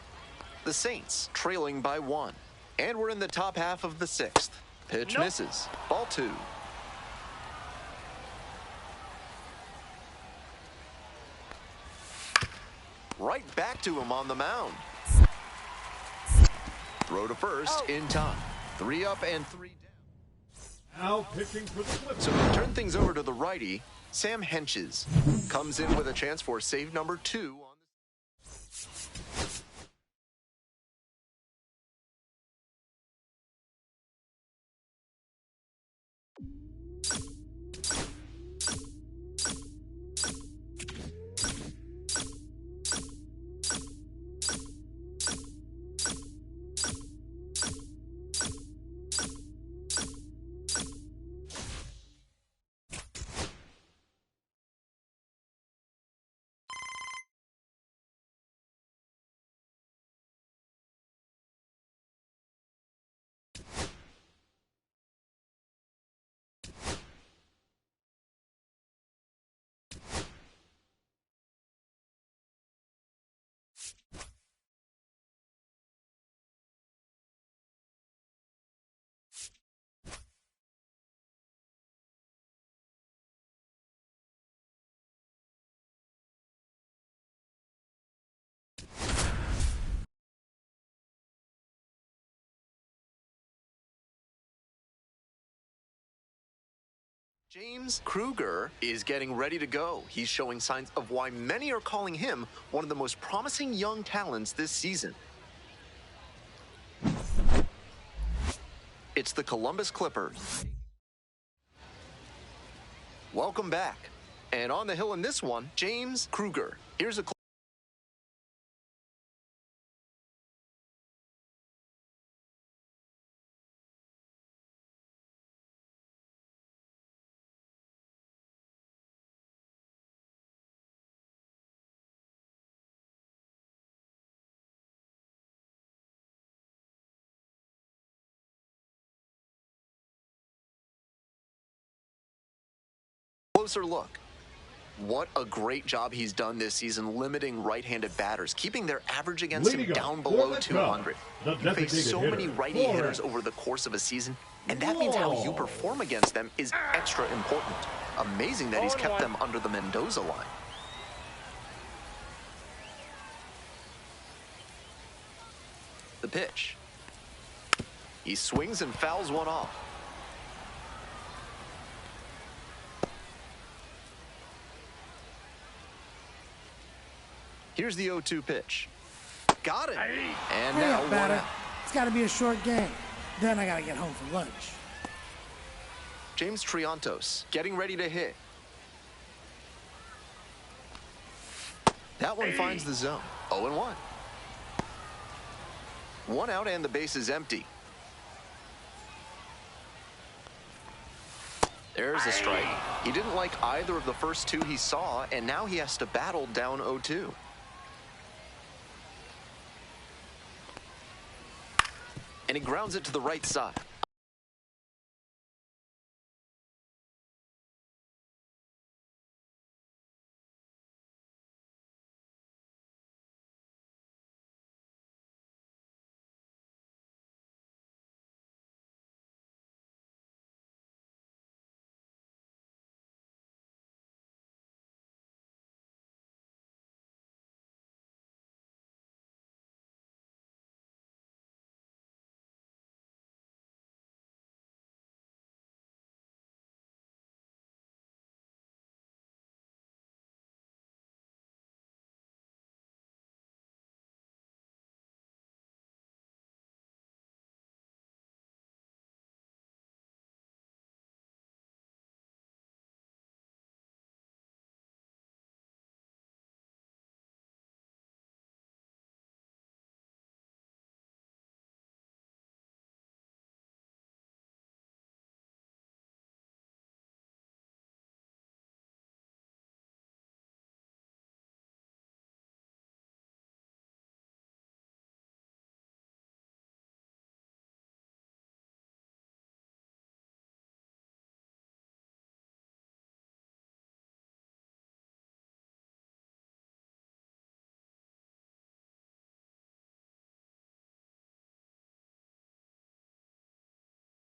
The Saints trailing by 1. And we're in the top half of the 6th. Pitch misses. Ball 2. Right back to him on the mound. Throw to first in time. 3 up and 3 down. Now pitching for the Clippers. So to turn things over to the righty, Sam Henches comes in with a chance for save number 2. James Kruger is getting ready to go. He's showing signs of why many are calling him one of the most promising young talents this season. It's the Columbus Clippers. Welcome back. And on the hill in this one, James Kruger. Here's a closer look. What a great job he's done this season limiting right-handed batters, keeping their average against him down below 200. You face so many righty hitters over the course of a season, and that means how you perform against them is extra important. Amazing that he's kept them under the Mendoza line. The pitch. He swings and fouls one off. Here's the 0-2 pitch. Got it. And now one out. It's got to be a short game. Then I got to get home for lunch. James Triantos getting ready to hit. That one finds the zone. 0-1. One out and the base is empty. There's a strike. He didn't like either of the first two he saw, and now he has to battle down 0-2. And he grounds it to the right side.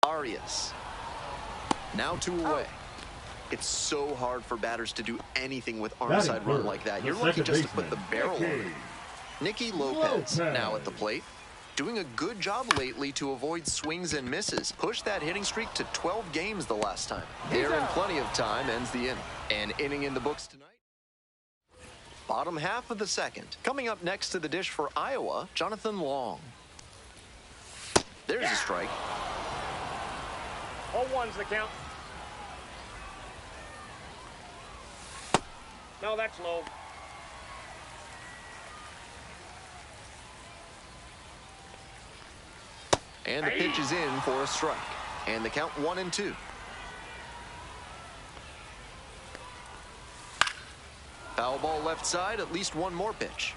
Arias. Now 2 away. It's so hard for batters to do anything with arm-side run like that. You're lucky just to put the barrel on it. Nicky Lopez now at the plate. Doing a good job lately to avoid swings and misses. Pushed that hitting streak to 12 games the last time. There in plenty of time ends the inning. An inning in the books tonight. Bottom half of the second. Coming up next to the dish for Iowa, Jonathan Long. There's a strike. 0-1's the count. No, that's low. And the pitch is in for a strike. And the count 1-2. Foul ball left side, at least one more pitch.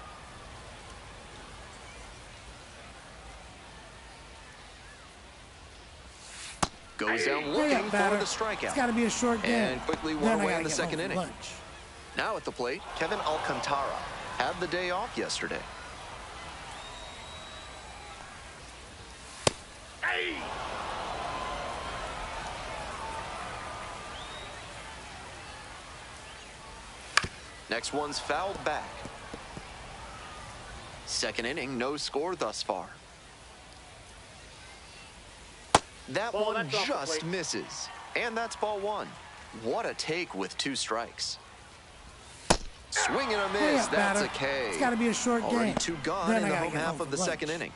Goes down looking for the strikeout. It's got to be a short game. And quickly one away in the second inning. Now at the plate, Kevin Alcantara had the day off yesterday. Next one's fouled back. Second inning, no score thus far. That one just misses. And that's ball one. What a take with 2 strikes. Swing and a miss. That's a K. It's got to be a short game. Already 2 gone Then in the I gotta home get half home of the for second lunch. inning.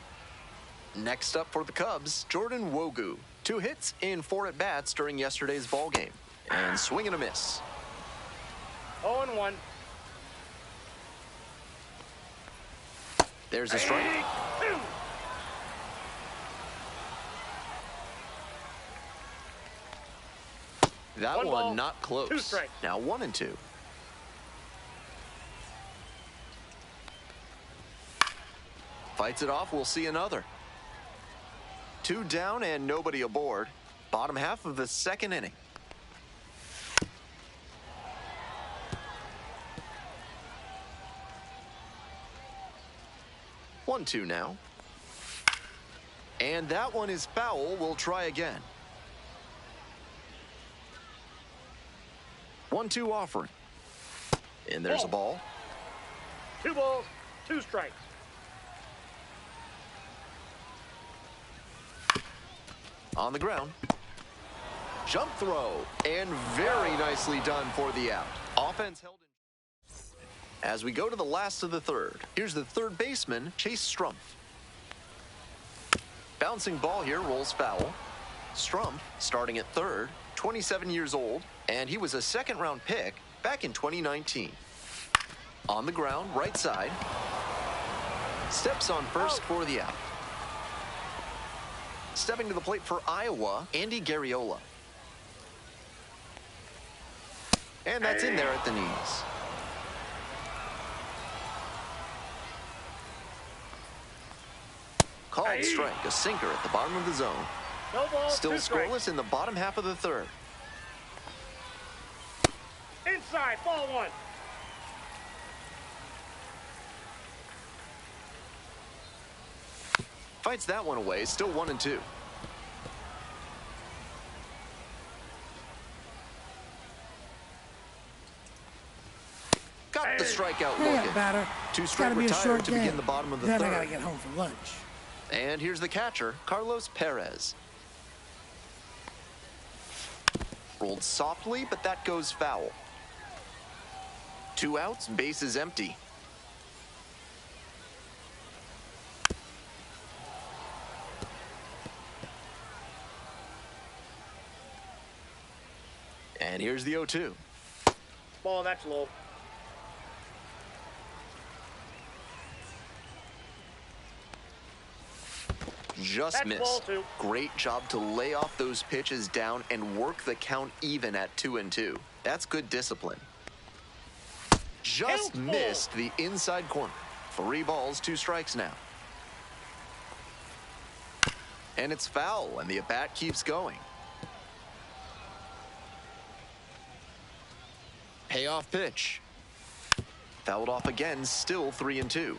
Next up for the Cubs, Jordan Wogu. 2 hits in 4 at-bats during yesterday's ball game. And swing and a miss. 0-1. There's a strike. That One one ball, not 2 close. strikes. Now 1-2. Fights it off, we'll see another. 2 down and nobody aboard. Bottom half of the second inning. One, 2 now. And that one is foul. We'll try again. 1-2 offering. And there's a ball. 2 balls, 2 strikes. On the ground. Jump throw. And very nicely done for the out. Offense held in. As we go to the last of the third, here's the third baseman, Chase Strumpf. Bouncing ball here, rolls foul. Strumpf, starting at third, 27 years old, and he was a second-round pick back in 2019. On the ground, right side. Steps on first for the out. Stepping to the plate for Iowa, Andy Garriola. And that's in there at the knees. Called strike, a sinker at the bottom of the zone. No ball, Still 2 strikes. scoreless in the bottom half of the third. Inside, ball 1. Fights that one away, still 1-2. Got the strikeout looking. Batter. 2 straight retired to begin the bottom of the Then third. I gotta get home for lunch. And here's the catcher, Carlos Perez. Rolled softly, but that goes foul. 2 outs, bases empty. And here's the 0-2. Ball, that's low. Just That's missed. ball 2. Great job to lay off those pitches down and work the count even at 2-2. That's good discipline. Just missed the inside corner. 3 balls, 2 strikes now. And it's foul, and the at-bat keeps going. Payoff pitch. Fouled off again, still 3-2.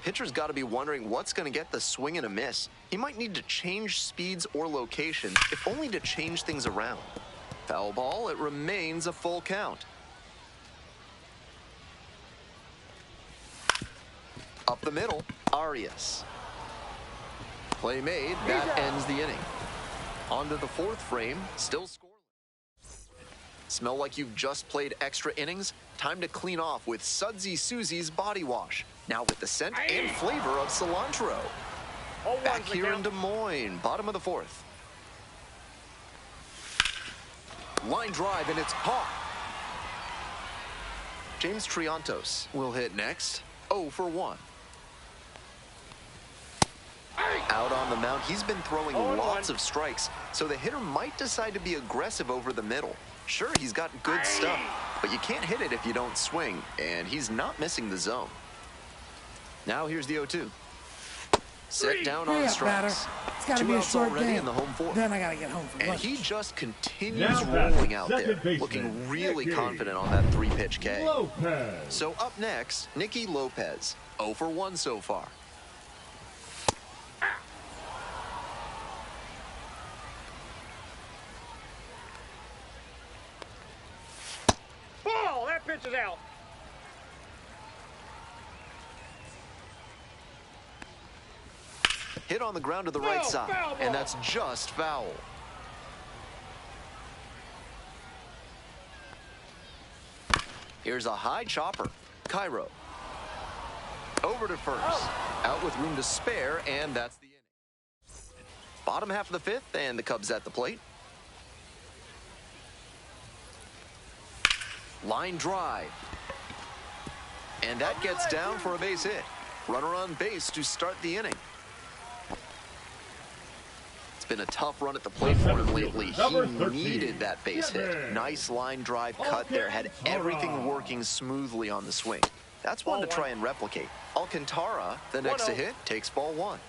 Pitcher's got to be wondering what's going to get the swing and a miss. He might need to change speeds or location, if only to change things around. Foul ball, it remains a full count. Up the middle, Arias. Play made, that ends the inning. On to the 4th frame, still scoreless. Smell like you've just played extra innings? Time to clean off with Sudsy Susie's Body Wash. Now with the scent and flavor of cilantro. Back here in Des Moines, bottom of the 4th. Line drive, and it's caught. James Triantos will hit next. 0 for 1. Out on the mound, he's been throwing lots of strikes, so the hitter might decide to be aggressive over the middle. Sure, he's got good stuff, but you can't hit it if you don't swing, and he's not missing the zone. Now here's the 0-2. Set down on strikes. It's gotta 2 be a outs short already game. in the home 4th. Then I gotta get home for And lunch. he just continues Now rolling out there, second baseman, looking really Nicky confident on that 3-pitch K. Lopez. So up next, Nicky Lopez. 0 for 1 so far. Ball, that pitch is out. Hit on the ground to the right side, and that's just foul. Here's a high chopper. Cairo. Over to first. Out with room to spare, and that's the inning. Bottom half of the fifth, and the Cubs at the plate. Line drive. And that gets down for a base hit. Runner on base to start the inning. It's been a tough run at the plate for him lately. He needed that base hit. Nice line drive cut there. Had everything working smoothly on the swing. That's one to try and replicate. Alcantara, the next to hit, takes ball one.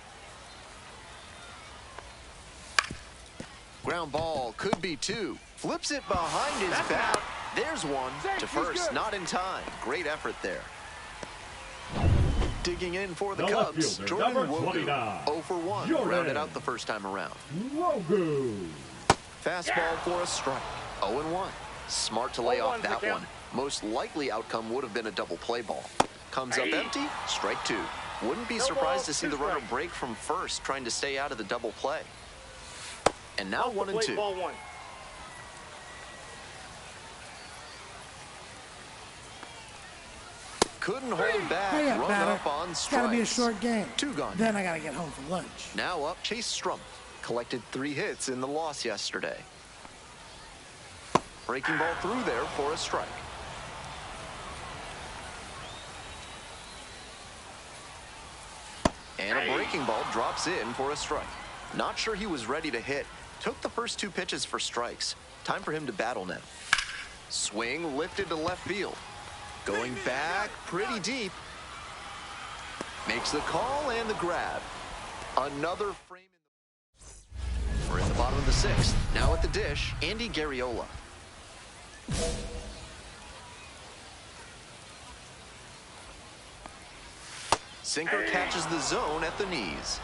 Ground ball, could be two. Flips it behind his back. There's one to first, not in time. Great effort there. Digging in for the Cubs, Jordan Wogu. 0 for 1, rounded out the first time around. Fastball for a strike. 0-1. Smart to lay off that one. Most likely outcome would have been a double play ball. Comes up empty, strike two. Wouldn't be surprised to see the runner break from first, trying to stay out of the double play. And now 1-2. Couldn't hold back, run up on strikes. It's gotta be a short game. Two gone. Then I gotta get home for lunch. Now up, Chase Strumpf. Collected 3 hits in the loss yesterday. Breaking ball through there for a strike. And a breaking ball drops in for a strike. Not sure he was ready to hit. Took the first 2 pitches for strikes. Time for him to battle now. Swing lifted to left field. Going back pretty deep. Makes the call and the grab. Another frame in the... We're in the bottom of the 6th. Now at the dish, Andy Garriola. Sinker catches the zone at the knees.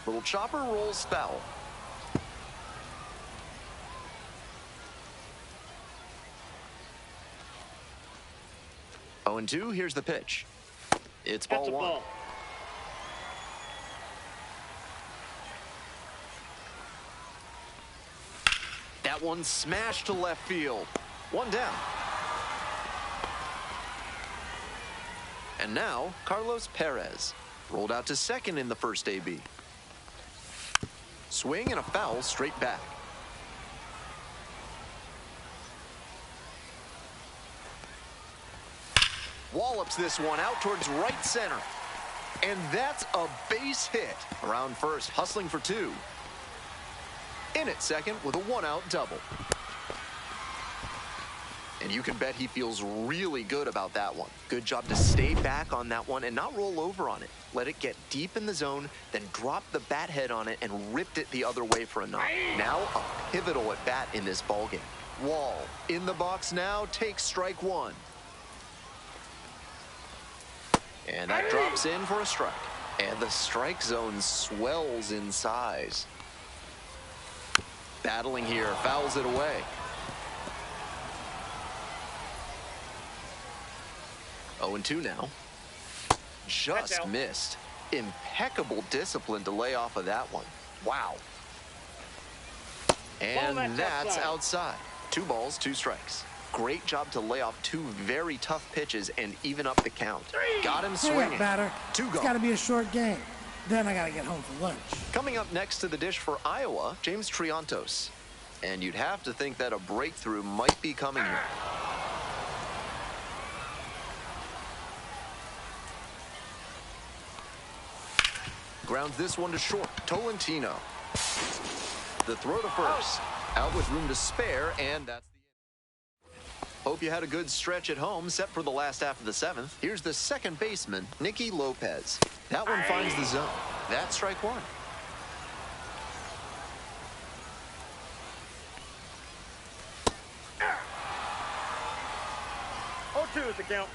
Little chopper rolls foul. Oh, and 2, here's the pitch. It's ball one. That one smashed to left field. One down. And now, Carlos Perez. Rolled out to second in the first AB. Swing and a foul straight back. Wallops this one out towards right center. And that's a base hit. Around first, hustling for 2. In at second with a 1-out double. And you can bet he feels really good about that one. Good job to stay back on that one and not roll over on it. Let it get deep in the zone, then drop the bat head on it and ripped it the other way for a knock. Now a pivotal at bat in this ballgame. Wall in the box now, takes strike 1. And that drops in for a strike. And the strike zone swells in size. Battling here, fouls it away. Oh, and 2 now. Just missed. Impeccable discipline to lay off of that one. Wow. And that's outside. 2 balls, 2 strikes. Great job to lay off 2 very tough pitches and even up the count. Got him swinging. Batter. 2 gone. It's gotta be a short game. Then I gotta get home for lunch. Coming up next to the dish for Iowa, James Triantos. And you'd have to think that a breakthrough might be coming here. Grounds this one to short. Tolentino. The throw to first. Out with room to spare, and that's the end. Hope you had a good stretch at home, set for the last half of the 7th. Here's the second baseman, Nicky Lopez. That one finds the zone. That's strike 1. Oh, 2 is the count.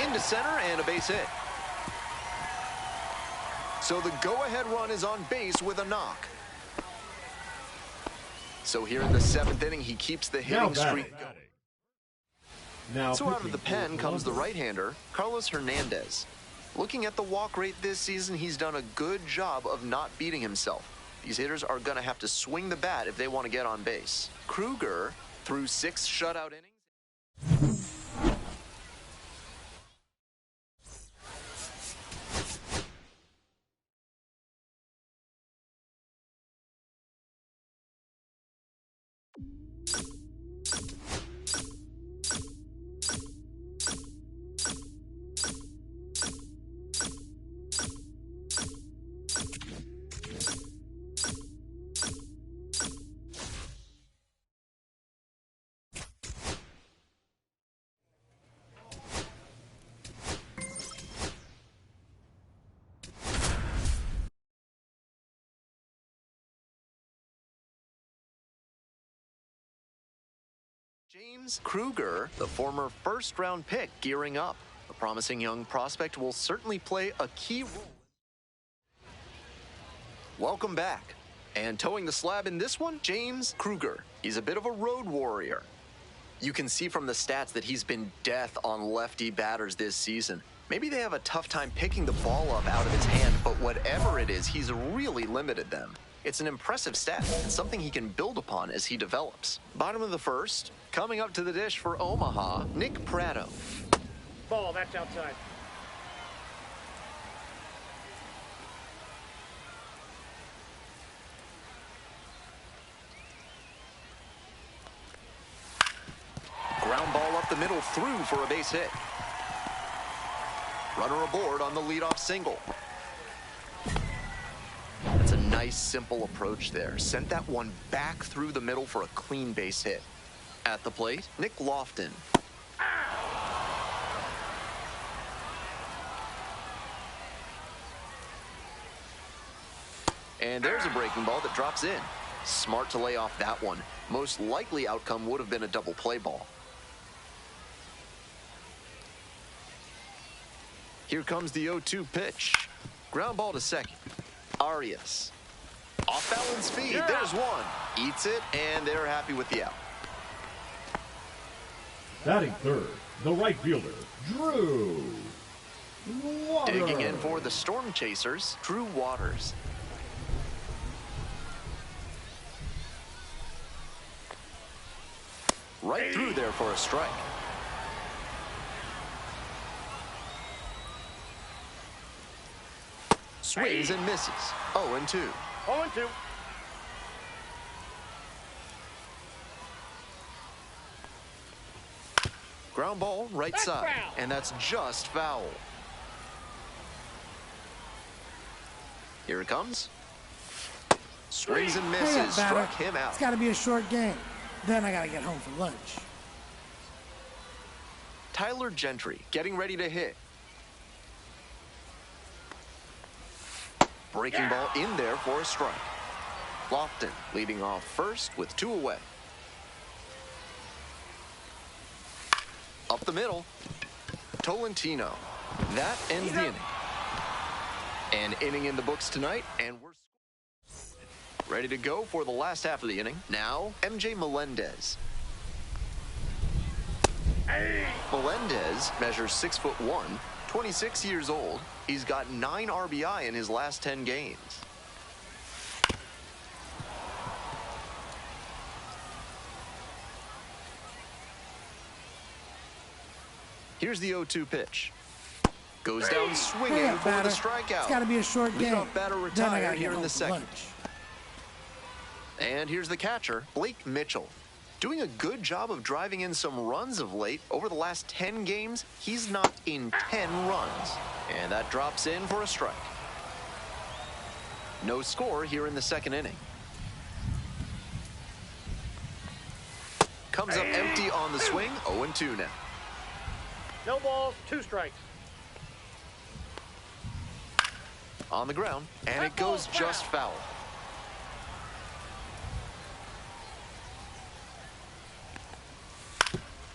Into center and a base hit. So the go-ahead run is on base with a knock. So here in the 7th inning, he keeps the hitting streak going. Now So out of the pen comes the right-hander, Carlos Hernandez. Looking at the walk rate this season, he's done a good job of not beating himself. These hitters are going to have to swing the bat if they want to get on base. Kruger threw 6 shutout innings. James Kruger, the former first-round pick, gearing up. A promising young prospect will certainly play a key role. Welcome back. And towing the slab in this one, James Kruger. He's a bit of a road warrior. You can see from the stats that he's been death on lefty batters this season. Maybe they have a tough time picking the ball up out of his hand, but whatever it is, he's really limited them. It's an impressive stat and something he can build upon as he develops. Bottom of the first, coming up to the dish for Omaha, Nick Prado. Ball, that's outside. Ground ball up the middle, through for a base hit. Runner aboard on the leadoff single. That's a nice, simple approach there. Sent that one back through the middle for a clean base hit. At the plate, Nick Lofton. And there's a breaking ball that drops in. Smart to lay off that one. Most likely outcome would have been a double play ball. Here comes the 0-2 pitch. Ground ball to second. Arias. Off balance feed. Yeah. There's one. Eats it, and they're happy with the out. Batting third, the right fielder, Drew Waters. Digging in for the Storm Chasers, Drew Waters. Right through there for a strike. Swings and misses. 0-2. 0-2. Ground ball, right side. Foul. And that's just foul. Here it comes. Swings and Hang misses. up, batter. Struck him out. It's got to be a short game. Then I got to get home for lunch. Tyler Gentry getting ready to hit. Breaking ball in there for a strike. Lofton leading off first with 2 away. Up the middle. Tolentino. That ends the inning. An inning in the books tonight, and we're ready to go for the last half of the inning. Now, MJ Melendez. Melendez measures 6'1", 26 years old. He's got 9 RBI in his last 10 games. Here's the 0-2 pitch. Goes down swinging for the strikeout. It's got to be a short game. Leadoff batter Then I retired got to here get in home the for second. lunch. And here's the catcher, Blake Mitchell. Doing a good job of driving in some runs of late. Over the last 10 games, he's knocked in 10 runs. And that drops in for a strike. No score here in the second inning. Comes up empty on the swing, 0-2 now. No balls, 2 strikes. On the ground, and it goes just foul.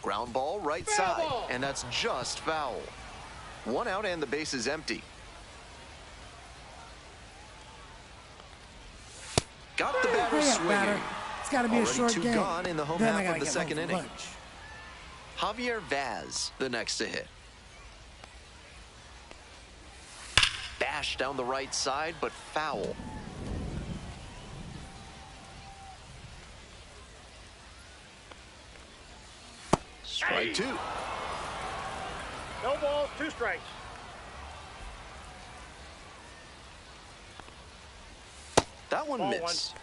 Ground ball right side, and that's just foul. 1 out and the base is empty. Got the batter swinging. It's got to be a Already short two game. gone in the home Then I half gotta of the get second home for inning. lunch. Javier Vaz, the next to hit. Bash down the right side, but foul. Strike two. No balls, 2 strikes. That one Ball missed.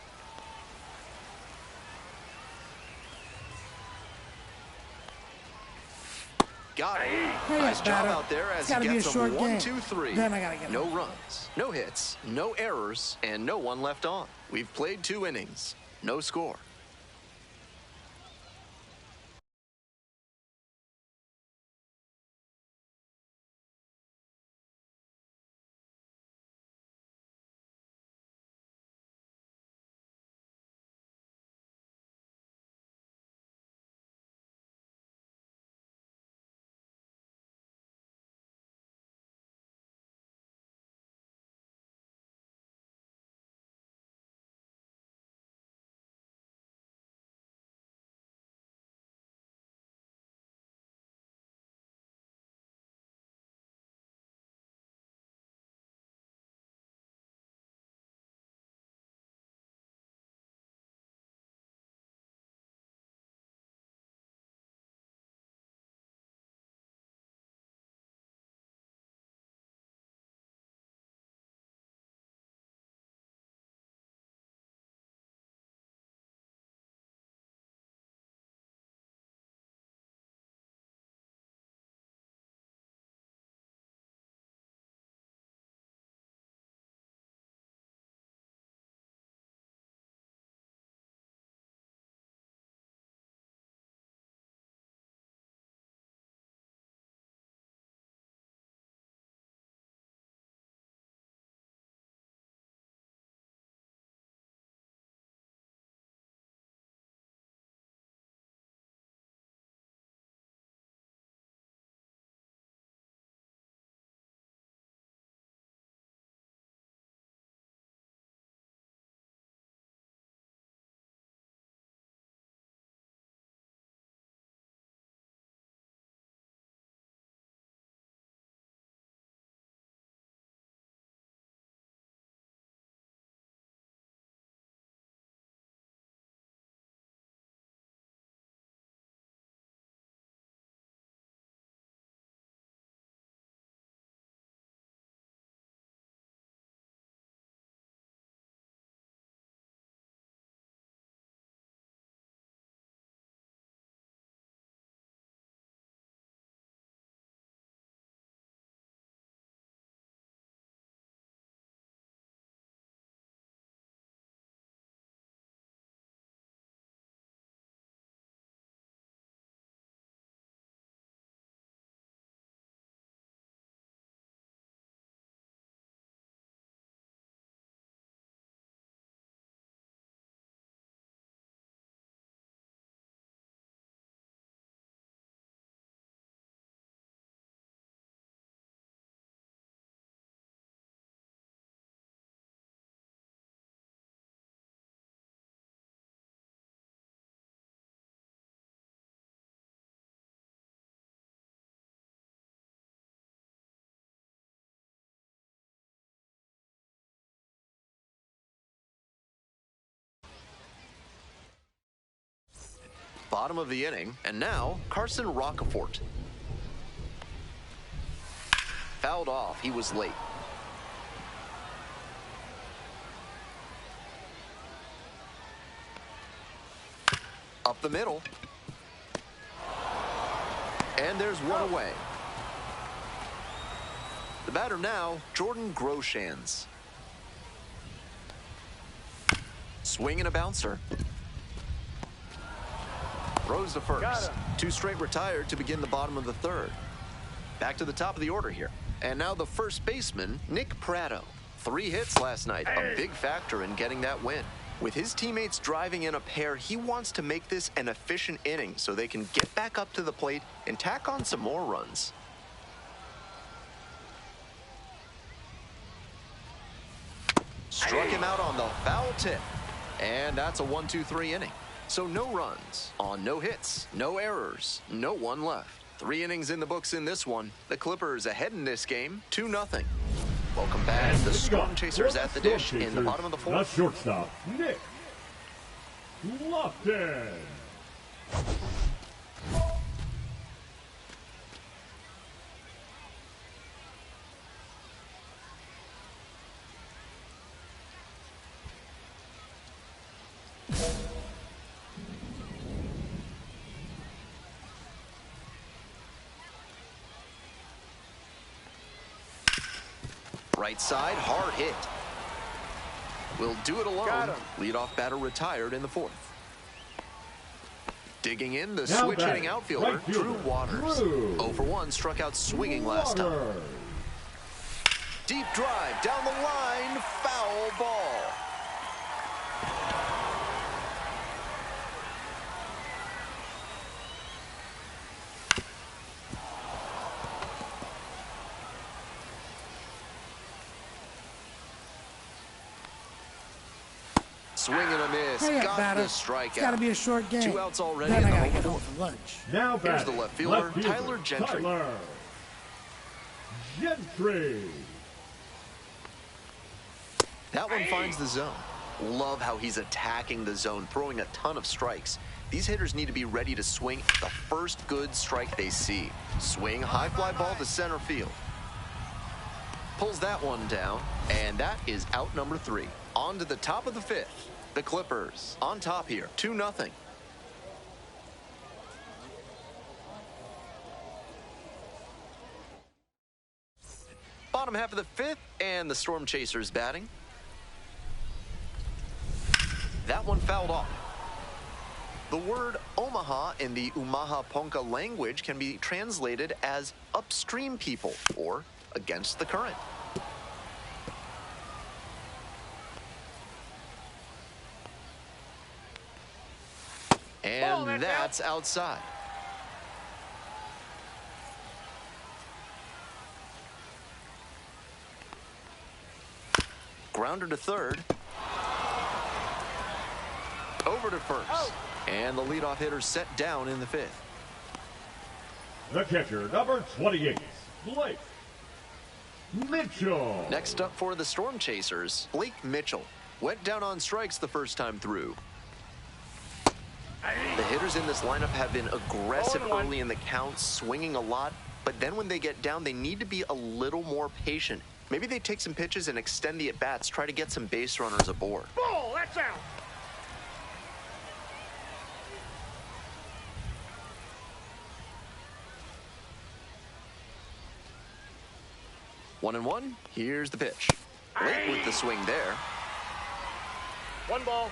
Got it. Nice job out there as he gets them 1, 2, 3. Then I gotta get no runs, no hits, no errors, and no one left on. We've played 2 innings. No score. Bottom of the inning, and now Carson Rockefort. Fouled off, he was late. Up the middle. And there's one away. The batter now, Jordan Groshans. Swing and a bouncer. Throws to first. 2 straight retired to begin the bottom of the third. Back to the top of the order here. And now the first baseman, Nick Pratto. 3 hits last night, a big factor in getting that win. With his teammates driving in a pair, he wants to make this an efficient inning so they can get back up to the plate and tack on some more runs. Struck him out on the foul tip. And that's a 1-2-3 inning. So no runs on no hits, no errors, no one left. 3 innings in the books in this one. The Clippers ahead in this game, 2-0. Welcome back. The Storm Chasers at the dish in the bottom of the fourth. The shortstop, Nick Lofton. Right side, hard hit. Will do it alone. Leadoff batter retired in the fourth. Digging in, the Now switch hitting outfielder, right Drew fielder, Waters. Drew 0-for-1, struck out swinging last time. Deep drive, down the line, foul ball. Swing and a miss. Hurry up, Got batter. the strikeout. It's got to be a short game. 2 outs already Then in I the gotta home get home fourth. for lunch. Now Here's the batting, left fielder, Tyler Gentry. Tyler Gentry. That one finds the zone. Love how he's attacking the zone, throwing a ton of strikes. These hitters need to be ready to swing the first good strike they see. Swing, high fly ball to center field. Pulls that one down, and that is out number 3. On to the top of the 5th. The Clippers on top here, 2-0. Bottom half of the 5th, and the Storm Chasers batting. That one fouled off. The word Omaha in the Umaha Ponca language can be translated as upstream people or against the current. And that's outside. Grounder to third. Over to first. And the leadoff hitter set down in the 5th. The catcher, number 28, Blake Mitchell. Next up for the Storm Chasers, Blake Mitchell. Went down on strikes the first time through. The hitters in this lineup have been aggressive early in the count, swinging a lot, but then when they get down, they need to be a little more patient. Maybe they take some pitches and extend the at-bats, try to get some base runners aboard. Ball, that's out. One and one, here's the pitch. Late with the swing there. 1 ball,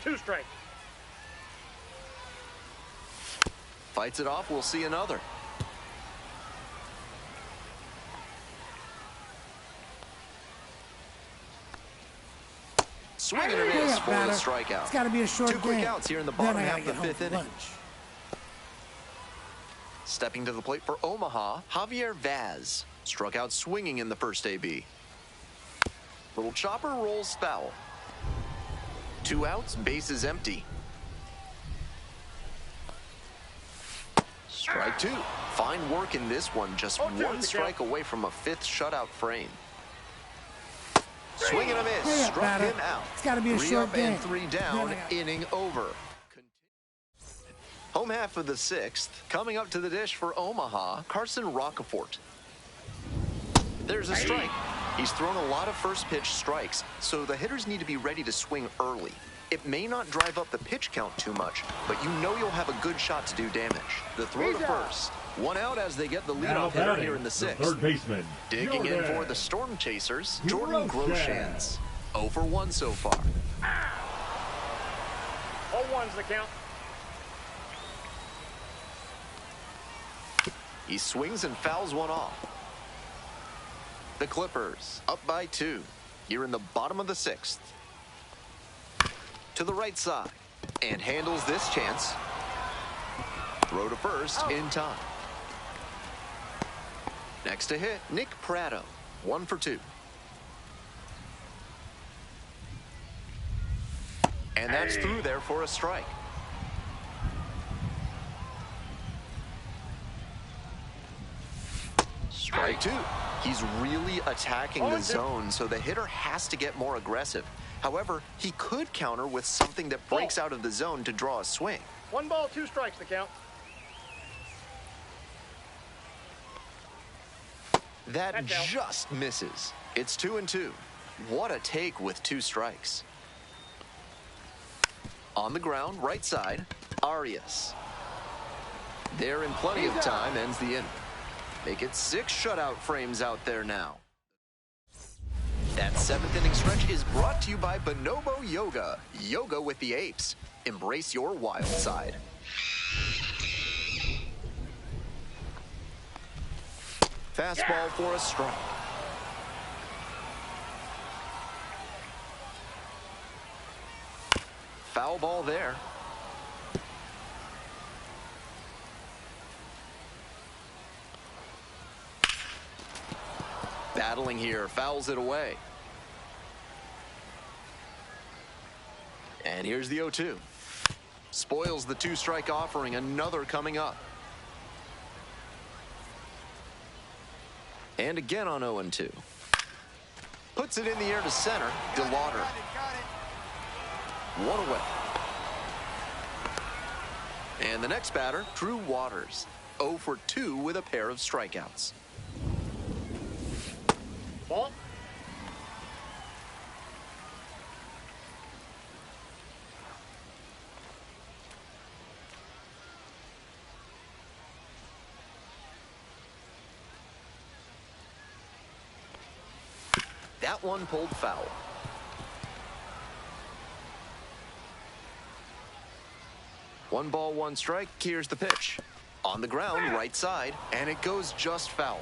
2 strikes. Fights it off, we'll see another. Swing and a miss for the strikeout. It's got to be a short 2 quick game. outs here in the Then bottom I half gotta of the get home 5th for inning. lunch. Stepping to the plate for Omaha, Javier Vaz. Struck out swinging in the first AB. Little chopper rolls foul. 2 outs, bases empty. Strike 2. Fine work in this one, just 1 strike away from a 5th shutout frame. Swing and a miss, struck him out. It's got to be a 3 short up game. and 3 down, inning over. Home half of the 6th, coming up to the dish for Omaha, Carson Rockefort. There's a strike. He's thrown a lot of first pitch strikes, so the hitters need to be ready to swing early. It may not drive up the pitch count too much, but you know you'll have a good shot to do damage. The throw to first. 1 out as they get the leadoff hitter here in the 6th. Third baseman. Digging in for the Storm Chasers, Jordan Groshans. 0-for-1 so far. 0-1's the count. He swings and fouls one off. The Clippers up by 2 here in the bottom of the 6th. To the right side and handles this chance. Throw to first in time. Next to hit, Nick Pratto, 1 for 2. And that's through there for a strike. Strike two. He's really attacking the zone, so the hitter has to get more aggressive. However, he could counter with something that breaks out of the zone to draw a swing. 1 ball, 2 strikes to count. That just misses. It's 2-2. What a take with 2 strikes. On the ground, right side, Arias. There in plenty of time, ends the inning. Make it 6 shutout frames out there now. That 7th inning stretch is brought to you by Bonobo Yoga. Yoga with the apes. Embrace your wild side. Fastball for a strike. Foul ball there. Battling here, fouls it away. And here's the 0-2. Spoils the 2-strike offering, another coming up. And again on 0-2. Puts it in the air to center, DeLauder. 1 away. And the next batter, Drew Waters. 0 for 2 with a pair of strikeouts. Ball. That one pulled foul. One ball, 1 strike. Here's the pitch. On the ground, right side, and it goes just foul.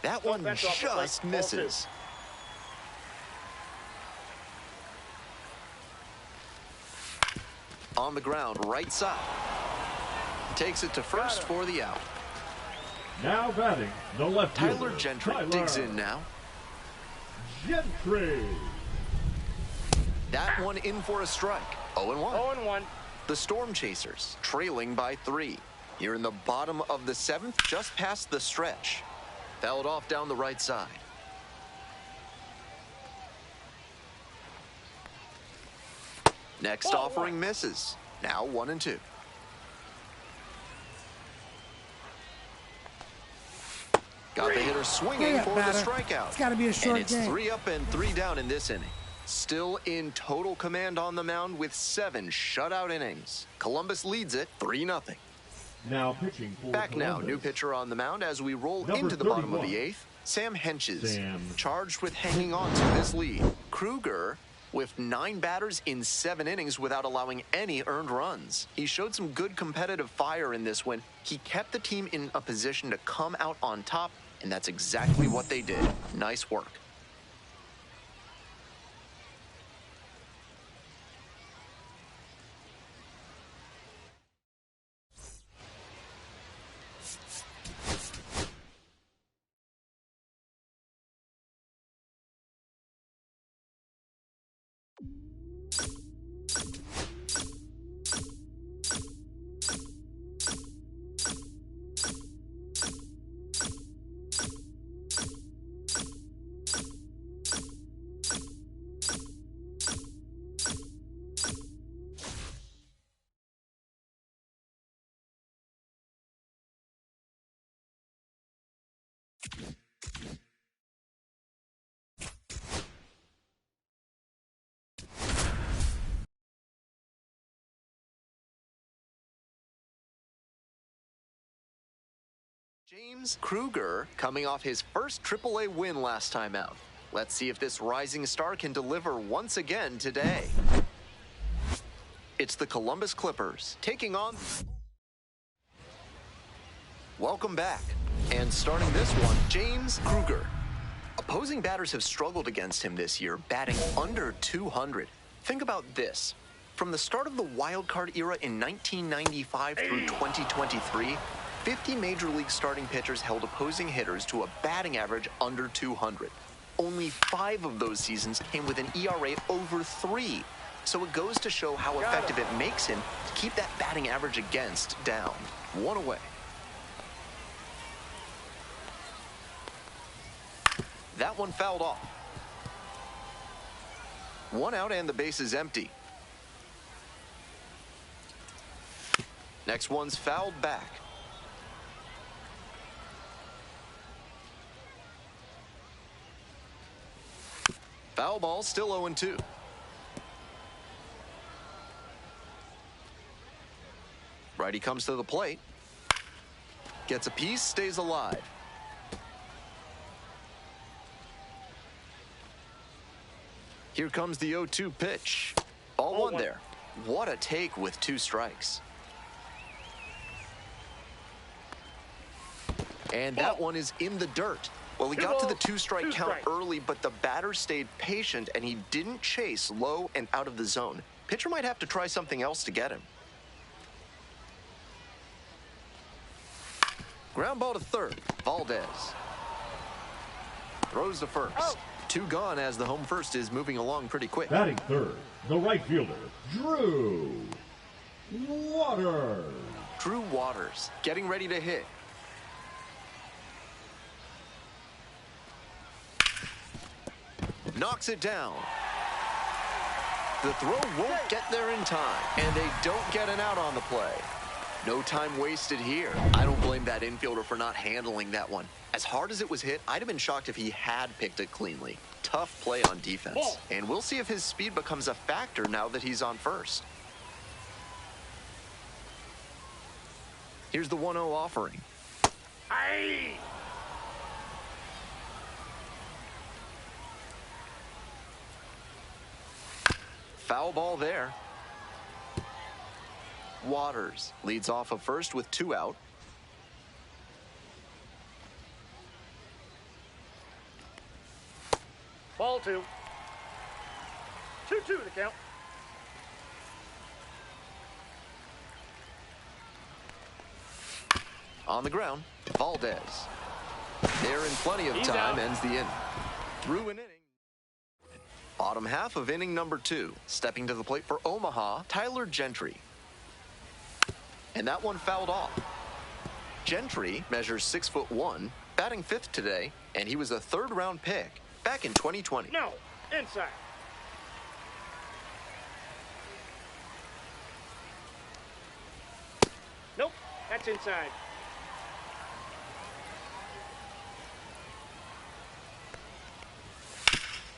That one just misses. On the ground, right side. Takes it to first for the out. Now batting, the left Tyler fielder, Gentry digs in now. Gentry. That one in for a strike. 0-1. 0-1. The Storm Chasers trailing by 3. Here in the bottom of the 7th, just past the stretch. Fouled off down the right side. Next offering misses. Now 1-2. Got the hitter swinging for the strikeout. It's got to be a short game. And it's game. 3 up and 3 down in this inning. Still in total command on the mound with 7 shutout innings. Columbus leads it 3-0. Now pitching for Back now, Columbus. new pitcher on the mound as we roll Number into the bottom of 31. the 8th. Sam Henches, Sam. charged with hanging on to this lead. Kruger with 9 batters in 7 innings without allowing any earned runs. He showed some good competitive fire in this one. He kept the team in a position to come out on top, and that's exactly what they did. Nice work. James Kruger coming off his first AAA win last time out. Let's see if this rising star can deliver once again today. It's the Columbus Clippers taking on... Welcome back. And starting this one, James Kruger. Opposing batters have struggled against him this year, batting under 200. Think about this. From the start of the wild card era in 1995 through 2023, 50 Major League starting pitchers held opposing hitters to a batting average under 200. Only 5 of those seasons came with an ERA over 3. So it goes to show how effective it makes him to keep that batting average against down. 1 away. That one fouled off. 1 out and the base is empty. Next one's fouled back. Foul ball, still 0-2. Righty comes to the plate. Gets a piece, stays alive. Here comes the 0-2 pitch. Ball 1 there. What a take with 2 strikes. And that one is in the dirt. Well, he got to the 2-strike count early, but the batter stayed patient and he didn't chase low and out of the zone. Pitcher might have to try something else to get him. Ground ball to third. Valdez throws to first. 2 gone as the home first is moving along pretty quick. Batting third, the right fielder, Drew Waters. Drew Waters getting ready to hit. Knocks it down. The throw won't get there in time, and they don't get an out on the play. No time wasted here. I don't blame that infielder for not handling that one. As hard as it was hit, I'd have been shocked if he had picked it cleanly. Tough play on defense. And we'll see if his speed becomes a factor now that he's on first. Here's the 1-0 offering. Aye. Foul ball there. Waters leads off of first with 2 out. Ball 2. 2-2 the count. On the ground, Valdez. There in plenty of time, ends the inning. Through an inning. Bottom half of inning number 2. Stepping to the plate for Omaha, Tyler Gentry. And that one fouled off. Gentry measures 6'1", batting 5th today, and he was a 3rd-round pick back in 2020. No, inside. Nope, that's inside.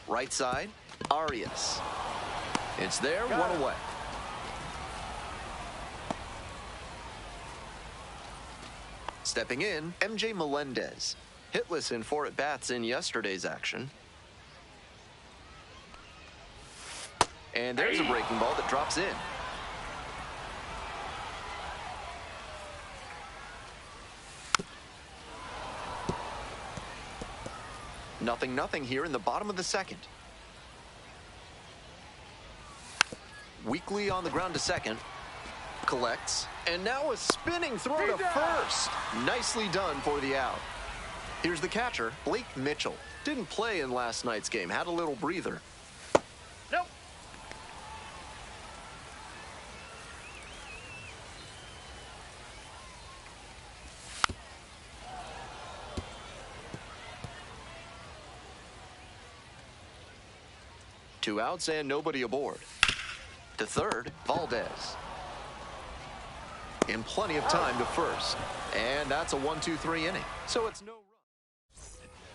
Right side, Arias. It's there, 1 away. Stepping in, MJ Melendez. Hitless in 4 at-bats in yesterday's action. And there's a breaking ball that drops in. Nothing here in the bottom of the 2nd. Weakly on the ground to second. Collects. And now a spinning throw to first. Nicely done for the out. Here's the catcher, Blake Mitchell. Didn't play in last night's game. Had a little breather. Nope. Two outs and nobody aboard. To third, Valdez. In plenty of time to first. And that's a 1-2-3 inning. So it's no run.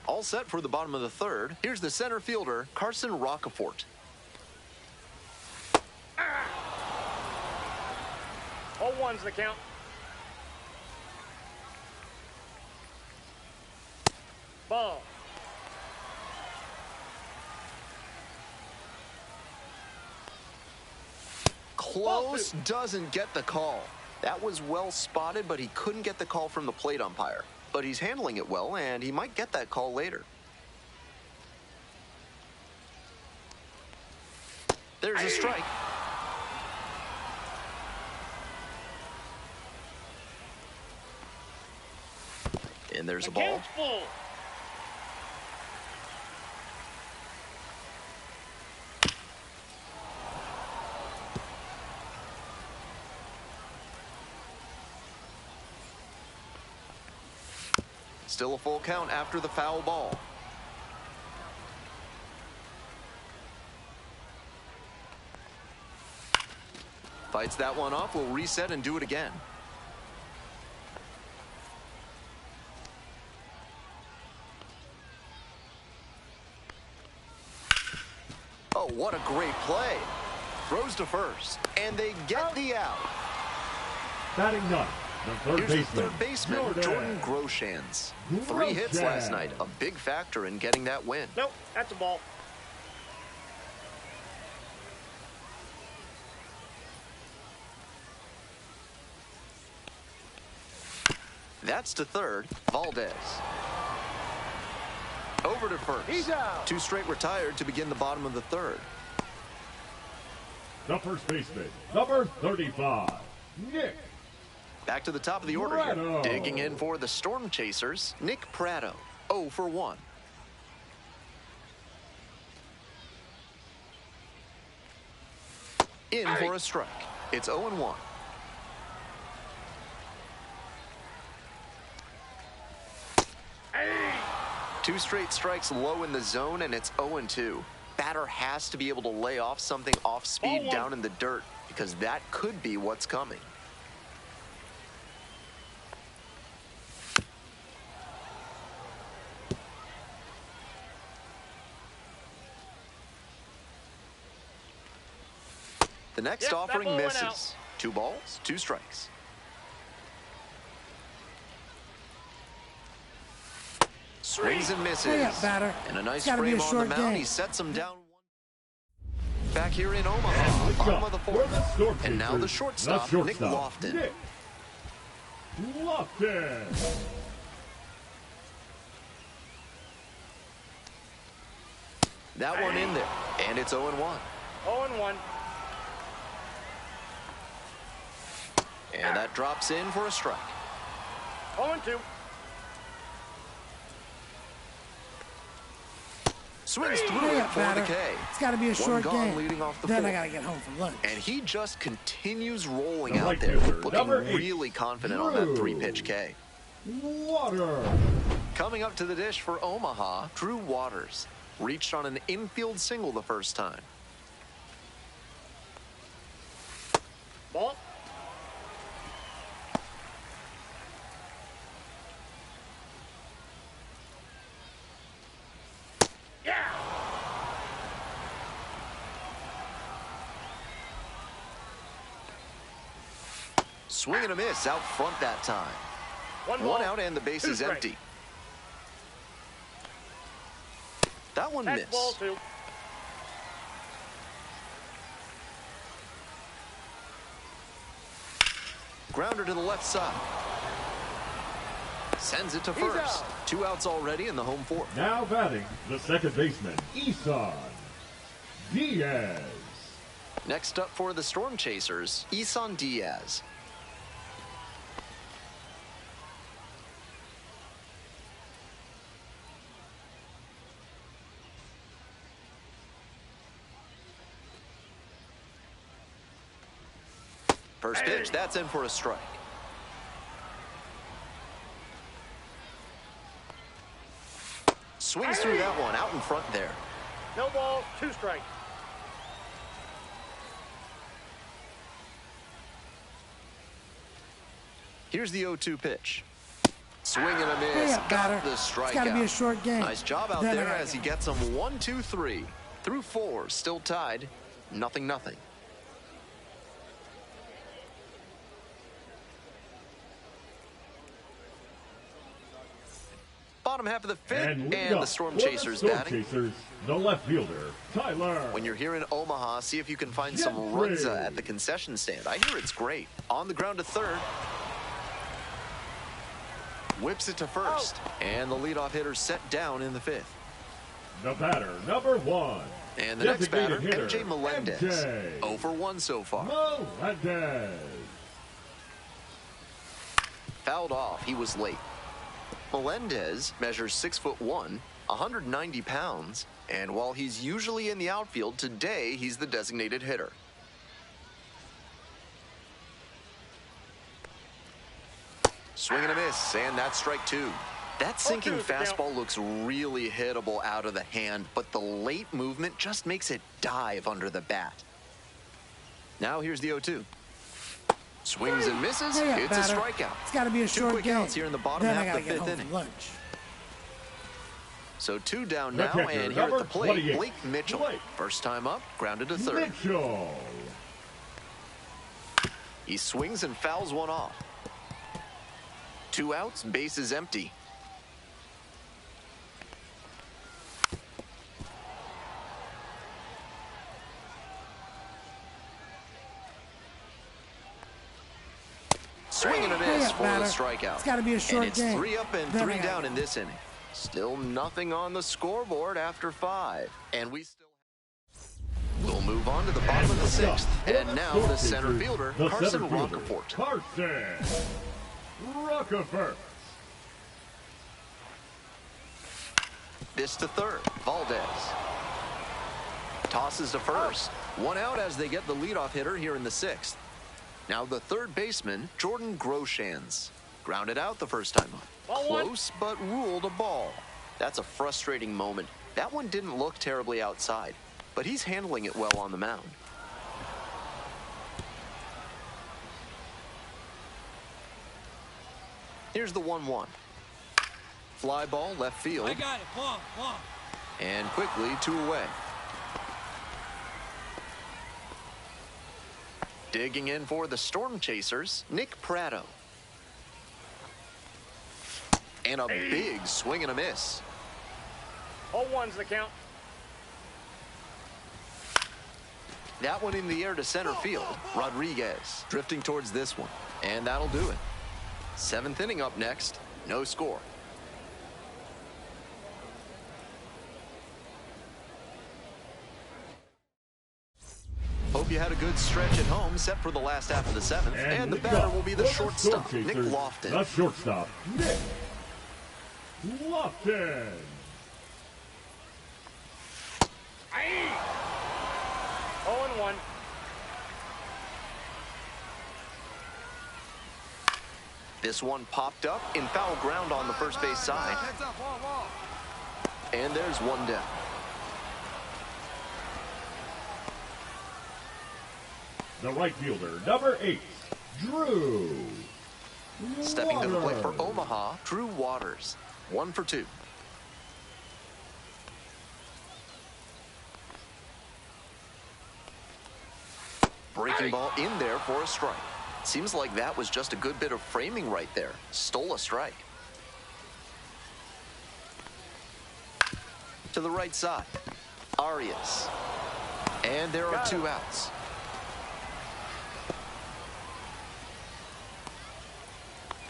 All set for the bottom of the 3rd. Here's the center fielder, Carson Rocafort. All 1's the count. Ball. Close, doesn't get the call. That was well spotted, but he couldn't get the call from the plate umpire. But he's handling it well, and he might get that call later. There's a strike. And there's a ball. Still a full count after the foul ball. Fights that one off, will reset and do it again. Oh, what a great play. Throws to first, and they get the out. Batting ninth, the third Here's baseman, the third baseman, Jordan Groshans. 3 hits last night, a big factor in getting that win. Nope, that's a ball. That's to third, Valdez. Over to first. He's out. 2 straight retired to begin the bottom of the third. The first baseman, number 35, Nick. Back to the top of the order Prado. here. Digging in for the Storm Chasers, Nick Prado, 0 for 1. In for a strike. It's 0-1. Hey. 2 straight strikes low in the zone, and it's 0-2. Batter has to be able to lay off something off speed down in the dirt, because that could be what's coming. The next offering misses. 2 balls, 2 strikes. Swings and misses. And a nice frame on the mound. He sets him down. Back here in Omaha, bottom of the 4th. And now the shortstop, Nick Lofton. Nick Lofton. That one in there, and it's 0-1. 0-1. And that drops in for a strike. 0-2. Swings through it for the K. It's got to be a short game. Leading off the then 4th. I got to get home for lunch. And he just continues rolling out there, looking really confident on that 3-pitch K. Water. Coming up to the dish for Omaha, Drew Waters. Reached on an infield single the first time. Ball. Yeah. Swing and a miss out front that time. One out and the base is empty. That one missed. Ball 2. Grounder to the left side. Sends it to first. 2 outs already in the home 4th. Now batting, the second baseman, Isan Diaz. Next up for the Storm Chasers, Isan Diaz. First pitch, that's in for a strike. Swings through that one, out in front there. No ball, 2 strikes. Here's the 0-2 pitch. Swing and a miss. Got the strikeout. It's got to be a short game. Nice job out there as he gets them 1, 2, 3. Through 4, still tied. 0-0. Bottom half of the 5th, and the Storm Chasers batting. The left fielder, Tyler. When you're here in Omaha, see if you can find some runza at the concession stand. I hear it's great. On the ground to third. Whips it to first. And the leadoff hitter set down in the 5th. The batter, number 1. And the next batter, MJ Melendez. 0 for 1 so far. Melendez. Fouled off. He was late. Melendez measures 6'1", 190 pounds, and while he's usually in the outfield, today he's the designated hitter. Swing and a miss, and that's strike 2. That sinking fastball looks really hittable out of the hand, but the late movement just makes it dive under the bat. Now here's the 0-2. Swings and misses. It's a strikeout. It's got to be a short game. 2 quick outs here in the bottom then half of the 5th inning. So 2 down now, and here at the plate, Blake Mitchell. First time up, grounded to third. Mitchell. He swings and fouls one off. 2 outs, bases empty. Swing and a miss for the strikeout. It's got to be a short game. And it's 3 up and 3 down in this inning. Still nothing on the scoreboard after 5. And we'll move on to the bottom of the 6th. And now the center fielder, Carson Rocafort. Carson Rocafort. This to third, Valdez. Tosses to first. 1 out as they get the leadoff hitter here in the 6th. Now the third baseman, Jordan Groshans. Grounded out the first time up. Close, but ruled a ball. That's a frustrating moment. That one didn't look terribly outside, but he's handling it well on the mound. Here's the 1-1. Fly ball left field. I got it. Come on, come on. And quickly 2 away. Digging in for the Storm Chasers, Nick Pratto. And a big swing and a miss. 0-1's the count. That one in the air to center field. Rodriguez drifting towards this one. And that'll do it. 7th inning up next. No score. Hope you had a good stretch at home, set for the last half of the 7th. And the batter will be the shortstop, Nick Lofton. The shortstop, Nick Lofton. 0-1. This one popped up in foul ground on the first base side. And there's 1 down. The right fielder, number 8, Drew Stepping to the plate for Waters. Omaha, Drew Waters. 1 for 2. Breaking ball in there for a strike. Seems like that was just a good bit of framing right there. Stole a strike. To the right side, Arias. And there are 2 outs.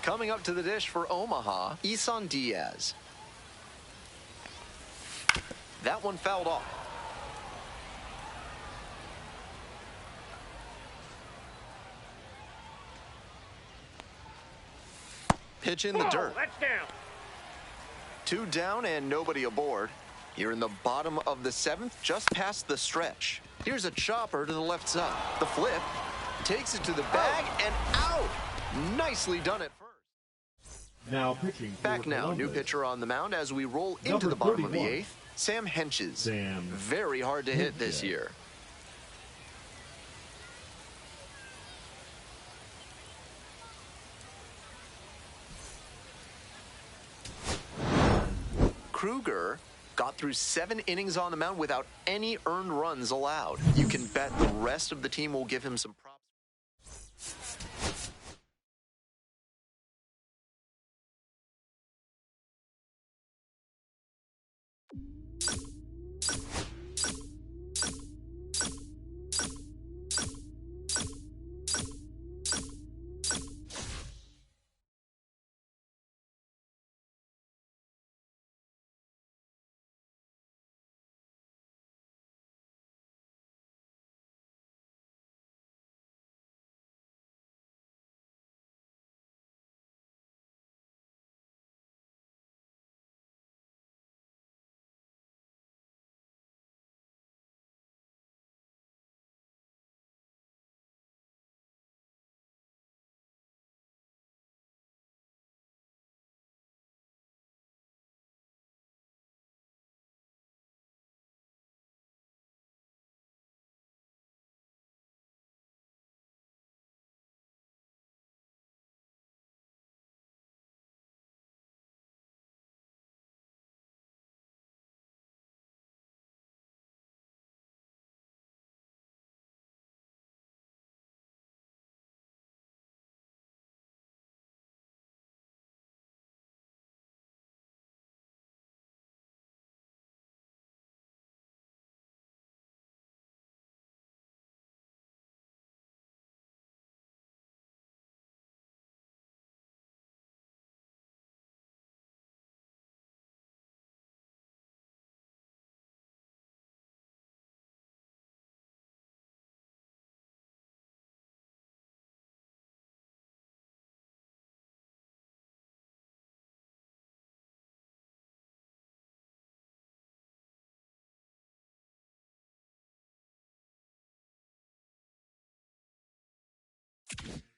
Coming up to the dish for Omaha, Isan Diaz. That one fouled off. Pitch in the dirt. That's down. 2 down and nobody aboard. Here in the bottom of the 7th, just past the stretch. Here's a chopper to the left side. The flip takes it to the bag and out. Nicely done at first. Now pitching for Back now, new pitcher on the mound as we roll into the bottom of the 8th. Sam Henches. Very hard to hit this year. Kruger got through 7 innings on the mound without any earned runs allowed. You can bet the rest of the team will give him some props. Bye.